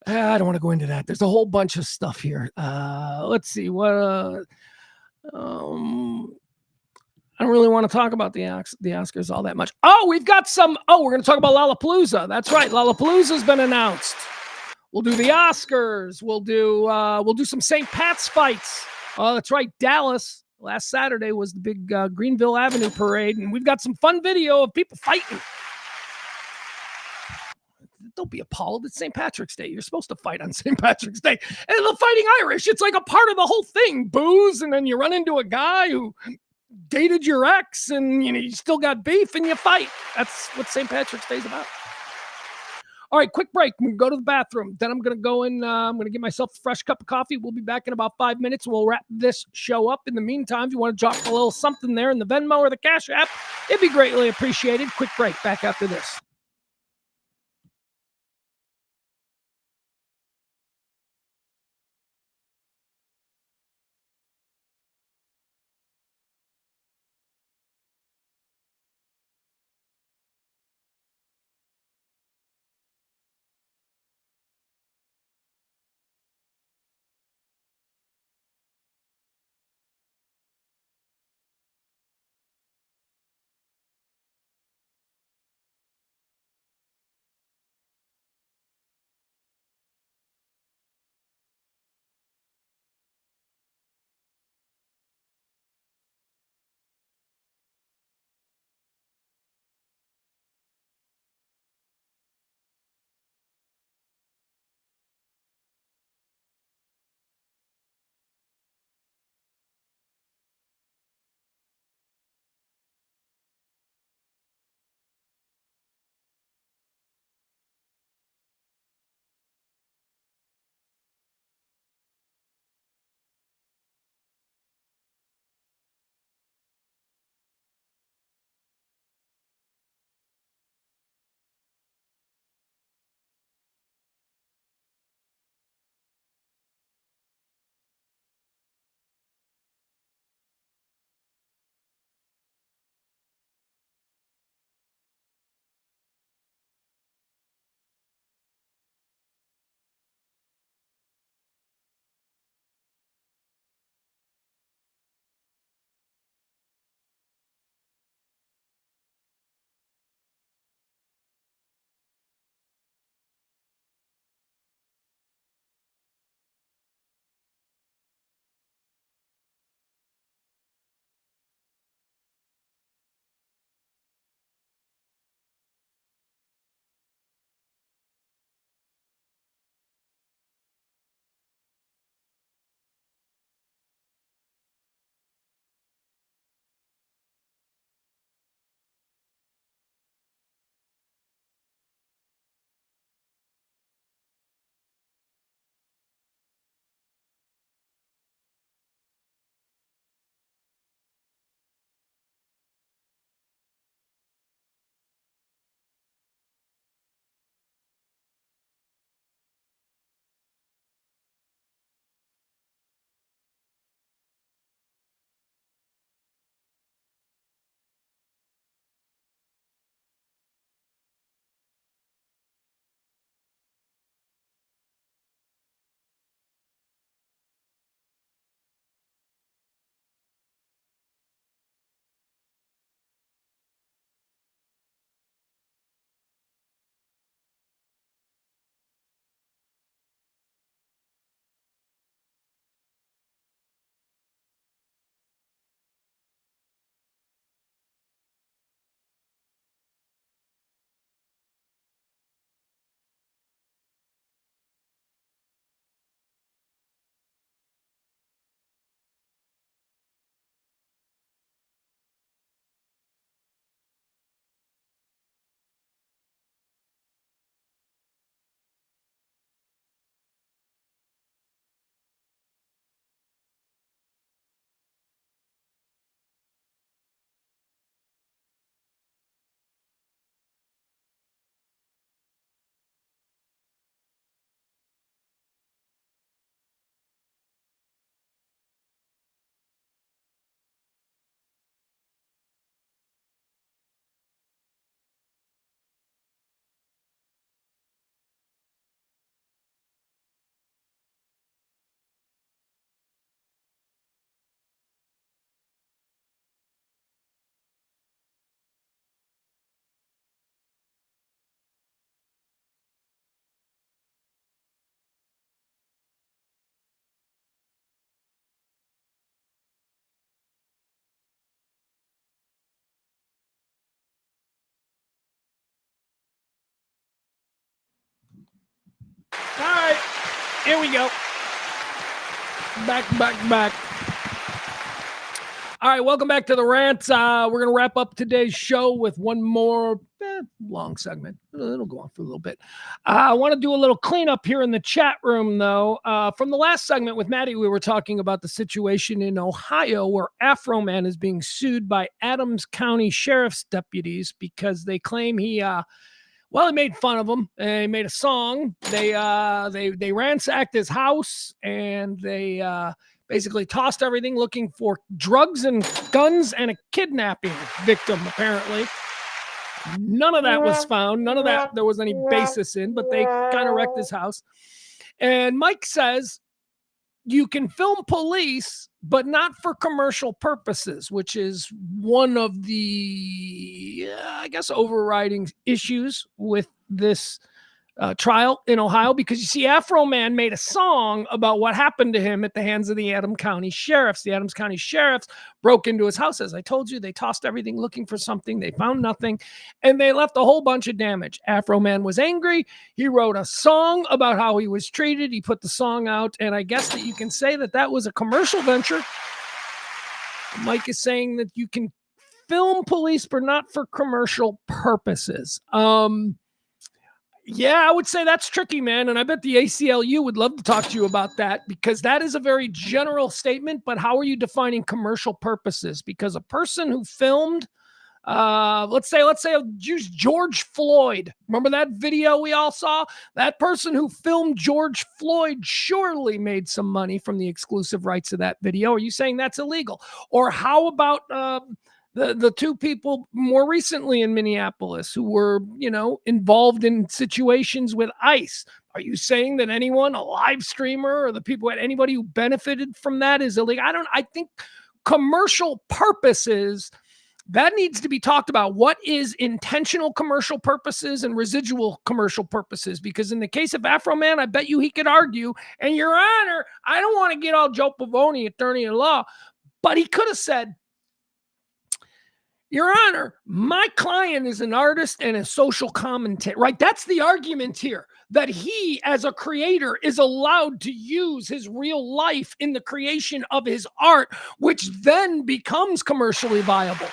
don't want to go into that. There's a whole bunch of stuff here. Let's see what, I don't really want to talk about the Oscars all that much. Oh, we've got some. Oh, we're going to talk about Lollapalooza. That's right. Lollapalooza's been announced. We'll do the Oscars. We'll do some St. Pat's fights. Oh, that's right. Dallas. Last Saturday was the big Greenville Avenue parade, and we've got some fun video of people fighting. Don't be appalled. It's St. Patrick's Day. You're supposed to fight on St. Patrick's Day. And the Fighting Irish, it's like a part of the whole thing. Booze, and then you run into a guy who dated your ex, and you still got beef, and you fight. That's what St. Patrick's Day is about. All right, quick break. I'm going to go to the bathroom. Then I'm going to go in. I'm going to get myself a fresh cup of coffee. We'll be back in about 5 minutes. We'll wrap this show up. In the meantime, if you want to drop a little something there in the Venmo or the Cash App, it'd be greatly appreciated. Quick break. Back after this. Here we go. Back. All right, welcome back to the Rant. We're going to wrap up today's show with one more long segment. It'll go on for a little bit. I want to do a little cleanup here in the chat room, though. From the last segment with Maddie, we were talking about the situation in Ohio where Afroman is being sued by Adams County Sheriff's deputies because they claim he made fun of him. He made a song. They ransacked his house and they basically tossed everything looking for drugs and guns and a kidnapping victim, apparently. None of that was found. None of that there was any basis in, but they kind of wrecked his house. And Mike says, you can film police, but not for commercial purposes, which is one of the, overriding issues with this trial in Ohio, because you see, Afroman made a song about what happened to him at the hands of the Adams County Sheriffs. The Adams County Sheriffs broke into his house. As I told you, they tossed everything looking for something. They found nothing, and they left a whole bunch of damage. Afroman was angry. He wrote a song about how he was treated. He put the song out, and I guess that you can say that that was a commercial venture. Mike is saying that you can film police, but not for commercial purposes. Yeah, I would say that's tricky, man. And I bet the ACLU would love to talk to you about that, because that is a very general statement. But how are you defining commercial purposes? Because a person who filmed, let's say use George Floyd. Remember that video we all saw? That person who filmed George Floyd surely made some money from the exclusive rights of that video. Are you saying that's illegal? Or how about the two people more recently in Minneapolis who were, involved in situations with ICE? Are you saying that anyone, a live streamer, or the people, anybody who benefited from that is illegal? I think commercial purposes, that needs to be talked about. What is intentional commercial purposes and residual commercial purposes? Because in the case of Afroman, I bet you he could argue, and Your Honor, I don't want to get all Joe Pavoni, attorney at law, but he could have said, Your Honor, my client is an artist and a social commentator, right? That's the argument here, that he, as a creator, is allowed to use his real life in the creation of his art, which then becomes commercially viable.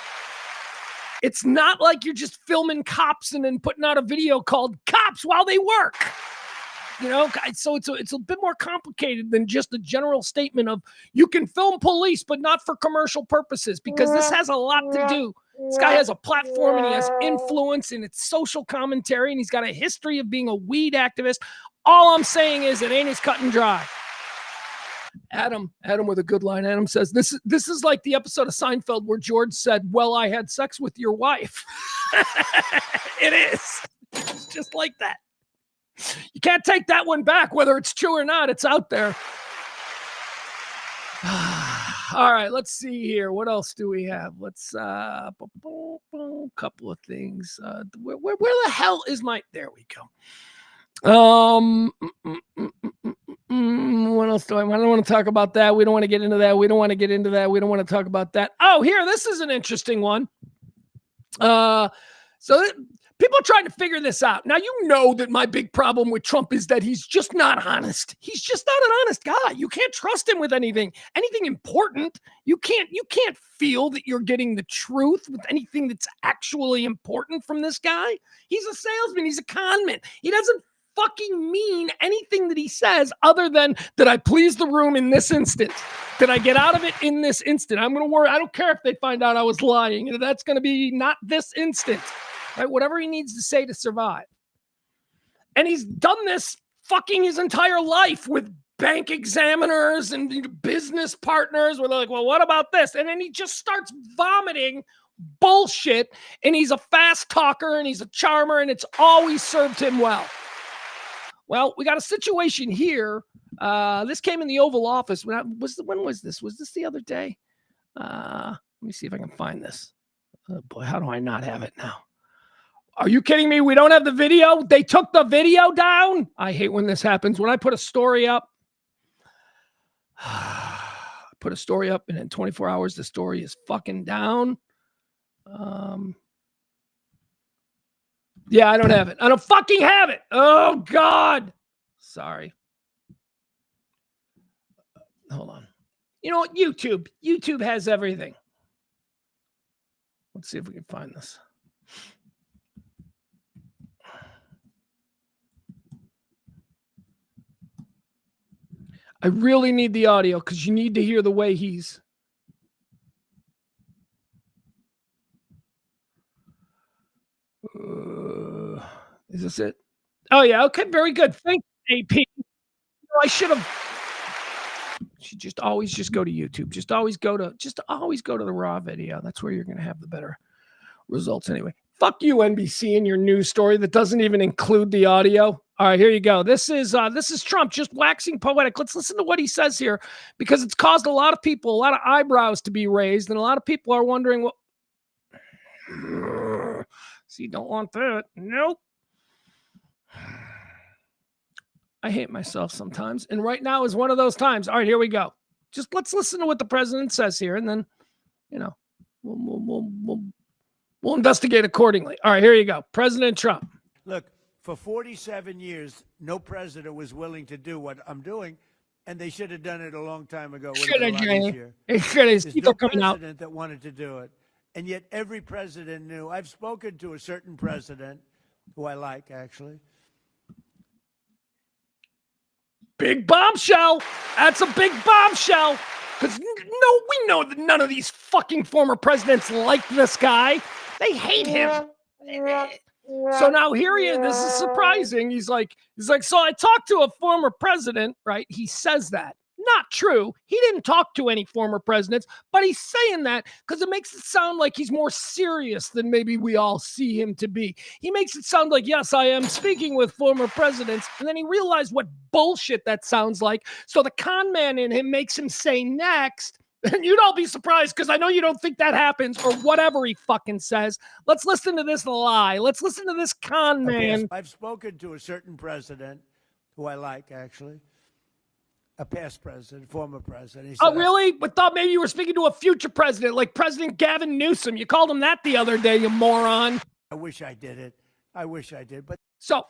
It's not like you're just filming cops and then putting out a video called Cops While They Work. So it's a bit more complicated than just a general statement of you can film police, but not for commercial purposes, because this has a lot to do. This guy has a platform and he has influence, and it's social commentary, and he's got a history of being a weed activist. All I'm saying is it ain't as cut and dry. Adam with a good line. Adam says, this is like the episode of Seinfeld where George said, well, I had sex with your wife. It is. It's just like that. You can't take that one back, whether it's true or not. It's out there. All right, let's see here. What else do we have? Let's couple of things. Where the hell is my? There we go. What else do I don't want to talk about that. We don't want to get into that. We don't want to talk about that. Oh, here, this is an interesting one. So people are trying to figure this out. Now, you know that my big problem with Trump is that he's just not honest. He's just not an honest guy. You can't trust him with anything important. You can't feel that you're getting the truth with anything that's actually important from this guy. He's a salesman. He's a con man. He doesn't fucking mean anything that he says other than, did I please the room in this instant? Did I get out of it in this instant? I'm going to worry. I don't care if they find out I was lying. That's going to be not this instant. Right? Whatever he needs to say to survive. And he's done this fucking his entire life with bank examiners and business partners where they're like, well, what about this? And then he just starts vomiting bullshit, and he's a fast talker and he's a charmer, and it's always served him well. Well, we got a situation here. This came in the Oval Office. When was this? Was this the other day? Let me see if I can find this. Oh boy, how do I not have it now? Are you kidding me? We don't have the video? They took the video down? I hate when this happens. When I put a story up, and in 24 hours, the story is fucking down. Yeah, I don't have it. I don't fucking have it. Oh, God. Sorry. Hold on. You know what? YouTube. YouTube has everything. Let's see if we can find this. I really need the audio because you need to hear the way he's. Is this it? Oh, yeah. Okay. Very good. Thank you, AP. I should have. You just always just go to YouTube. Just always go to the raw video. That's where you're going to have the better results anyway. Fuck you, NBC, and your news story that doesn't even include the audio. All right, here you go. This is Trump just waxing poetic. Let's listen to what he says here because it's caused a lot of people, a lot of eyebrows to be raised, and a lot of people are wondering what. See, don't want that. Nope. I hate myself sometimes, and right now is one of those times. All right, here we go. Just let's listen to what the president says here, and then, we'll investigate accordingly. All right, here you go. President Trump. Look, for 47 years, no president was willing to do what I'm doing, and they should have done it a long time ago. Should have, Jay. There's no president that wanted to do it, and yet every president knew. I've spoken to a certain president, who I like, actually. Big bombshell. That's a big bombshell. Because we know that none of these fucking former presidents like this guy. They hate him. So now here he is. This is surprising. He's like, so I talked to a former president, right? He says that. Not true. He didn't talk to any former presidents, but he's saying that because it makes it sound like he's more serious than maybe we all see him to be. He makes it sound like, yes, I am speaking with former presidents. And then he realized what bullshit that sounds like. So the con man in him makes him say next, and you'd all be surprised because I know you don't think that happens or whatever he fucking says. Let's listen to this lie. Let's listen to this con man. I've spoken to a certain president who I like, actually. A past president, former president. Oh, really? But thought maybe you were speaking to a future president, like President Gavin Newsom. You called him that the other day, you moron. I wish I did it. I wish I did. But so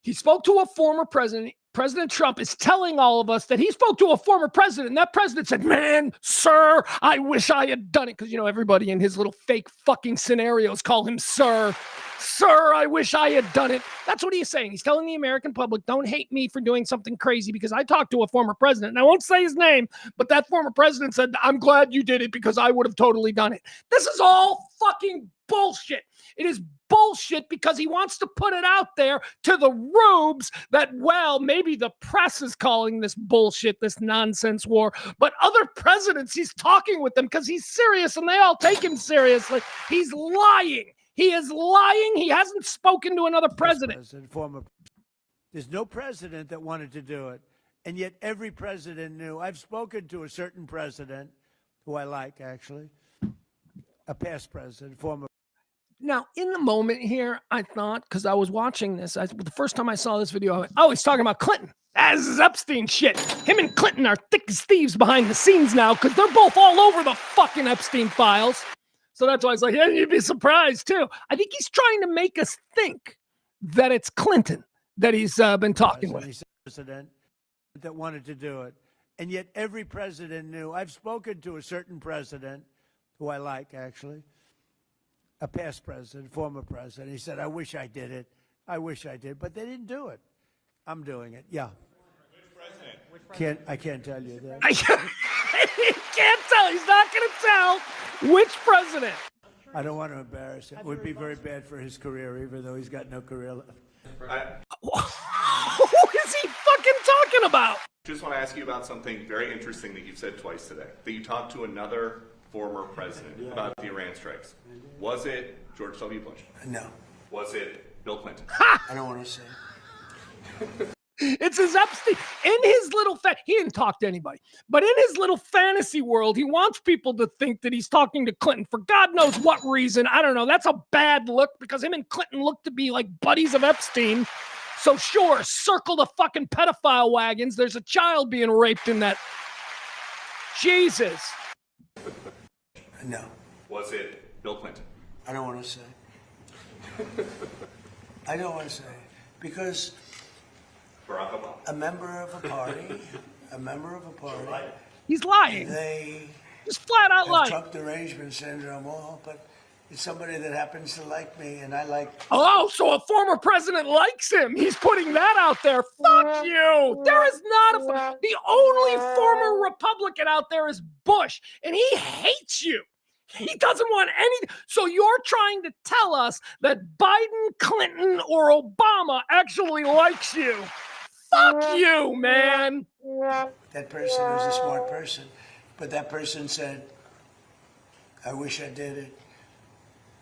he spoke to a former president. President Trump is telling all of us that he spoke to a former president. And that president said, man, sir, I wish I had done it. Because, everybody in his little fake fucking scenarios call him sir. Sir, I wish I had done it. That's what he's saying. He's telling the American public, don't hate me for doing something crazy because I talked to a former president. And I won't say his name, but that former president said, I'm glad you did it because I would have totally done it. This is all fucking bullshit. It is bullshit because he wants to put it out there to the rubes that, well, maybe the press is calling this bullshit, this nonsense war, but other presidents, he's talking with them because he's serious and they all take him seriously. He's lying. He is lying. He hasn't spoken to another president. There's no president that wanted to do it. And yet every president knew. I've spoken to a certain president who I like, actually. A past president, former. Now, in the moment here, I thought, because I was watching this, the first time I saw this video, I went, oh, he's talking about Clinton. This is Epstein shit. Him and Clinton are thick as thieves behind the scenes now because they're both all over the fucking Epstein files. So that's why I was like, yeah, you'd be surprised too. I think he's trying to make us think that it's Clinton that he's been talking with. President that wanted to do it. And yet every president knew. I've spoken to a certain president who I like, actually. A past president, former president. He said, I wish I did it. I wish I did. But they didn't do it. I'm doing it. Yeah. Which president? I can't tell you that. He can't tell. He's not going to tell which president. I don't want to embarrass him. It would be very bad for his career, even though he's got no career left. Who is he fucking talking about? Just want to ask you about something very interesting that you've said twice today. That you talked to another former president about the Iran strikes. Was it George W. Bush? No. Was it Bill Clinton? I don't want to say. It's his Epstein. In his little he didn't talk to anybody, but in his little fantasy world, he wants people to think that he's talking to Clinton for God knows what reason. I don't know. That's a bad look because him and Clinton look to be like buddies of Epstein. So sure, circle the fucking pedophile wagons. There's a child being raped in that. Jesus. No. Was it Bill Clinton? I don't want to say. I don't want to say because Barack Obama. a member of a party a member of a party. He's lying. They just flat out have lying. Trump derangement syndrome, but it's somebody that happens to like me, and I like. Oh, so a former president likes him. He's putting that out there. Fuck you. There is not the only former Republican out there is Bush, and he hates you. He doesn't want any. So you're trying to tell us that Biden, Clinton, or Obama actually likes you. Fuck you, man. That person was a smart person, but that person said, I wish I did it.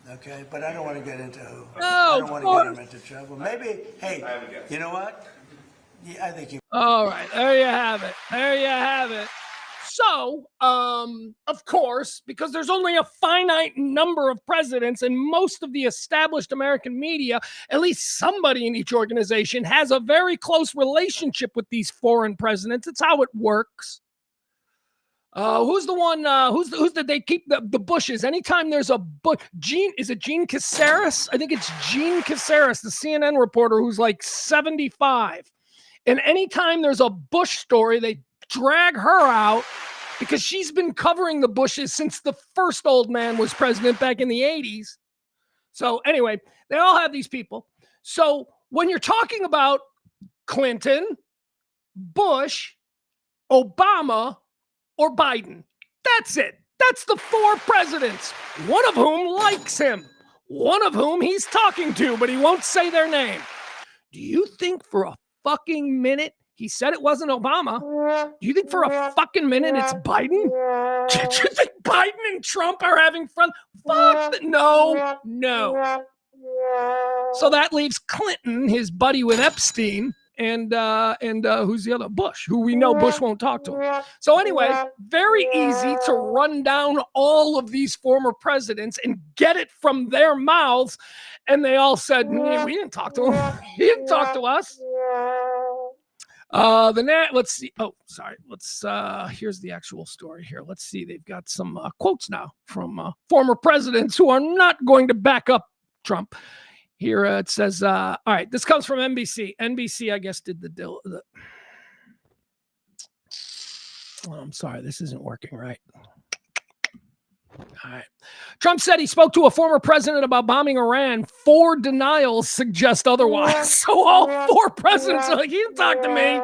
Okay, but I don't want to get into who. I don't want to get him into trouble. Maybe, hey, you know what? Yeah, I think you. All right, there you have it. There you have it. So, of course, because there's only a finite number of presidents and most of the established American media, at least somebody in each organization has a very close relationship with these foreign presidents. It's how it works. Who's the one? Who's that they keep the Bushes? Anytime there's a Bush, Gene Caceres? I think it's Gene Caceres, the CNN reporter who's like 75. And anytime there's a Bush story, they drag her out because she's been covering the Bushes since the first old man was president back in the 80s. So anyway, they all have these people. So when you're talking about Clinton, Bush, Obama, or Biden, that's it. That's the four presidents, one of whom likes him, one of whom he's talking to, but he won't say their name. Do you think for a fucking minute he said it wasn't Obama? Do you think for a fucking minute it's Biden? Do you think Biden and Trump are having fun? Fuck, no. So that leaves Clinton, his buddy with Epstein, and who's the other? Bush, who we know Bush won't talk to him. So anyway, very easy to run down all of these former presidents and get it from their mouths. And they all said, we didn't talk to him. He didn't talk to us. Let's see. Oh, sorry. Here's the actual story here. Let's see. They've got some quotes now from former presidents who are not going to back up Trump. Here it says, all right, this comes from NBC. NBC, I guess, did the deal. Oh, I'm sorry. This isn't working right. All right. Trump said he spoke to a former president about bombing Iran. 4 denials suggest otherwise. So all 4 presidents are like, he didn't talk to me.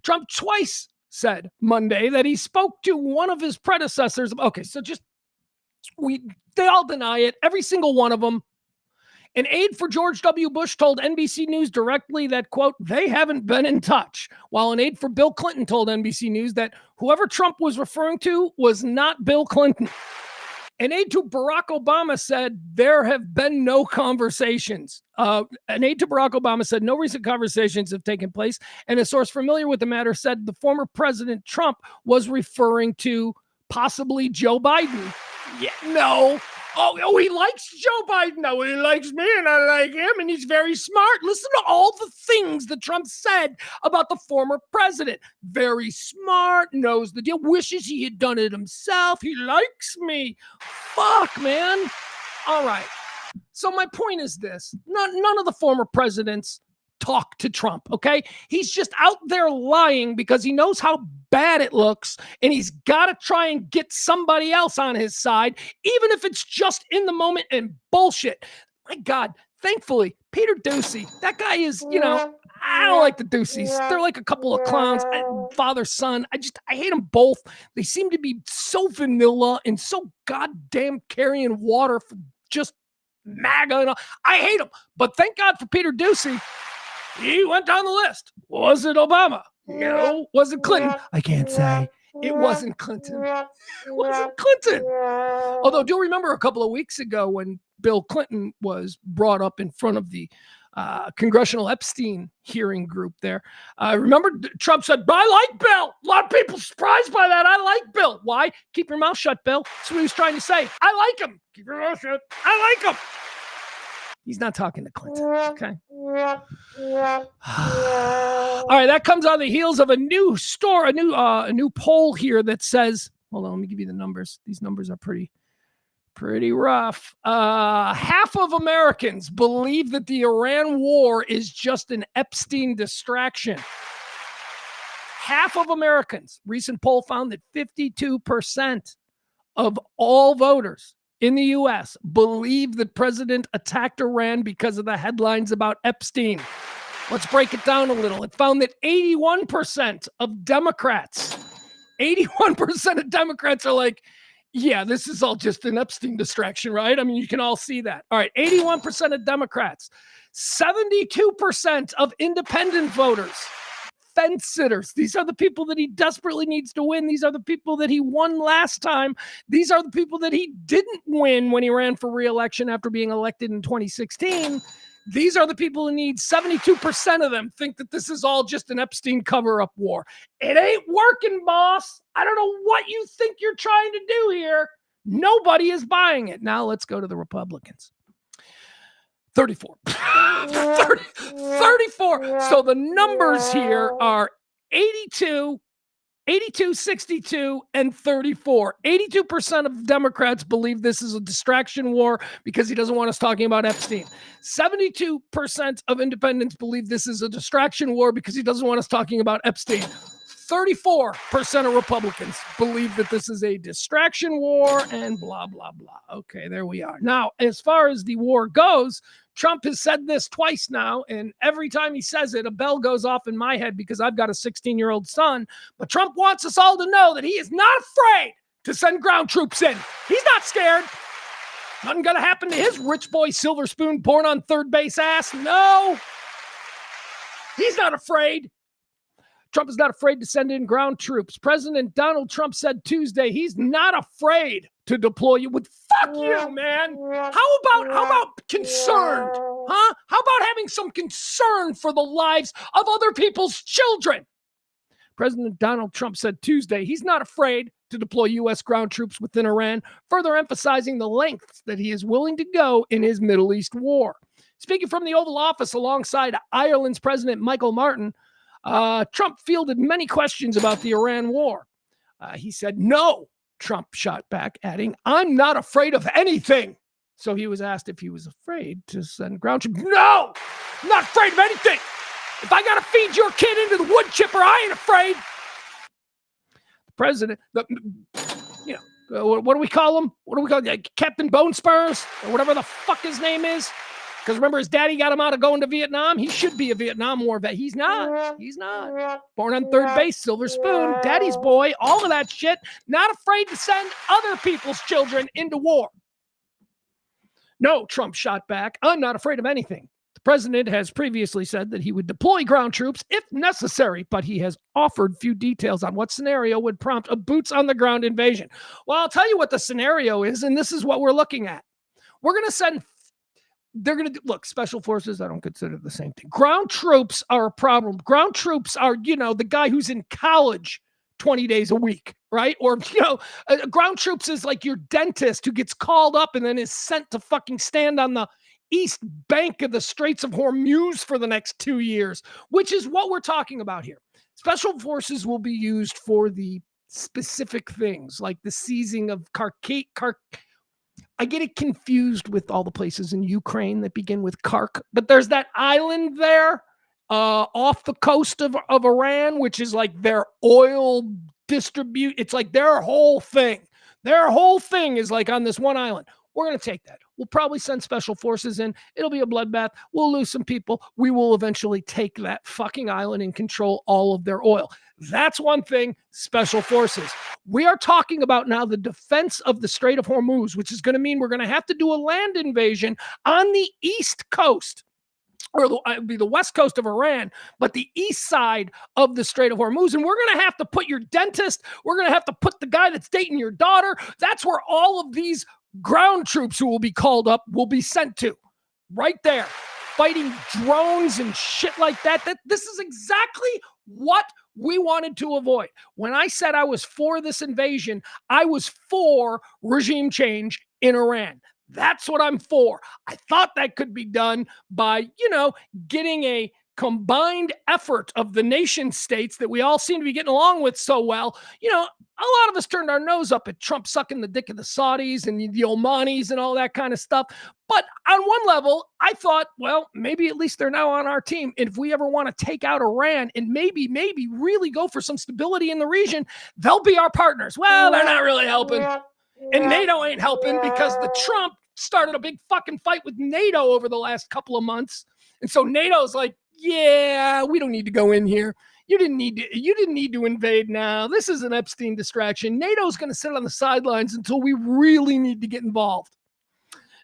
Trump twice said Monday that he spoke to one of his predecessors. Okay, so they all deny it. Every single one of them. An aide for George W. Bush told NBC News directly that, quote, they haven't been in touch, while an aide for Bill Clinton told NBC News that whoever Trump was referring to was not Bill Clinton. An aide to Barack Obama said there have been no conversations. An aide to Barack Obama said no recent conversations have taken place, and a source familiar with the matter said the former President Trump was referring to possibly Joe Biden. Yeah, no. Oh, he likes Joe Biden. No, he likes me and I like him and he's very smart. Listen to all the things that Trump said about the former president. Very smart, knows the deal, wishes he had done it himself. He likes me. Fuck, man. All right. So my point is this. None of the former presidents talk to Trump, okay? He's just out there lying because he knows how bad it looks, and he's got to try and get somebody else on his side, even if it's just in the moment and bullshit. My God, thankfully, Peter Doocy, that guy is, I don't like the Doocy's. They're like a couple of clowns, father, son. I hate them both. They seem to be so vanilla and so goddamn carrying water for just MAGA and all. I hate them, but thank God for Peter Doocy. He went down the list. Was it Obama? No. Was it Clinton? I can't say. It wasn't Clinton. It wasn't Clinton. Although, do you remember a couple of weeks ago when Bill Clinton was brought up in front of the Congressional Epstein hearing group there? Remember Trump said, I like Bill. A lot of people surprised by that. I like Bill. Why? Keep your mouth shut, Bill. That's what he was trying to say. I like him. Keep your mouth shut. I like him. He's not talking to Clinton, okay? All right, that comes on the heels of a new poll here that says, hold on, let me give you the numbers. These numbers are pretty rough. Half of Americans believe that the Iran war is just an Epstein distraction. half of Americans, recent poll found that 52% of all voters in the U.S. believe that President attacked Iran because of the headlines about Epstein. Let's break it down a little. It found that 81% of Democrats are like, yeah, this is all just an Epstein distraction, right? I mean, you can all see that. All right, 81% of Democrats, 72% of independent voters, fence sitters. These are the people that he desperately needs to win. These are the people that he won last time. These are the people that he didn't win when he ran for re-election after being elected in 2016. These are the people who need 72% of them think that this is all just an Epstein cover-up war. It ain't working, boss. I don't know what you think you're trying to do here. Nobody is buying it. Now let's go to the Republicans. 34. 34. So the numbers here are 82, 62, and 34. 82% of Democrats believe this is a distraction war because he doesn't want us talking about Epstein. 72% of independents believe this is a distraction war because he doesn't want us talking about Epstein. 34% of Republicans believe that this is a distraction war and blah, blah, blah. Okay, there we are. Now, as far as the war goes, Trump has said this twice now, and every time he says it, a bell goes off in my head because I've got a 16-year-old son. But Trump wants us all to know that he is not afraid to send ground troops in. He's not scared. Nothing going to happen to his rich boy silver spoon born on third base ass. No. He's not afraid. Trump is not afraid to send in ground troops. President Donald Trump said Tuesday he's not afraid to deploy you with fuck you, man. How about concerned? Huh? How about having some concern for the lives of other people's children? President Donald Trump said Tuesday he's not afraid to deploy U.S. ground troops within Iran, further emphasizing the lengths that he is willing to go in his Middle East war. Speaking from the Oval Office alongside Ireland's President Michael Martin, Trump fielded many questions about the Iran war. He said, no, Trump shot back, adding, I'm not afraid of anything. So he was asked if he was afraid to send ground troops. No, I'm not afraid of anything. If I got to feed your kid into the wood chipper, I ain't afraid. The president, what do we call him? What do we call him? Captain Bone Spurs or whatever the fuck his name is. Because remember, his daddy got him out of going to Vietnam. He should be a Vietnam War vet. He's not. He's not. Born on third base, silver spoon, daddy's boy, all of that shit. Not afraid to send other people's children into war. No, Trump shot back. I'm not afraid of anything. The president has previously said that he would deploy ground troops if necessary, but he has offered few details on what scenario would prompt a boots-on-the-ground invasion. Well, I'll tell you what the scenario is, and this is what we're looking at. We're going to send... They're going to look, special forces, I don't consider the same thing. Ground troops are a problem. Ground troops are, the guy who's in college 20 days a week, right? Or, ground troops is like your dentist who gets called up and then is sent to fucking stand on the east bank of the Straits of Hormuz for the next 2 years, which is what we're talking about here. Special forces will be used for the specific things like the seizing of I get it confused with all the places in Ukraine that begin with Khark, but there's that island there off the coast of Iran, which is like their oil distribute. It's like their whole thing. Their whole thing is like on this one island. We're going to take that. We'll probably send special forces in. It'll be a bloodbath. We'll lose some people. We will eventually take that fucking island and control all of their oil. That's one thing, special forces. We are talking about now the defense of the Strait of Hormuz, which is going to mean we're going to have to do a land invasion on the east coast, or it would be the west coast of Iran, but the east side of the Strait of Hormuz. And we're going to have to put your dentist, we're going to have to put the guy that's dating your daughter. That's where all of these ground troops who will be called up will be sent to. Right there. Fighting drones and shit like that. This is exactly what we wanted to avoid. When I said I was for this invasion, I was for regime change in Iran. That's what I'm for. I thought that could be done by, getting a combined effort of the nation states that we all seem to be getting along with so well, a lot of us turned our nose up at Trump sucking the dick of the Saudis and the Omanis and all that kind of stuff. But on one level, I thought, well, maybe at least they're now on our team. And if we ever want to take out Iran and maybe really go for some stability in the region, they'll be our partners. Well, they're not really helping. And NATO ain't helping because the Trump started a big fucking fight with NATO over the last couple of months. And so NATO's like, yeah, we don't need to go in here. You didn't need to invade now. This is an Epstein distraction. NATO's going to sit on the sidelines until we really need to get involved.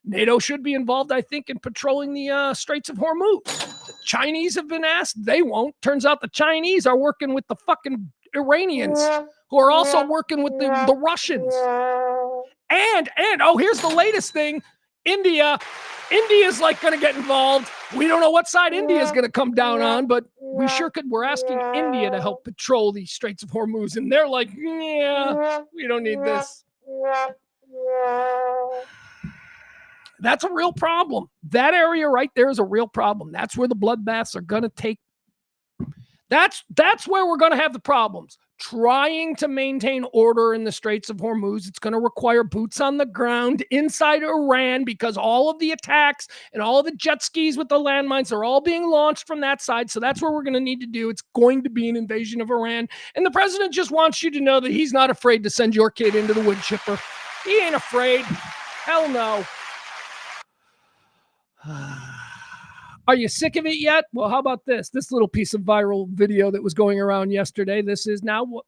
NATO should be involved, I think, in patrolling the Straits of Hormuz. The Chinese have been asked. They won't. Turns out the Chinese are working with the fucking Iranians, who are also working with the Russians. And here's the latest thing. India's like going to get involved. We don't know what side India is going to come down on, but we sure could. We're asking India to help patrol the Straits of Hormuz. And they're like, yeah, we don't need this. That's a real problem. That area right there is a real problem. That's where the bloodbaths are going to take. That's where we're going to have the problems. Trying to maintain order in the Straits of Hormuz. It's going to require boots on the ground inside Iran because all of the attacks and all of the jet skis with the landmines are all being launched from that side. So that's what we're going to need to do. It's going to be an invasion of Iran. And the president just wants you to know that he's not afraid to send your kid into the wood chipper. He ain't afraid. Hell no. Are you sick of it yet? Well, how about this? This little piece of viral video that was going around yesterday. This is now,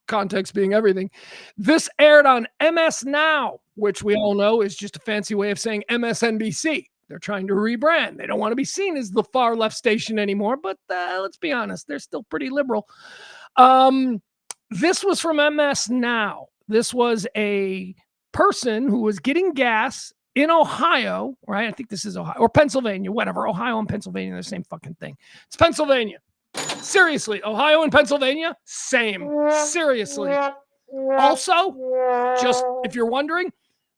context being everything. This aired on MS Now, which we all know is just a fancy way of saying MSNBC. They're trying to rebrand. They don't want to be seen as the far left station anymore, but let's be honest, they're still pretty liberal. This was from MS Now. This was a person who was getting gas in Ohio, right? I think this is Ohio or Pennsylvania, whatever. Ohio and Pennsylvania are the same fucking thing. It's Pennsylvania. Seriously, Ohio and Pennsylvania, same. Seriously. Also, just if you're wondering,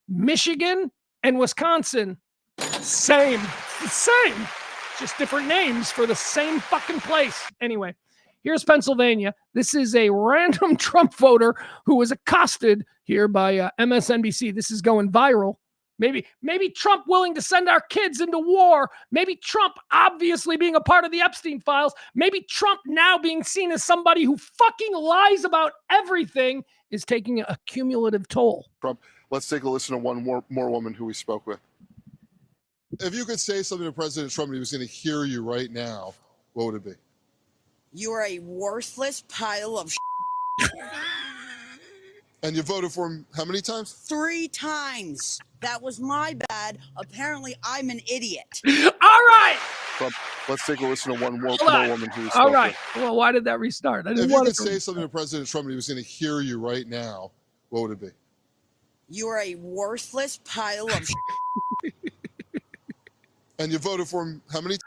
Michigan and Wisconsin, same. Same. Just different names for the same fucking place. Anyway, here's Pennsylvania. This is a random Trump voter who was accosted here by MSNBC. This is going viral. Maybe Trump willing to send our kids into war. Maybe Trump obviously being a part of the Epstein files. Maybe Trump now being seen as somebody who fucking lies about everything is taking a cumulative toll. Trump, let's take a listen to one more woman who we spoke with. If you could say something to President Trump and he was going to hear you right now, what would it be? You are a worthless pile of And you voted for him how many times? 3 times. That was my bad. Apparently, I'm an idiot. All right. Trump, let's take a listen to one more woman who we spoke All right. with. Well, why did that restart? If you could say something to President Trump and he was going to hear you right now, what would it be? You are a worthless pile of And you voted for him how many?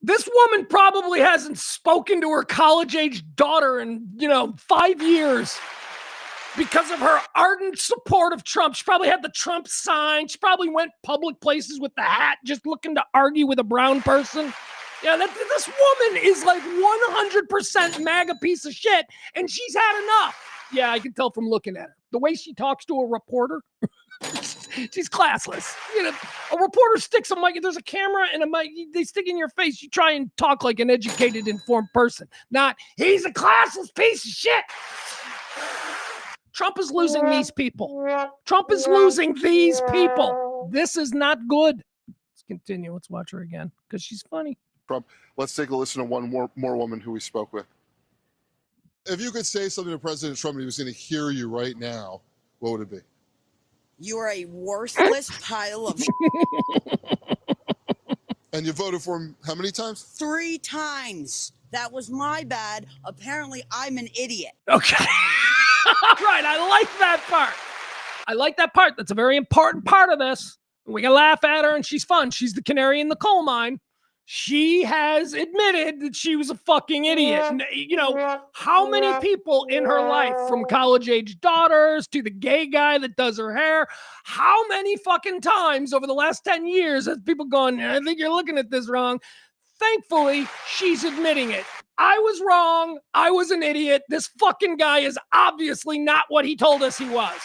This woman probably hasn't spoken to her college-age daughter in, 5 years because of her ardent support of Trump. She probably had the Trump sign. She probably went public places with the hat just looking to argue with a brown person. Yeah, this woman is like 100% MAGA piece of shit, and she's had enough. Yeah, I can tell from looking at her. The way she talks to a reporter, she's classless. A reporter sticks a mic. There's a camera and a mic. They stick in your face. You try and talk like an educated, informed person. Not, he's a classless piece of shit. Trump is losing these people. Trump is losing these people. This is not good. Let's continue. Let's watch her again because she's funny. Trump, let's take a listen to one more woman who we spoke with. If you could say something to President Trump and he was going to hear you right now, what would it be? You are a worthless pile of And you voted for him how many times? 3 times. That was my bad. Apparently, I'm an idiot. Okay. All right. I like that part. That's a very important part of this. We can laugh at her and she's fun. She's the canary in the coal mine. She has admitted that she was a fucking idiot. And, how many people in her life, from college-age daughters to the gay guy that does her hair, how many fucking times over the last 10 years has people gone, I think you're looking at this wrong. thankfully, she's admitting it. I was wrong. I was an idiot. This fucking guy is obviously not what he told us he was.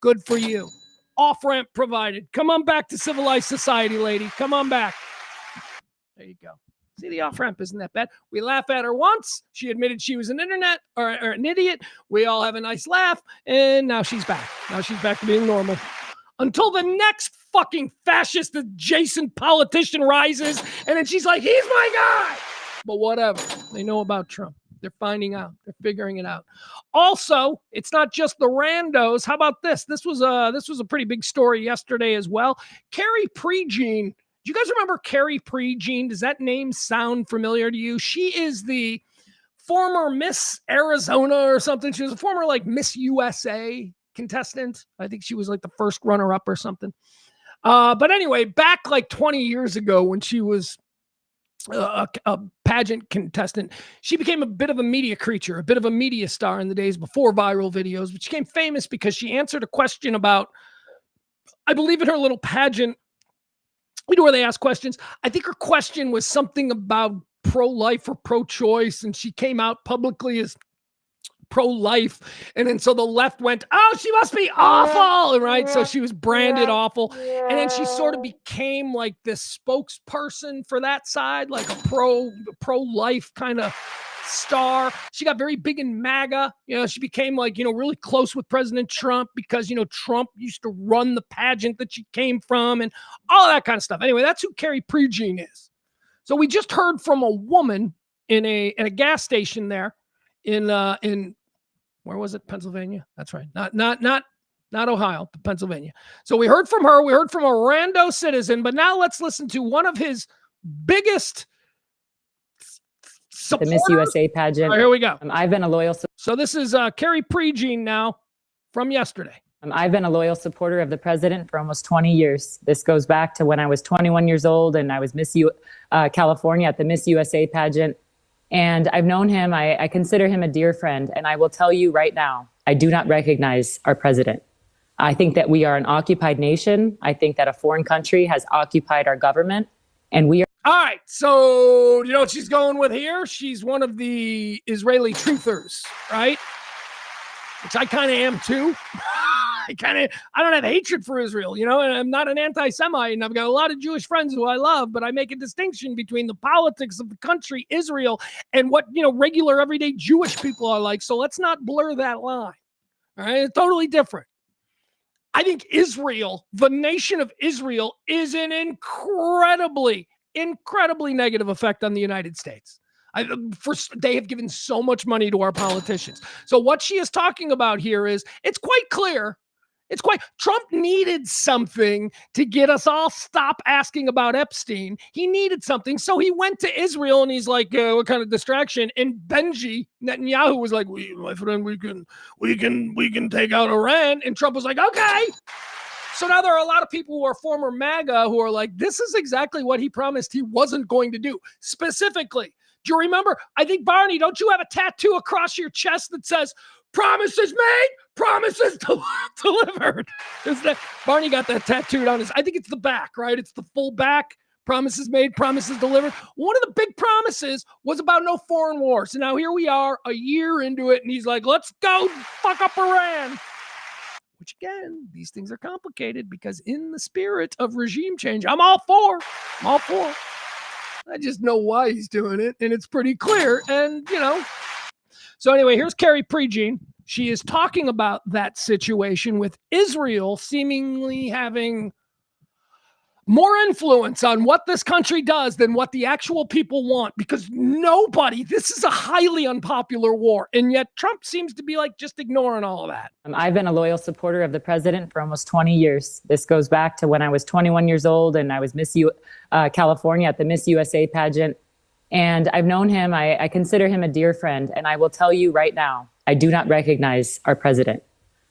Good for you. Off-ramp provided. Come on back to civilized society, lady. Come on back. There you go. See, the off-ramp isn't that bad. We laugh at her once. She admitted she was an internet or an idiot. We all have a nice laugh, and now she's back. Now she's back to being normal. Until the next fucking fascist adjacent politician rises, and then she's like, he's my guy. But whatever. They know about Trump. They're finding out. They're figuring it out. Also, it's not just the randos. How about this? This was a pretty big story yesterday as well. Carrie Prejean. Do you guys remember Carrie Prejean? Does that name sound familiar to you? She is the former Miss Arizona or something. She was a former like Miss USA contestant. I think she was like the first runner-up or something. But anyway, back like 20 years ago when she was a pageant contestant, she became a bit of a media creature, a bit of a media star in the days before viral videos, but she became famous because she answered a question about, I believe in her little pageant, you know, where they ask questions. I think her question was something about pro-life or pro-choice, and she came out publicly as pro-life, and then so the left went, oh, she must be awful, right? So she was branded awful, and then she sort of became like this spokesperson for that side, like a pro-life kind of star. She got very big in MAGA. You know, she became like, you know, really close with President Trump because, you know, Trump used to run the pageant that she came from and all that kind of stuff. Anyway, that's who Carrie Prejean is. So we just heard from a woman in a gas station there in where was it? Pennsylvania. That's right. Not Ohio, but Pennsylvania. So we heard from her. We heard from a rando citizen, but now let's listen to one of his biggest supporters. The Miss USA pageant. Here we go. I've been a loyal. So this is Carrie Prejean now from yesterday. I've been a loyal supporter of the president for almost 20 years. This goes back to when I was 21 years old and I was Miss California at the Miss USA pageant. And I've known him. I consider him a dear friend. And I will tell you right now, I do not recognize our president. I think that we are an occupied nation. I think that a foreign country has occupied our government. And we are. All right. So you know what she's going with here? She's one of the Israeli truthers, right? Which I kind of am too. I don't have hatred for Israel, you know, and I'm not an anti-Semite, and I've got a lot of Jewish friends who I love, but I make a distinction between the politics of the country, Israel, and what, you know, regular everyday Jewish people are like. So let's not blur that line. All right. It's totally different. I think Israel, the nation of Israel, is an incredibly negative effect on the United States. They have given so much money to our politicians. So what she is talking about here is, it's quite clear. Trump needed something to get us all stop asking about Epstein. He needed something. So he went to Israel and he's like, what kind of distraction? And Benji Netanyahu was like, my friend, we can take out Iran. And Trump was like, okay. So now there are a lot of people who are former MAGA who are like, this is exactly what he promised he wasn't going to do. Specifically, do you remember? I think, Barney, don't you have a tattoo across your chest that says, promises made, promises delivered? Barney got that tattooed on his, I think it's the back, right? It's the full back. Promises made, promises delivered. One of the big promises was about no foreign wars. So now here we are a year into it, and he's like, let's go fuck up Iran. Which, again, these things are complicated because in the spirit of regime change, I'm all for. I just know why he's doing it, and it's pretty clear. And, you know, so anyway, here's Carrie Prejean. She is talking about that situation with Israel seemingly having more influence on what this country does than what the actual people want, because this is a highly unpopular war. And yet Trump seems to be like just ignoring all of that. I've been a loyal supporter of the president for almost 20 years. This goes back to when I was 21 years old and I was Miss California at the Miss USA pageant. And I've known him. I consider him a dear friend. And I will tell you right now, I do not recognize our president.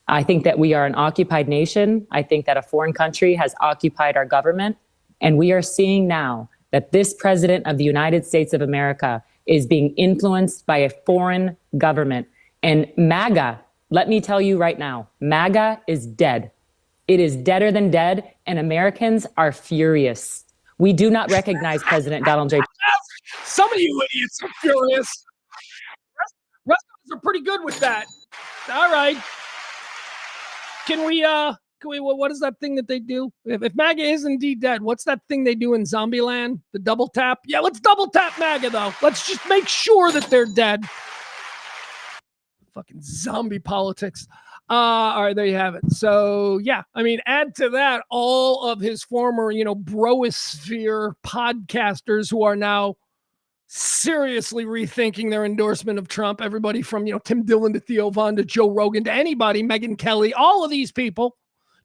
I think that we are an occupied nation. I think that a foreign country has occupied our government. And we are seeing now that this president of the United States of America is being influenced by a foreign government. And MAGA, let me tell you right now, MAGA is dead. It is deader than dead, and Americans are furious. We do not recognize President Donald J. Some of you idiots are furious. Rest of us are pretty good with that. All right. Can we, what is that thing that they do? If MAGA is indeed dead, what's that thing they do in Zombieland? The double tap? Yeah, let's double tap MAGA, though. Let's just make sure that they're dead. Fucking zombie politics. All right, there you have it. So, yeah, I mean, add to that all of his former, brosphere podcasters who are now seriously rethinking their endorsement of Trump. Everybody from, Tim Dillon to Theo Von to Joe Rogan to anybody, Megyn Kelly, all of these people,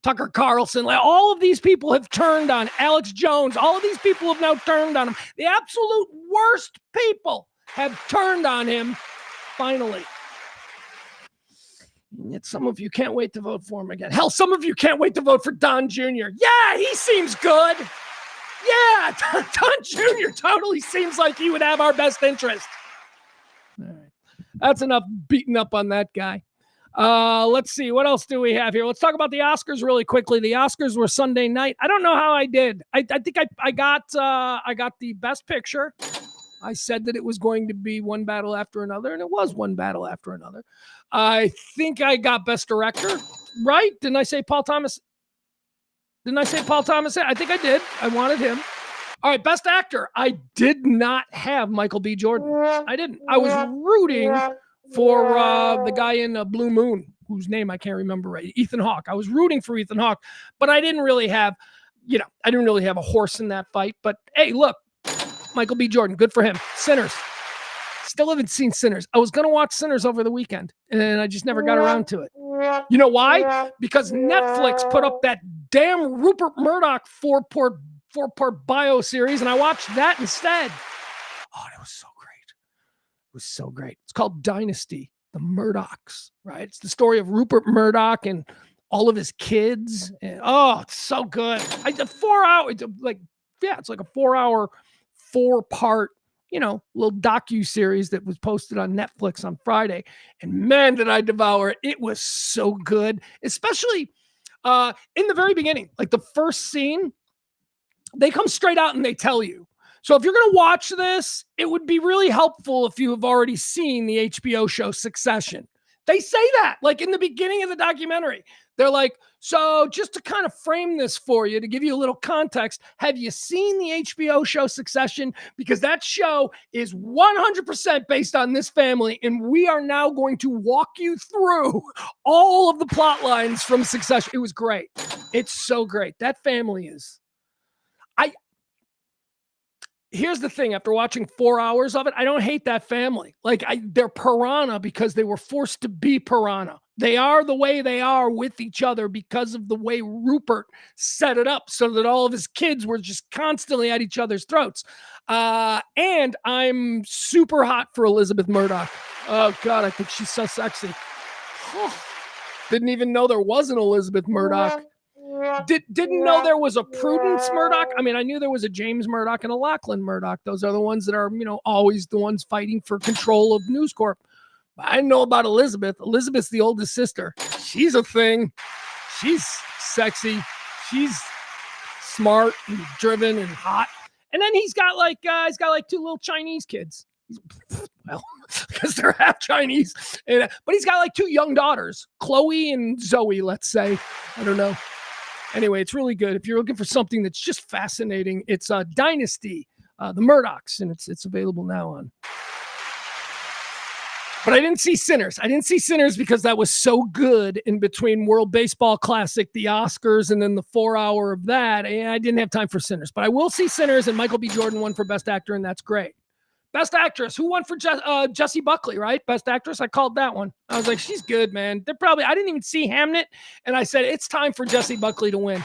Tucker Carlson, all of these people have turned on Alex Jones. All of these people have now turned on him. The absolute worst people have turned on him finally. Yet some of you can't wait to vote for him again. Hell, some of you can't wait to vote for Don Jr. Yeah, he seems good. Yeah, Don Jr. totally seems like he would have our best interest. All right. That's enough beating up on that guy. Let's see. What else do we have here? Let's talk about the Oscars really quickly. The Oscars were Sunday night. I don't know how I did. I think I got the best picture. I said that it was going to be one battle after another, and it was one battle after another. I think I got best director, right? Didn't I say Paul Thomas? I think I did. I wanted him. All right, best actor. I did not have Michael B. Jordan. I didn't. I was rooting for the guy in Blue Moon, whose name I can't remember right. Ethan Hawke. I was rooting for Ethan Hawke, but I didn't really have, a horse in that fight. But hey, look, Michael B. Jordan, good for him. Sinners. Still haven't seen Sinners. I was going to watch Sinners over the weekend, and I just never got around to it. You know why? Because Netflix put up that damn Rupert Murdoch four-part bio series, and I watched that instead. Oh, it was so great. It was so great. It's called Dynasty, the Murdochs, right? It's the story of Rupert Murdoch and all of his kids. And, it's so good. It's like a 4-hour, 4-part, little docu-series that was posted on Netflix on Friday. And man, did I devour it. It was so good, especially in the very beginning. Like the first scene, they come straight out and they tell you. So if you're going to watch this, it would be really helpful if you have already seen the HBO show Succession. They say that, like in the beginning of the documentary. They're like, so just to kind of frame this for you, to give you a little context, have you seen the HBO show Succession? Because that show is 100% based on this family, and we are now going to walk you through all of the plot lines from Succession. It was great. It's so great. That family is... Here's the thing. After watching 4 hours of it, I don't hate that family. They're piranha because they were forced to be piranha. They are the way they are with each other because of the way Rupert set it up so that all of his kids were just constantly at each other's throats. And I'm super hot for Elizabeth Murdoch. Oh, God, I think she's so sexy. Didn't even know there was an Elizabeth Murdoch. Didn't know there was a Prudence Murdoch. I mean, I knew there was a James Murdoch and a Lachlan Murdoch. Those are the ones that are, always the ones fighting for control of News Corp. But I know about Elizabeth. Elizabeth's the oldest sister. She's a thing. She's sexy. She's smart and driven and hot. And then he's got two little Chinese kids. Well, because they're half Chinese. But he's got like two young daughters, Chloe and Zoe, let's say. I don't know. Anyway, it's really good. If you're looking for something that's just fascinating, it's Dynasty, the Murdochs, and it's available now on. But I didn't see Sinners. I didn't see Sinners because that was so good in between World Baseball Classic, the Oscars, and then the 4-hour of that. And I didn't have time for Sinners. But I will see Sinners, and Michael B. Jordan won for Best Actor, and that's great. Best Actress. Who won for Jessie Buckley, right? Best Actress. I called that one. I was like, she's good, man. I didn't even see Hamnet. And I said, it's time for Jessie Buckley to win.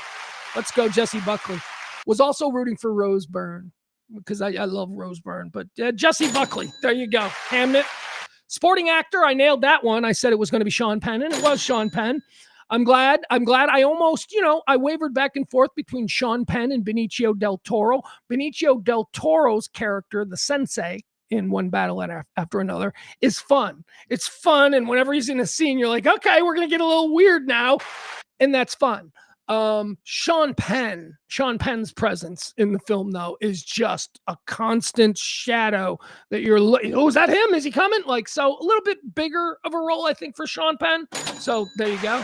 Let's go, Jessie Buckley. Was also rooting for Rose Byrne because I love Rose Byrne. But Jessie Buckley. There you go. Hamnet. Sporting actor. I nailed that one. I said it was going to be Sean Penn, and it was Sean Penn. I'm glad. I almost, I wavered back and forth between Sean Penn and Benicio del Toro. Benicio del Toro's character, the sensei, in One Battle After Another, is fun. It's fun, and whenever he's in a scene, you're like, okay, we're going to get a little weird now, and that's fun. Sean Penn's presence in the film, though, is just a constant shadow that you're oh, is that him? Is he coming? Like, so a little bit bigger of a role, I think, for Sean Penn. So there you go.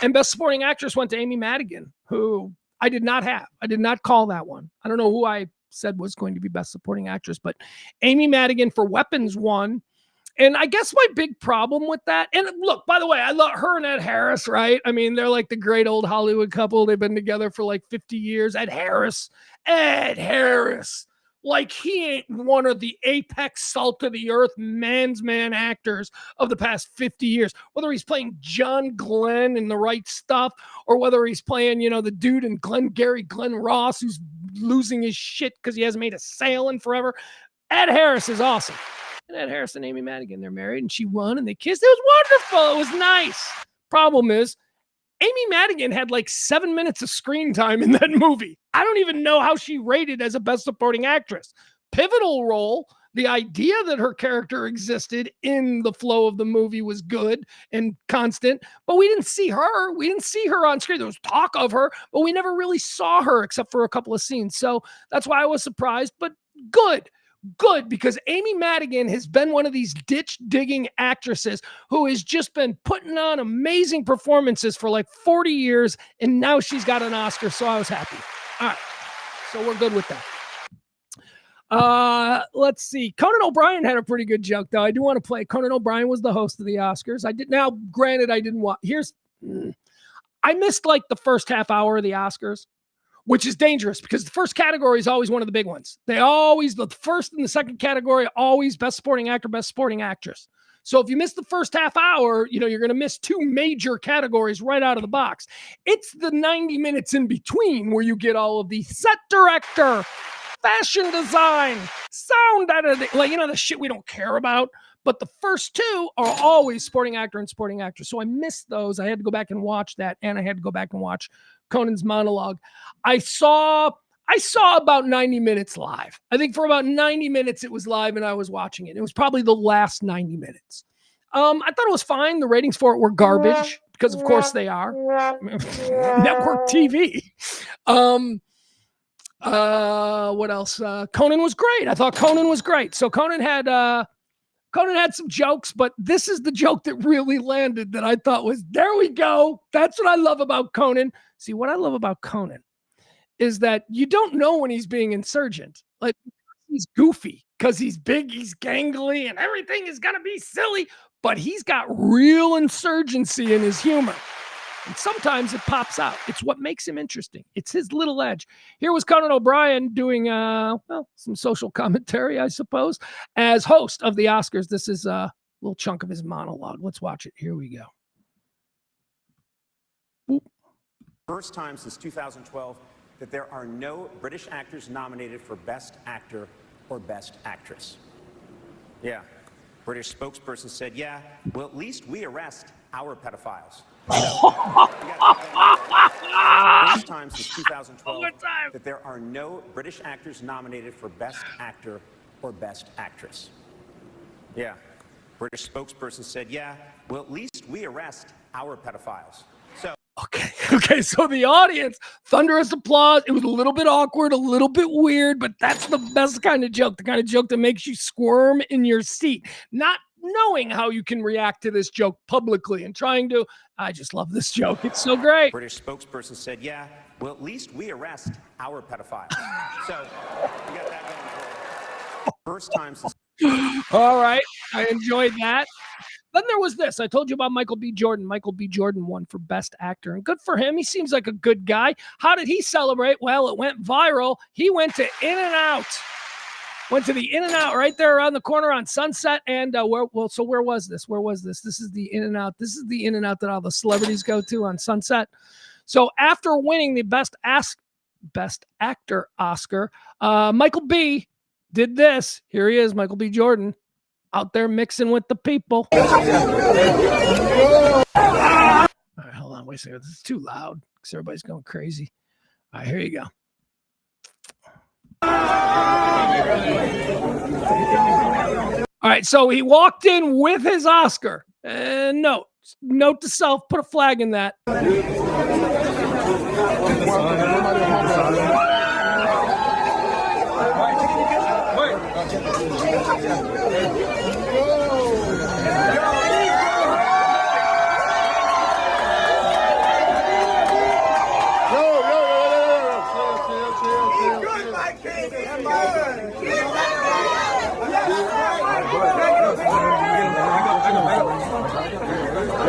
And Best Supporting Actress went to Amy Madigan, who I did not have. I did not call that one. I don't know who I said was going to be Best Supporting Actress, but Amy Madigan for Weapons won. And I guess my big problem with that, and look, by the way, I love her and Ed Harris, right? I mean, they're like the great old Hollywood couple. They've been together for like 50 years. Ed Harris, like he ain't one of the apex salt of the earth man's man actors of the past 50 years. Whether he's playing John Glenn in The Right Stuff, or whether he's playing, you know, the dude in Glenn Ross who's losing his shit because he hasn't made a sale in forever. Ed Harris is awesome. And Ed Harris and Amy Madigan, they're married, and she won, and they kissed. It was wonderful. It was nice. Problem is, Amy Madigan had like 7 minutes of screen time in that movie. I don't even know how she rated as a Best Supporting Actress. Pivotal role. The idea that her character existed in the flow of the movie was good and constant, but we didn't see her. We didn't see her on screen. There was talk of her, but we never really saw her except for a couple of scenes. So that's why I was surprised, but good, because Amy Madigan has been one of these ditch-digging actresses who has just been putting on amazing performances for like 40 years, and now she's got an Oscar, so I was happy. All right, so we're good with that. Let's see. Conan O'Brien had a pretty good joke, though. I do want to play. Conan O'Brien was the host of the Oscars. Now, granted, I didn't watch. I missed like the first half hour of the Oscars, which is dangerous because the first category is always one of the big ones. The first and the second category, always Best Supporting Actor, Best Supporting Actress. So if you miss the first half hour, you know, you're going to miss two major categories right out of the box. It's the 90 minutes in between where you get all of the set director, fashion design, sound editing, like, you know, the shit we don't care about. But the first two are always Supporting Actor and Supporting Actress. So I missed those. I had to go back and watch that, and I had to go back and watch Conan's monologue. I saw about 90 minutes live. I think for about 90 minutes it was live and I was watching it. It was probably the last 90 minutes. I thought it was fine. The ratings for it were garbage because of course they are. Network TV. What else? Conan was great. I thought Conan was great. So Conan had some jokes, but this is the joke that really landed that I thought was, there we go. That's what I love about Conan. See, what I love about Conan is that you don't know when he's being insurgent. Like, he's goofy because he's big, he's gangly, and everything is going to be silly, but he's got real insurgency in his humor. And sometimes it pops out. It's what makes him interesting. It's his little edge. Here was Conan O'Brien doing, some social commentary, I suppose, as host of the Oscars. This is a little chunk of his monologue. Let's watch it. Here we go. Boop. First time since 2012 that there are no British actors nominated for Best Actor or Best Actress. Yeah. British spokesperson said, yeah, well, at least we arrest our pedophiles. First time since 2012 that there are no British actors nominated for Best Actor or Best Actress. Yeah. British spokesperson said, yeah, well, at least we arrest our pedophiles. So. Okay, so the audience, thunderous applause. It was a little bit awkward, a little bit weird, but that's the best kind of joke, the kind of joke that makes you squirm in your seat. Not knowing how you can react to this joke publicly and trying to, I just love this joke. It's so great. British spokesperson said, yeah, well, at least we arrest our pedophiles. So, we got that going for you. First time since. All right, I enjoyed that. Then there was this. I told you about Michael B. Jordan. Michael B. Jordan won for Best Actor, and good for him. He seems like a good guy. How did he celebrate? Well, it went viral. He went to In-N-Out. Went to the In-N-Out right there around the corner on Sunset. And where was this? Where was this? This is the In-N-Out. This is the In-N-Out that all the celebrities go to on Sunset. So after winning the Best Actor Oscar, Michael B. did this. Here he is, Michael B. Jordan, out there mixing with the people. All right, hold on. Wait a second. This is too loud because everybody's going crazy. All right, here you go. All right, so he walked in with his Oscar. And note to self, put a flag in that.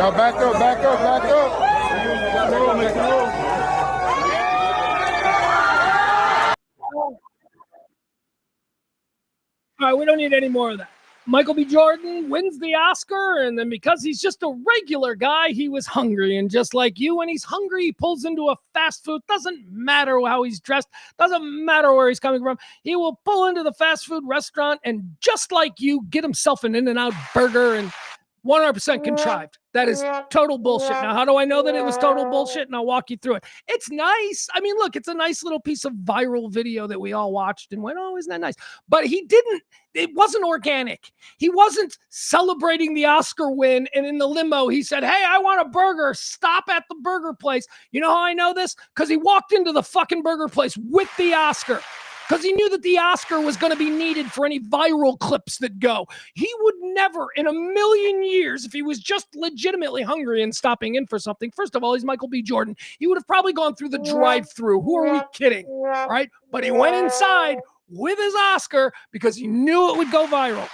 Y'all back up, back up, back up. All right, we don't need any more of that. Michael B. Jordan wins the Oscar, and then because he's just a regular guy, he was hungry. And just like you, when he's hungry, he pulls into a fast food. Doesn't matter how he's dressed. Doesn't matter where he's coming from. He will pull into the fast food restaurant and just like you, get himself an In-N-Out burger and 100% contrived. That is total bullshit. Now, how do I know that it was total bullshit? And I'll walk you through it. It's nice. I mean, look, it's a nice little piece of viral video that we all watched and went, oh, isn't that nice? But it wasn't organic. He wasn't celebrating the Oscar win. And in the limo, he said, hey, I want a burger. Stop at the burger place. You know how I know this? Because he walked into the fucking burger place with the Oscar. Because he knew that the Oscar was going to be needed for any viral clips that go. He would never in a million years, if he was just legitimately hungry and stopping in for something, first of all, he's Michael B. Jordan. He would have probably gone through the drive-thru. Who are we kidding? Right? But he went inside with his Oscar because he knew it would go viral.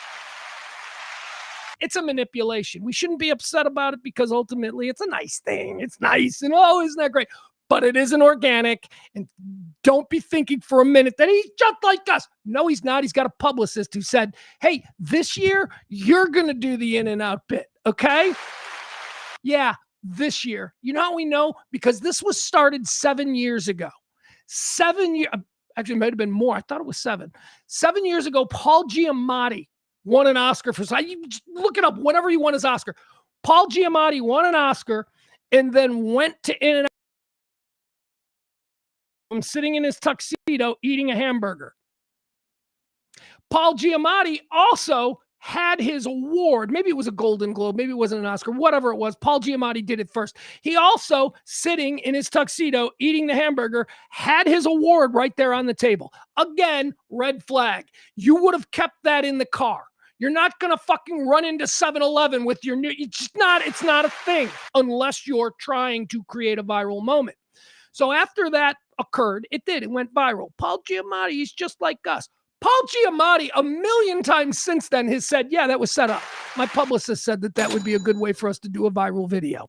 It's a manipulation. We shouldn't be upset about it because ultimately it's a nice thing. It's nice and oh, isn't that great? But it isn't organic, and don't be thinking for a minute that he's just like us. No, he's not. He's got a publicist who said, hey, this year, you're going to do the In-N-Out bit, okay? Yeah, this year. You know how we know? Because this was started 7 years ago. 7 years, actually, it might have been more. I thought it was 7. 7 years ago, Paul Giamatti won an Oscar for, you look it up, whenever he won his Oscar. Paul Giamatti won an Oscar and then went to In-N-Out. I'm sitting in his tuxedo eating a hamburger. Paul Giamatti also had his award. Maybe it was a Golden Globe. Maybe it wasn't an Oscar. Whatever it was, Paul Giamatti did it first. He also, sitting in his tuxedo eating the hamburger, had his award right there on the table. Again, red flag. You would have kept that in the car. You're not going to fucking run into 7-Eleven with your new... it's not a thing unless you're trying to create a viral moment. So after that occurred, it went viral. Paul Giamatti is just like us. Paul Giamatti, a million times since then, has said, yeah, that was set up. My publicist said that would be a good way for us to do a viral video.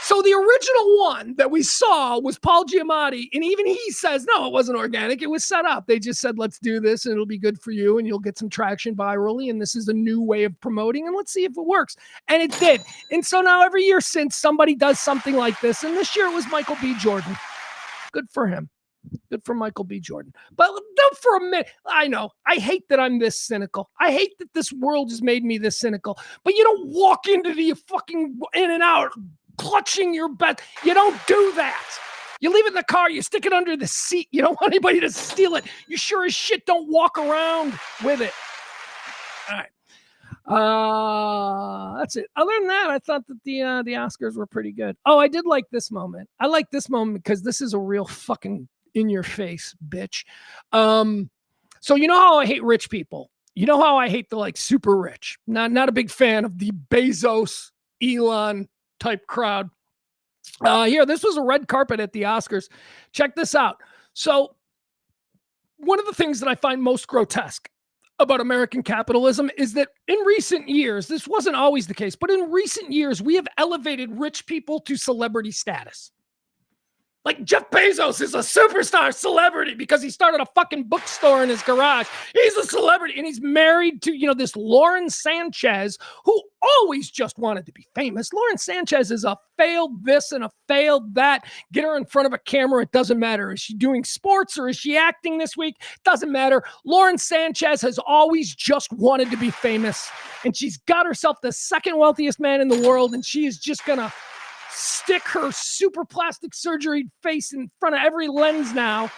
So the original one that we saw was Paul Giamatti, and even he says, no, it wasn't organic. It was set up. They just said, let's do this, and it'll be good for you, and you'll get some traction virally, and this is a new way of promoting, and let's see if it works. And it did. And so now every year since, somebody does something like this, and this year it was Michael B. Jordan. Good for him. Good for Michael B. Jordan. But don't for a minute. I know. I hate that I'm this cynical. I hate that this world has made me this cynical. But you don't walk into the fucking In-N-Out clutching your bet. You don't do that. You leave it in the car. You stick it under the seat. You don't want anybody to steal it. You sure as shit don't walk around with it. All right. That's it. Other than that, I thought that the Oscars were pretty good. Oh, I did like this moment. I like this moment because this is a real fucking in your face, bitch. So you know how I hate rich people. You know how I hate the super rich. Not a big fan of the Bezos, Elon type crowd. Here, this was a red carpet at the Oscars. Check this out. So one of the things that I find most grotesque about American capitalism is that in recent years, this wasn't always the case, but in recent years, we have elevated rich people to celebrity status. Like Jeff Bezos is a superstar celebrity because he started a fucking bookstore in his garage. He's a celebrity and he's married to, this Lauren Sanchez who always just wanted to be famous. Lauren Sanchez is a failed this and a failed that. Get her in front of a camera. It doesn't matter. Is she doing sports or is she acting this week? Doesn't matter. Lauren Sanchez has always just wanted to be famous and she's got herself the second wealthiest man in the world and she is just going to stick her super plastic surgery face in front of every lens now.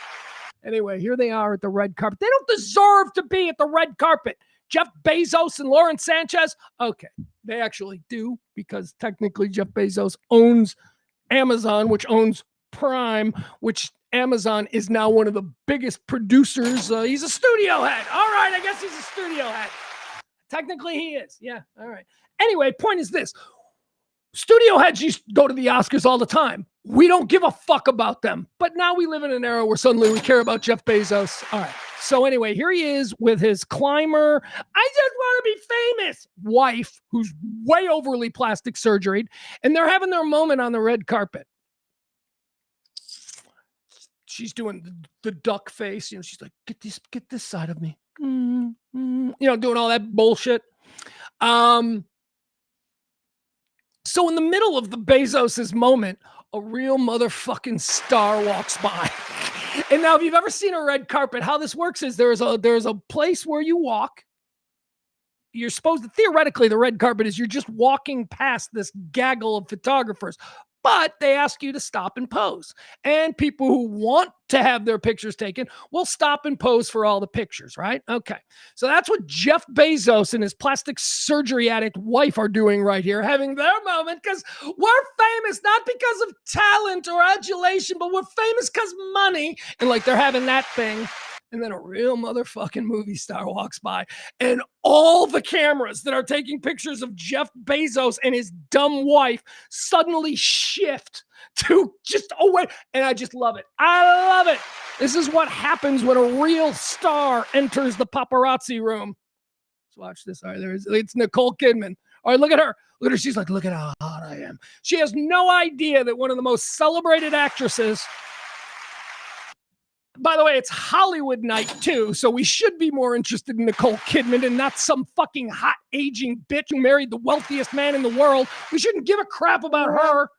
Anyway, here they are at the red carpet. They don't deserve to be at the red carpet. Jeff Bezos and Lauren Sanchez. Okay, they actually do because technically Jeff Bezos owns Amazon, which owns Prime, which Amazon is now one of the biggest producers. He's a studio head. All right, I guess he's a studio head. Technically, he is. Yeah, all right. Anyway, point is this. Studio heads used to go to the Oscars all the time. We don't give a fuck about them. But now we live in an era where suddenly we care about Jeff Bezos. All right. So anyway, here he is with his climber. I just want to be famous wife, who's way overly plastic surgery, and they're having their moment on the red carpet. She's doing the duck face. You know, she's like, get this side of me. You know, doing all that bullshit. So in the middle of the Bezos' moment, a real motherfucking star walks by. And now, if you've ever seen a red carpet, how this works is there's a place where you walk. You're supposed to, theoretically, the red carpet is you're just walking past this gaggle of photographers. But they ask you to stop and pose. And people who want to have their pictures taken will stop and pose for all the pictures, right? Okay. So that's what Jeff Bezos and his plastic surgery addict wife are doing right here, having their moment, because we're famous not because of talent or adulation, but we're famous because money. And like they're having that thing. And then a real motherfucking movie star walks by, and all the cameras that are taking pictures of Jeff Bezos and his dumb wife suddenly shift to just away. And I just love it. I love it. This is what happens when a real star enters the paparazzi room. Let's watch this. All right, it's Nicole Kidman. All right, look at her. Look at her. She's like, look at how hot I am. She has no idea that one of the most celebrated actresses. By the way, it's Hollywood night, too, so we should be more interested in Nicole Kidman and not some fucking hot, aging bitch who married the wealthiest man in the world. We shouldn't give a crap about her,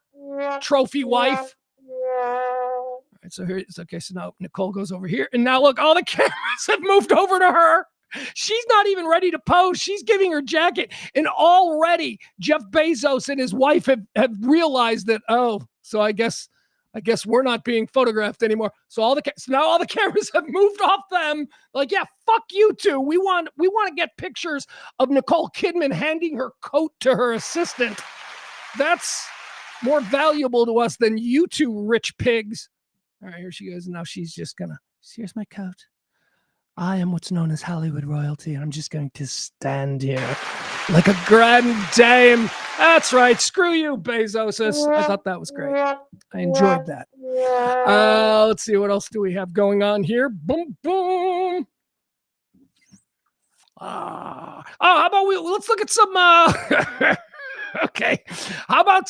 trophy wife. All right, so here it's okay. So now Nicole goes over here, and now look, all the cameras have moved over to her. She's not even ready to pose. She's giving her jacket, and already Jeff Bezos and his wife have realized that, oh, so I guess we're not being photographed anymore. So now all the cameras have moved off them. Like, yeah, fuck you two. We want to get pictures of Nicole Kidman handing her coat to her assistant. That's more valuable to us than you two rich pigs. All right, here she goes. And now she's just gonna, here's my coat. I am what's known as Hollywood royalty, and I'm just going to stand here like a grand dame. That's right. Screw you, Bezos. I thought that was great. I enjoyed that. Let's see. What else do we have going on here? Boom, boom. How about let's look at some, okay. How about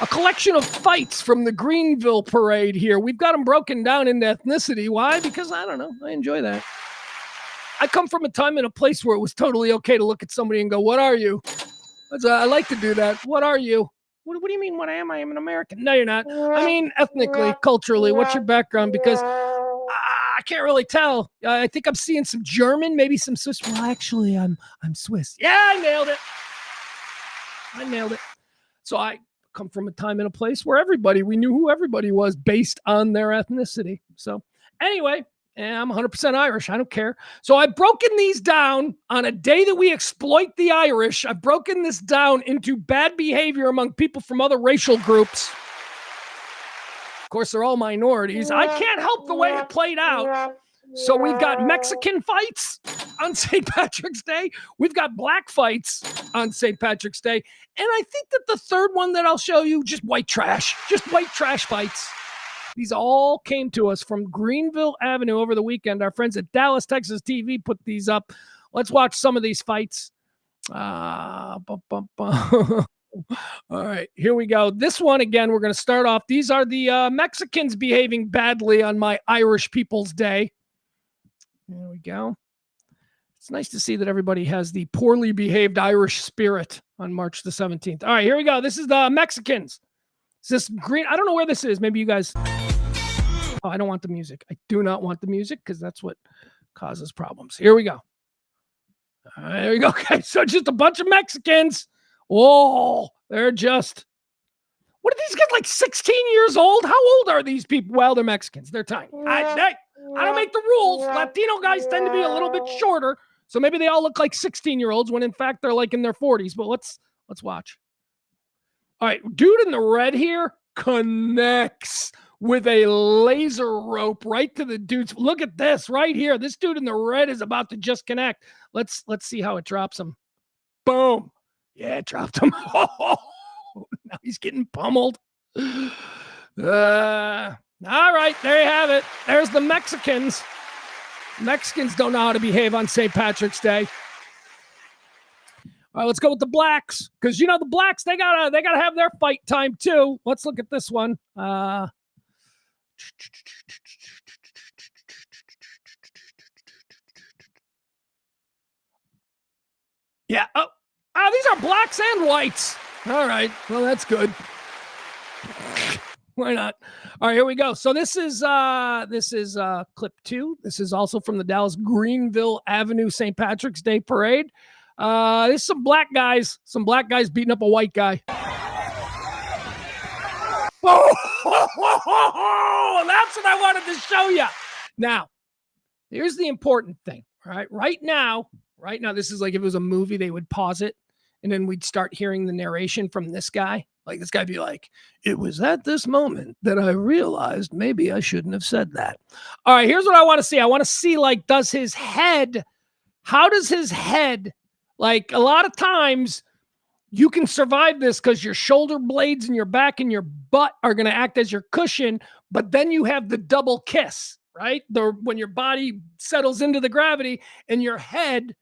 a collection of fights from the Greenville parade here. We've got them broken down into ethnicity. Why? Because I don't know. I enjoy that. I come from a time and a place where it was totally okay to look at somebody and go, what are you? I like to do that. What are you? What do you mean, what am I? I'm an American. No, you're not. I mean, ethnically, culturally, what's your background? Because I can't really tell. I think I'm seeing some German, maybe some Swiss. Well, actually, I'm Swiss. Yeah, I nailed it. So I come from a time and a place where we knew who everybody was based on their ethnicity. So anyway, I'm 100% Irish. I don't care. So I've broken these down on a day that we exploit the Irish. I've broken this down into bad behavior among people from other racial groups. Of course, they're all minorities. I can't help the way it played out. So we've got Mexican fights on St. Patrick's Day. We've got black fights on St. Patrick's Day. And I think that the third one that I'll show you, just white trash fights. These all came to us from Greenville Avenue over the weekend. Our friends at Dallas, Texas TV put these up. Let's watch some of these fights. All right, here we go. This one, again, we're going to start off. These are the Mexicans behaving badly on my Irish People's Day. There we go. It's nice to see that everybody has the poorly behaved Irish spirit on March the 17th. All right, here we go. This is the Mexicans. Is this green? I don't know where this is. Maybe you guys... Oh, I don't want the music. I do not want the music because that's what causes problems. Here we go. There we go. Okay, so just a bunch of Mexicans. Oh, they're just... What are these guys, like 16 years old? How old are these people? Well, they're Mexicans. They're tiny. I don't make the rules. Latino guys tend to be a little bit shorter, so maybe they all look like 16-year-olds when in fact they're like in their 40s. But let's watch. All right, dude in the red here, connects with a laser rope right to the dude's. Look at this right here. This dude in the red is about to just connect. Let's see how it drops him. Boom. Yeah, it dropped him. Now he's getting pummeled. All right, there you have it. There's the Mexicans. Mexicans don't know how to behave on St. Patrick's Day. All right, let's go with the blacks, because you know the blacks, they gotta have their fight time too. Let's look at this one. Yeah. Oh, these are blacks and whites. All right. Well, that's good. Why not? All right, here we go. So this is clip 2. This is also from the Dallas Greenville Avenue St. Patrick's Day Parade. This is some black guys beating up a white guy. Oh, that's what I wanted to show you. Now, here's the important thing. All right, right now, this is like if it was a movie, they would pause it, and then we'd start hearing the narration from this guy. Like this guy be like, it was at this moment that I realized maybe I shouldn't have said that. All right, here's what I want to see. I want to see, like, how does his head, like a lot of times you can survive this because your shoulder blades and your back and your butt are going to act as your cushion, but then you have the double kiss, right? When your body settles into the gravity and your head,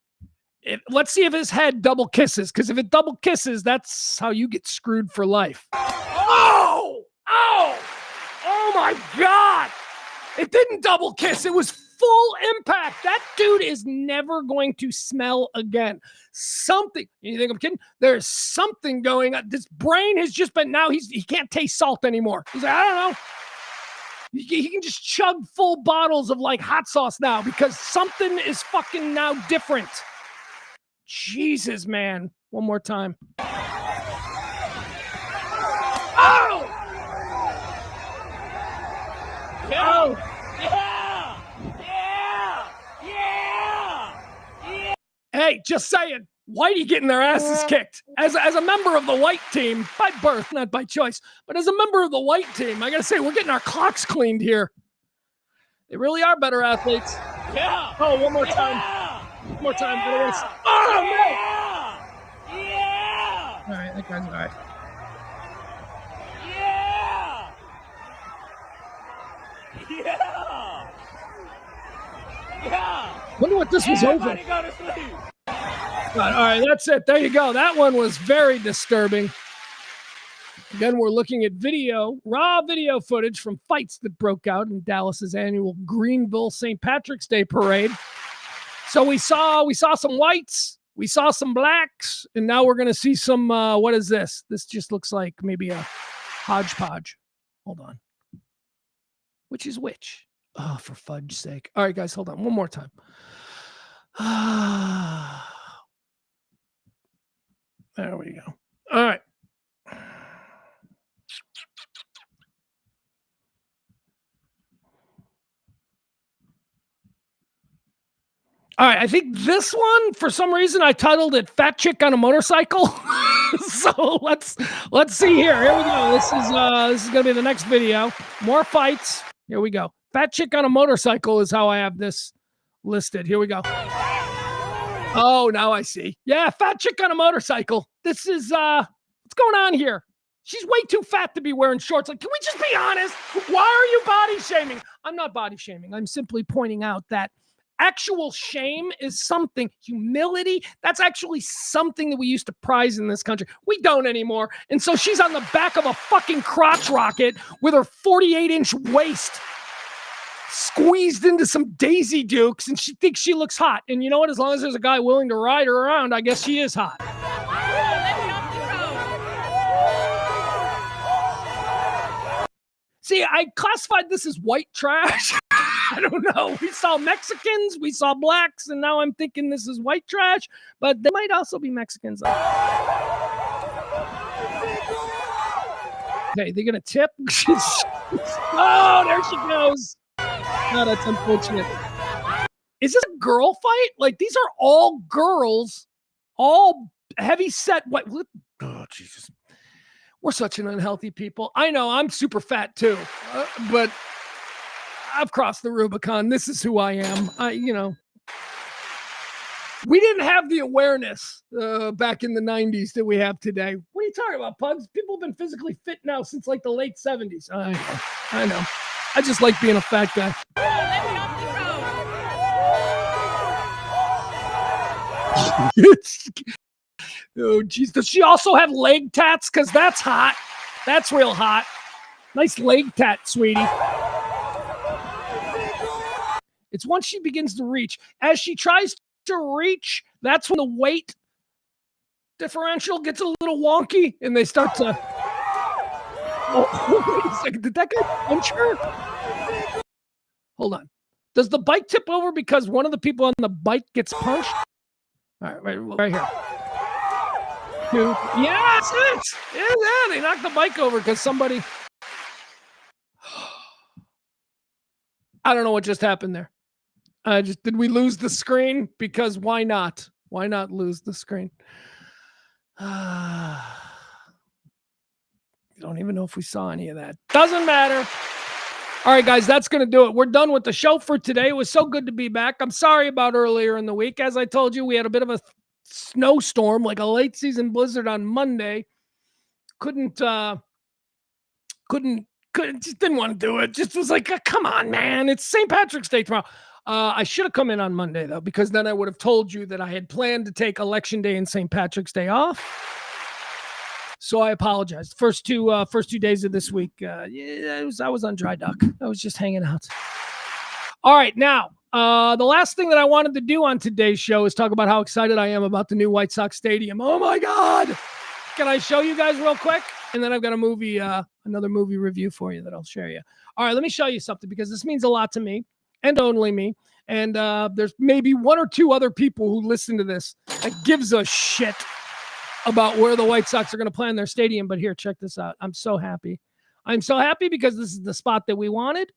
let's see if his head double kisses, because if it double kisses, that's how you get screwed for life. Oh my God. It didn't double kiss. It was full impact. That dude is never going to smell again. Something, you think I'm kidding? There's something going on. This brain has just been, now he can't taste salt anymore. He's like, I don't know. He can just chug full bottles of like hot sauce now because something is fucking now different. Jesus, man. One more time. Oh! Yeah! Hey, just saying, Whitey getting their asses kicked. As a member of the white team, by birth, not by choice, but as a member of the white team, I gotta say, we're getting our clocks cleaned here. They really are better athletes. Yeah! Oh, one more time. One more time. Oh, man! Yeah! All right, that guy's all right. Yeah! Yeah! Yeah! Wonder what this was over. Everybody go to sleep. All right, that's it. There you go. That one was very disturbing. Again, we're looking at raw video footage from fights that broke out in Dallas's annual Greenville St. Patrick's Day Parade. So we saw some whites, we saw some blacks, and now we're going to see some, what is this? This just looks like maybe a hodgepodge. Hold on. Which is which? Oh, for fudge's sake. All right, guys, hold on. One more time. There we go. All right. All right, I think this one, for some reason, I titled it "Fat Chick on a Motorcycle." So let's see here. Here we go. This is gonna be the next video. More fights. Here we go. Fat chick on a motorcycle is how I have this listed. Here we go. Oh, now I see. Yeah, fat chick on a motorcycle. This is what's going on here? She's way too fat to be wearing shorts. Like, can we just be honest? Why are you body shaming? I'm not body shaming. I'm simply pointing out that actual shame is something, humility, that's actually something that we used to prize in this country. We don't anymore. And so she's on the back of a fucking crotch rocket with her 48-inch waist squeezed into some Daisy Dukes, and she thinks she looks hot. And you know what? As long as there's a guy willing to ride her around, I guess she is hot. See, I classified this as white trash. I don't know. We saw Mexicans, we saw blacks, and now I'm thinking this is white trash, but there might also be Mexicans. Okay, they're going to tip. Oh, there she goes. Oh, that's unfortunate. Is this a girl fight? Like, these are all girls, all heavy set. What? Oh, Jesus. We're such an unhealthy people. I know I'm super fat too, but I've crossed the Rubicon. This is who I am. We didn't have the awareness back in the 90s that we have today. What are you talking about, Pugs? People have been physically fit now since like the late 70s. I know. I just like being a fat guy. Oh, geez. Does she also have leg tats? Because that's hot. That's real hot. Nice leg tat, sweetie. It's once she begins to reach. As she tries to reach, that's when the weight differential gets a little wonky and they start to... Oh, wait a second. Did that guy punch her? Hold on. Does the bike tip over because one of the people on the bike gets punched? All right here. Yeah, that's it. Yeah, they knocked the bike over because somebody... I don't know what just happened there. Did we lose the screen? Because why not? Why not lose the screen? You don't even know if we saw any of that. Doesn't matter. All right, guys, that's going to do it. We're done with the show for today. It was so good to be back. I'm sorry about earlier in the week. As I told you, we had a bit of a snowstorm, like a late season blizzard on Monday. Couldn't, just didn't want to do it. Just was like, come on, man. It's St. Patrick's Day tomorrow. I should have come in on Monday, though, because then I would have told you that I had planned to take Election Day and St. Patrick's Day off. So I apologize. First two days of this week, I was on dry dock. I was just hanging out. All right, now, the last thing that I wanted to do on today's show is talk about how excited I am about the new White Sox Stadium. Oh, my God. Can I show you guys real quick? And then I've got another movie review for you that I'll share you. All right, let me show you something because this means a lot to me and only me. And there's maybe one or two other people who listen to this that gives a shit about where the White Sox are going to play in their stadium. But here, check this out. I'm so happy. I'm so happy because this is the spot that we wanted.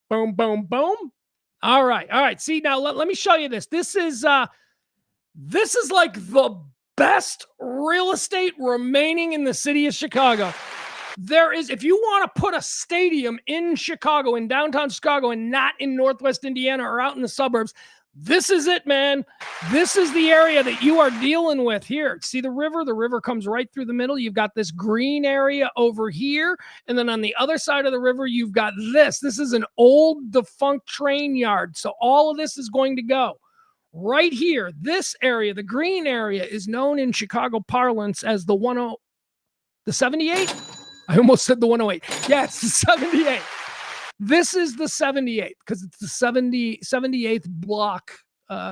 Boom, boom, boom. All right. See, now let me show you this. This is like the best real estate remaining in the city of Chicago. There is, if you want to put a stadium in Chicago, in downtown Chicago, and not in Northwest Indiana or out in the suburbs, this is it, man. This is the area that you are dealing with here. See the river? The river comes right through the middle. You've got this green area over here. And then on the other side of the river, you've got this. This is an old defunct train yard. So all of this is going to go right here. This area, the green area, is known in Chicago parlance as the 78? I almost said the 108. Yeah, it's the 78. This is the 78 because it's the 78th block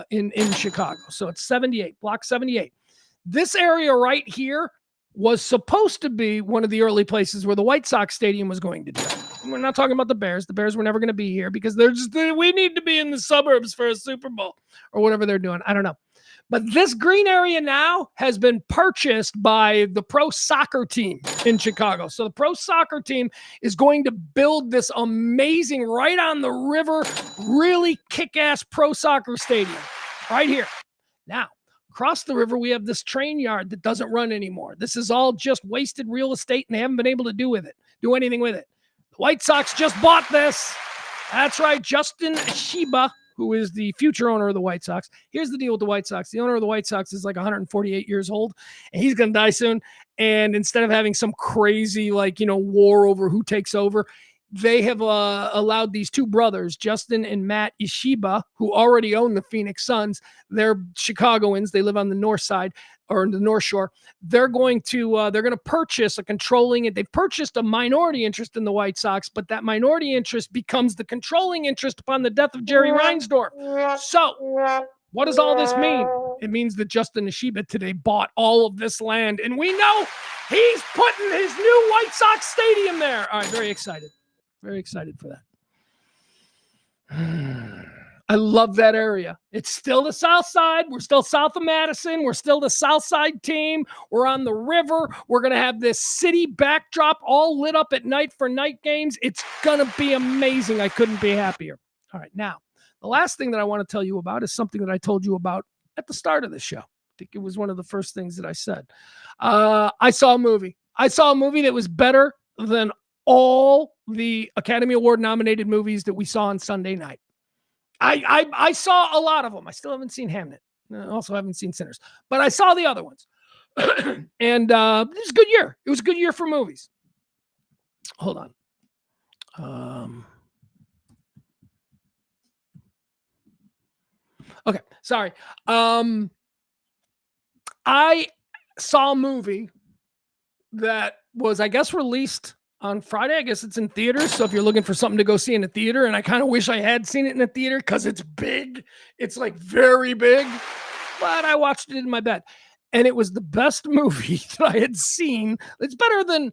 in Chicago. So it's 78, block 78. This area right here was supposed to be one of the early places where the White Sox Stadium was going to do. We're not talking about the Bears. The Bears were never going to be here because we need to be in the suburbs for a Super Bowl or whatever they're doing. I don't know. But this green area now has been purchased by the pro soccer team in Chicago. So the pro soccer team is going to build this amazing, right on the river, really kick-ass pro soccer stadium right here. Now, across the river, we have this train yard that doesn't run anymore. This is all just wasted real estate, and they haven't been able to do anything with it. The White Sox just bought this. That's right, Justin Shiba, who is the future owner of the White Sox. Here's the deal with the White Sox. The owner of the White Sox is like 148 years old, and he's going to die soon. And instead of having some crazy, war over who takes over, they have allowed these two brothers, Justin and Matt Ishiba, who already own the Phoenix Suns. They're Chicagoans. They live on the north side or the North Shore. They're going to purchase they've purchased a minority interest in the White Sox, but that minority interest becomes the controlling interest upon the death of Jerry Reinsdorf. So what does all this mean? It means that Justin Ishiba today bought all of this land, and we know he's putting his new White Sox stadium there. All right, very excited. Very excited for that. I love that area. It's still the South Side. We're still south of Madison. We're still the South Side team. We're on the river. We're going to have this city backdrop all lit up at night for night games. It's going to be amazing. I couldn't be happier. All right. Now, the last thing that I want to tell you about is something that I told you about at the start of the show. I think it was one of the first things that I said. I saw a movie. I saw a movie that was better than all the Academy Award nominated movies that we saw on Sunday night. I saw a lot of them. I still haven't seen Hamnet. I also haven't seen Sinners, but I saw the other ones. And it was a good year. It was a good year for movies. Hold on. Okay, sorry. I saw a movie that was, I guess, released on Friday. I guess it's in theaters. So if you're looking for something to go see in a theater, and I kind of wish I had seen it in a theater because it's big. It's like very big. But I watched it in my bed. And it was the best movie that I had seen. It's better than,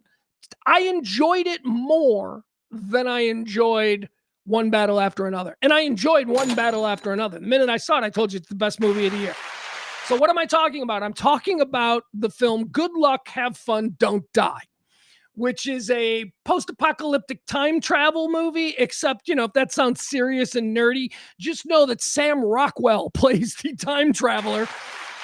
I enjoyed it more than I enjoyed One Battle After Another. And I enjoyed One Battle After Another. The minute I saw it, I told you it's the best movie of the year. So what am I talking about? I'm talking about the film Good Luck, Have Fun, Don't Die, which is a post-apocalyptic time travel movie, except, you know, if that sounds serious and nerdy, just know that Sam Rockwell plays the time traveler.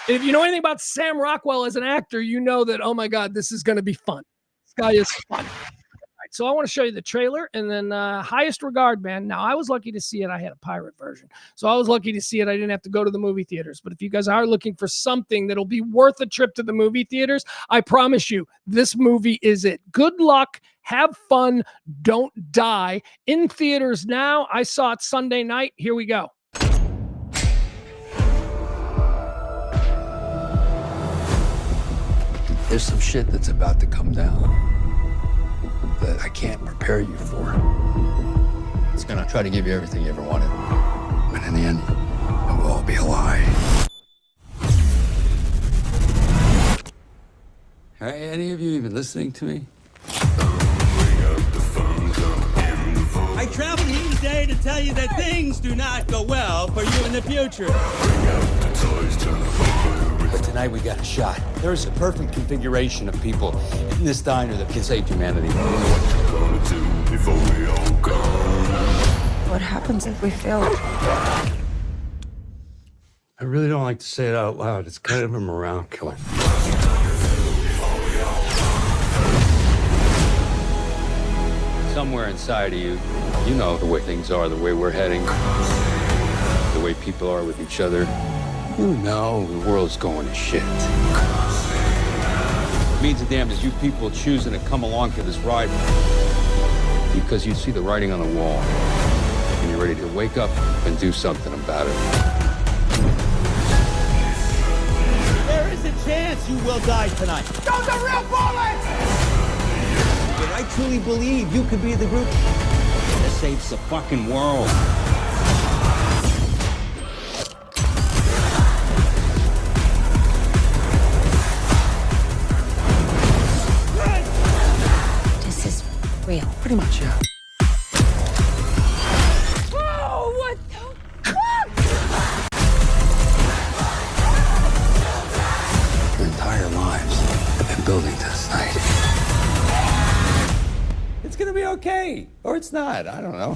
If you know anything about Sam Rockwell as an actor, you know that, oh my God, this is going to be fun. This guy is fun. All right, so I want to show you the trailer, and then highest regard, man. Now, I was lucky to see it. I had a pirate version. So I was lucky to see it. I didn't have to go to the movie theaters. But if you guys are looking for something that'll be worth a trip to the movie theaters, I promise you, this movie is it. Good luck. Have fun. Don't die. In theaters now. I saw it Sunday night. Here we go. There's some shit that's about to come down that I can't prepare you for. It's gonna try to give you everything you ever wanted. But in the end, it will all be a lie. Are any of you even listening to me? I traveled here today to tell you that things do not go well for you in the future. But tonight we got a shot. There is a perfect configuration of people in this diner that can save humanity. What happens if we fail? I really don't like to say it out loud. It's kind of a morale killer. Somewhere inside of you, you know the way things are, the way we're heading, the way people are with each other. You know the world's going to shit. It means the damned is you people choosing to come along for this ride because you see the writing on the wall and you're ready to wake up and do something about it. There is a chance you will die tonight. Those are real bullets! But I truly believe you could be the group that saves the fucking world. This is real. Pretty much, yeah. Oh, what the fuck? Your entire lives have been building to this night. It's gonna be okay. Or it's not. I don't know.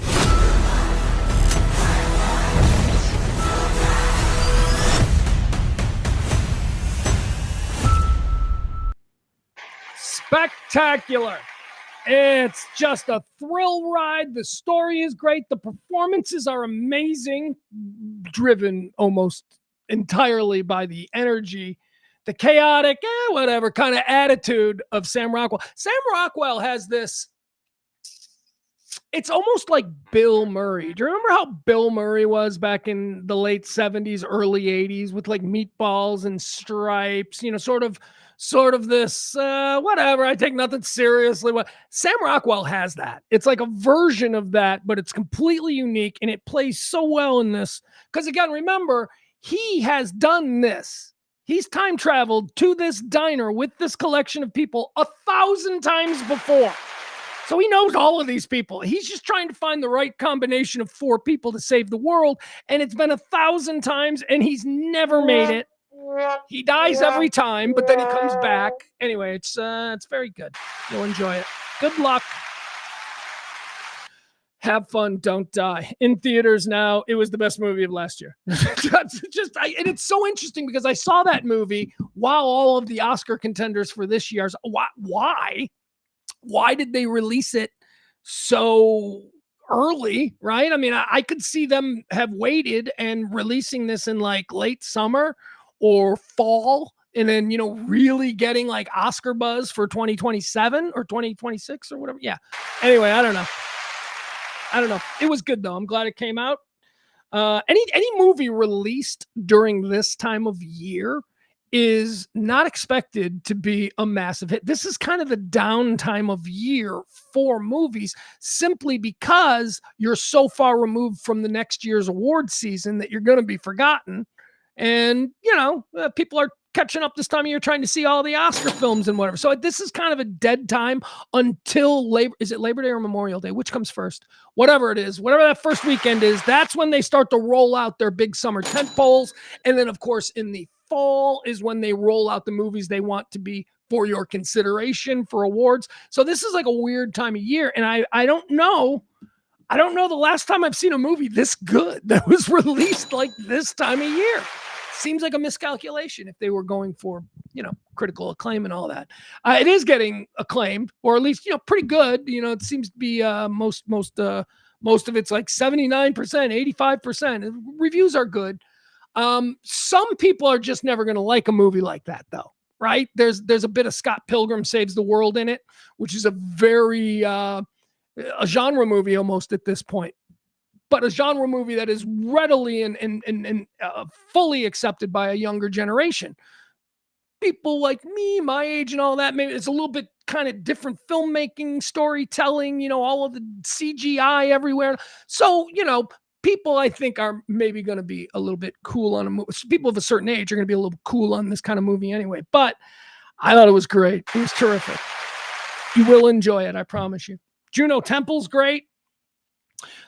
Spectacular. It's just a thrill ride. The story is great. The performances are amazing, driven almost entirely by the energy, the chaotic, whatever kind of attitude of Sam Rockwell. Sam Rockwell has this, it's almost like Bill Murray. Do you remember how Bill Murray was back in the late 70s, early 80s with like meatballs and stripes, you know, sort of this, whatever, I take nothing seriously. Sam Rockwell has that. It's like a version of that, but it's completely unique, and it plays so well in this. Because again, remember, he has done this. He's time traveled to this diner with this collection of people 1,000 times before. So he knows all of these people. He's just trying to find the right combination of 4 people to save the world. And it's been 1,000 times, and he's never made it. He dies every time, but then he comes back. Anyway, it's very good. You'll enjoy it. Good luck. Have fun, don't die. In theaters now. It was the best movie of last year. And it's so interesting because I saw that movie while all of the Oscar contenders for this year's. Why did they release it so early? Right? I mean, I could see them have waited and releasing this in like late summer or fall, and then really getting like Oscar buzz for 2027 or 2026 or whatever. Yeah. Anyway, I don't know. It was good though. I'm glad it came out. Any movie released during this time of year is not expected to be a massive hit. This is kind of the downtime of year for movies, simply because you're so far removed from the next year's award season that you're going to be forgotten. And, people are catching up this time of year trying to see all the Oscar films and whatever. So this is kind of a dead time until is it Labor Day or Memorial Day? Which comes first? Whatever it is, whatever that first weekend is, that's when they start to roll out their big summer tentpoles. And then, of course, in the fall is when they roll out the movies they want to be for your consideration for awards. So this is like a weird time of year. And I don't know the last time I've seen a movie this good that was released like this time of year. Seems like a miscalculation if they were going for, critical acclaim and all that. It is getting acclaimed, or at least, pretty good. It seems to be most of it's like 79%, 85%. Reviews are good. Some people are just never going to like a movie like that, though, right? There's a bit of Scott Pilgrim Saves the World in it, which is a very a genre movie almost at this point. But a genre movie that is readily and fully accepted by a younger generation. People like me, my age and all that, maybe it's a little bit kind of different filmmaking, storytelling, all of the CGI everywhere. So, people I think are maybe going to be a little bit cool on a movie. People of a certain age are going to be a little cool on this kind of movie anyway. But I thought it was great. It was terrific. You will enjoy it, I promise you. Juno Temple's great.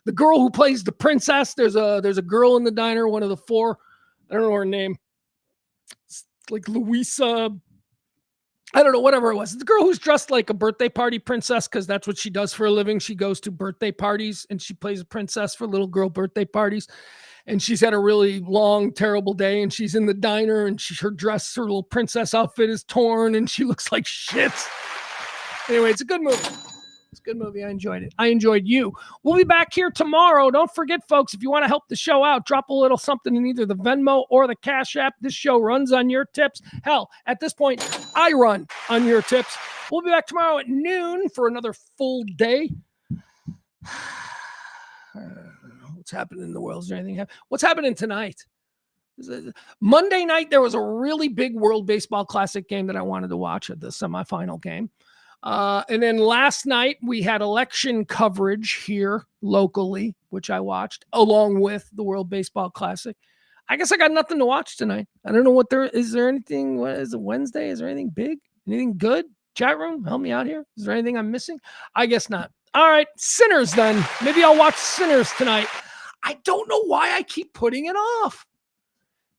The girl who plays the princess, there's a girl in the diner, one of the four. I don't know her name. It's like Louisa. I don't know, whatever it was. The girl who's dressed like a birthday party princess, because that's what she does for a living. She goes to birthday parties and she plays a princess for little girl birthday parties. And she's had a really long, terrible day. And she's in the diner and her little princess outfit is torn and she looks like shit. Anyway, it's a good movie. It's a good movie. I enjoyed it. I enjoyed you. We'll be back here tomorrow. Don't forget, folks, if you want to help the show out, drop a little something in either the Venmo or the Cash App. This show runs on your tips. Hell, at this point, I run on your tips. We'll be back tomorrow at noon for another full day. What's happening in the world? Is there anything What's happening tonight? Monday night, there was a really big World Baseball Classic game that I wanted to watch at the semifinal game. And then last night we had election coverage here locally, which I watched along with the World Baseball Classic. I guess I got nothing to watch tonight. I don't know what is there anything, what is it, Wednesday? Is there anything big? Anything good? Chat room, help me out here. Is there anything I'm missing? I guess not. All right, Sinners then. Maybe I'll watch Sinners tonight. I don't know why I keep putting it off.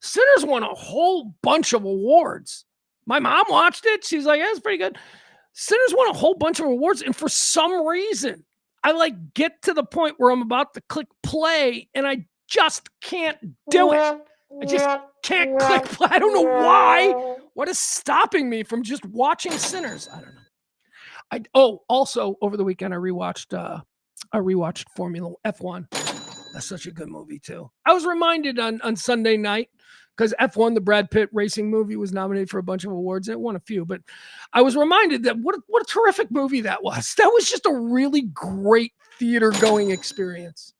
Sinners won a whole bunch of awards. My mom watched it. She's like, yeah, it's pretty good. Sinners won a whole bunch of awards, and for some reason, I get to the point where I'm about to click play, and I just can't do it. I just can't click play. I don't know why. What is stopping me from just watching Sinners? I don't know. Also over the weekend, I rewatched Formula F1. That's such a good movie too. I was reminded on Sunday night, because F1, the Brad Pitt racing movie, was nominated for a bunch of awards. It won a few, but I was reminded that what a terrific movie that was. That was just a really great theater-going experience.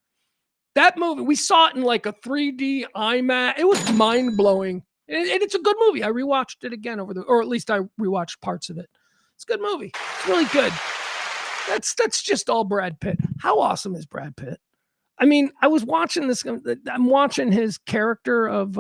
That movie, we saw it in like a 3D IMAX. It was mind-blowing. And it's a good movie. I rewatched it again or at least I rewatched parts of it. It's a good movie. It's really good. That's just all Brad Pitt. How awesome is Brad Pitt? I mean, I was watching this. I'm watching his character of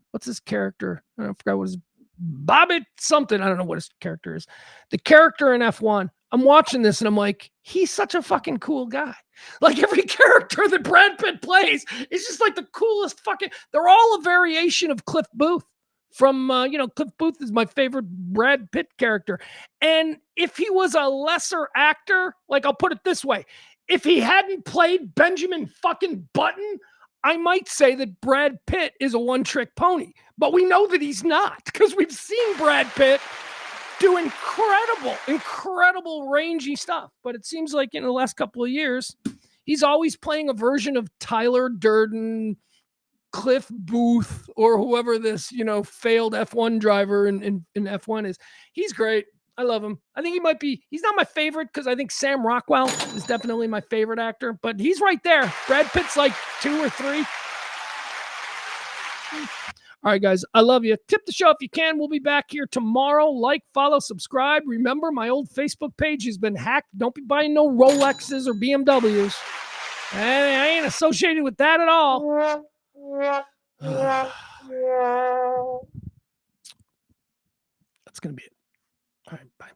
what's his character? I forgot what his Bobbitt something. I don't know what his character is. The character in F1. I'm watching this and I'm like, he's such a fucking cool guy. Like every character that Brad Pitt plays is just like the coolest fucking. They're all a variation of Cliff Booth. From Cliff Booth is my favorite Brad Pitt character. And if he was a lesser actor, like I'll put it this way. If he hadn't played Benjamin fucking Button, I might say that Brad Pitt is a one-trick pony. But we know that he's not, because we've seen Brad Pitt do incredible rangy stuff. But it seems like in the last couple of years, he's always playing a version of Tyler Durden, Cliff Booth, or whoever this, failed F1 driver in F1 is. He's great. I love him. I think he's not my favorite because I think Sam Rockwell is definitely my favorite actor, but he's right there. Brad Pitt's like 2 or 3. All right, guys, I love you. Tip the show if you can. We'll be back here tomorrow. Like, follow, subscribe. Remember, my old Facebook page has been hacked. Don't be buying no Rolexes or BMWs. I ain't associated with that at all. That's going to be it. All right, bye.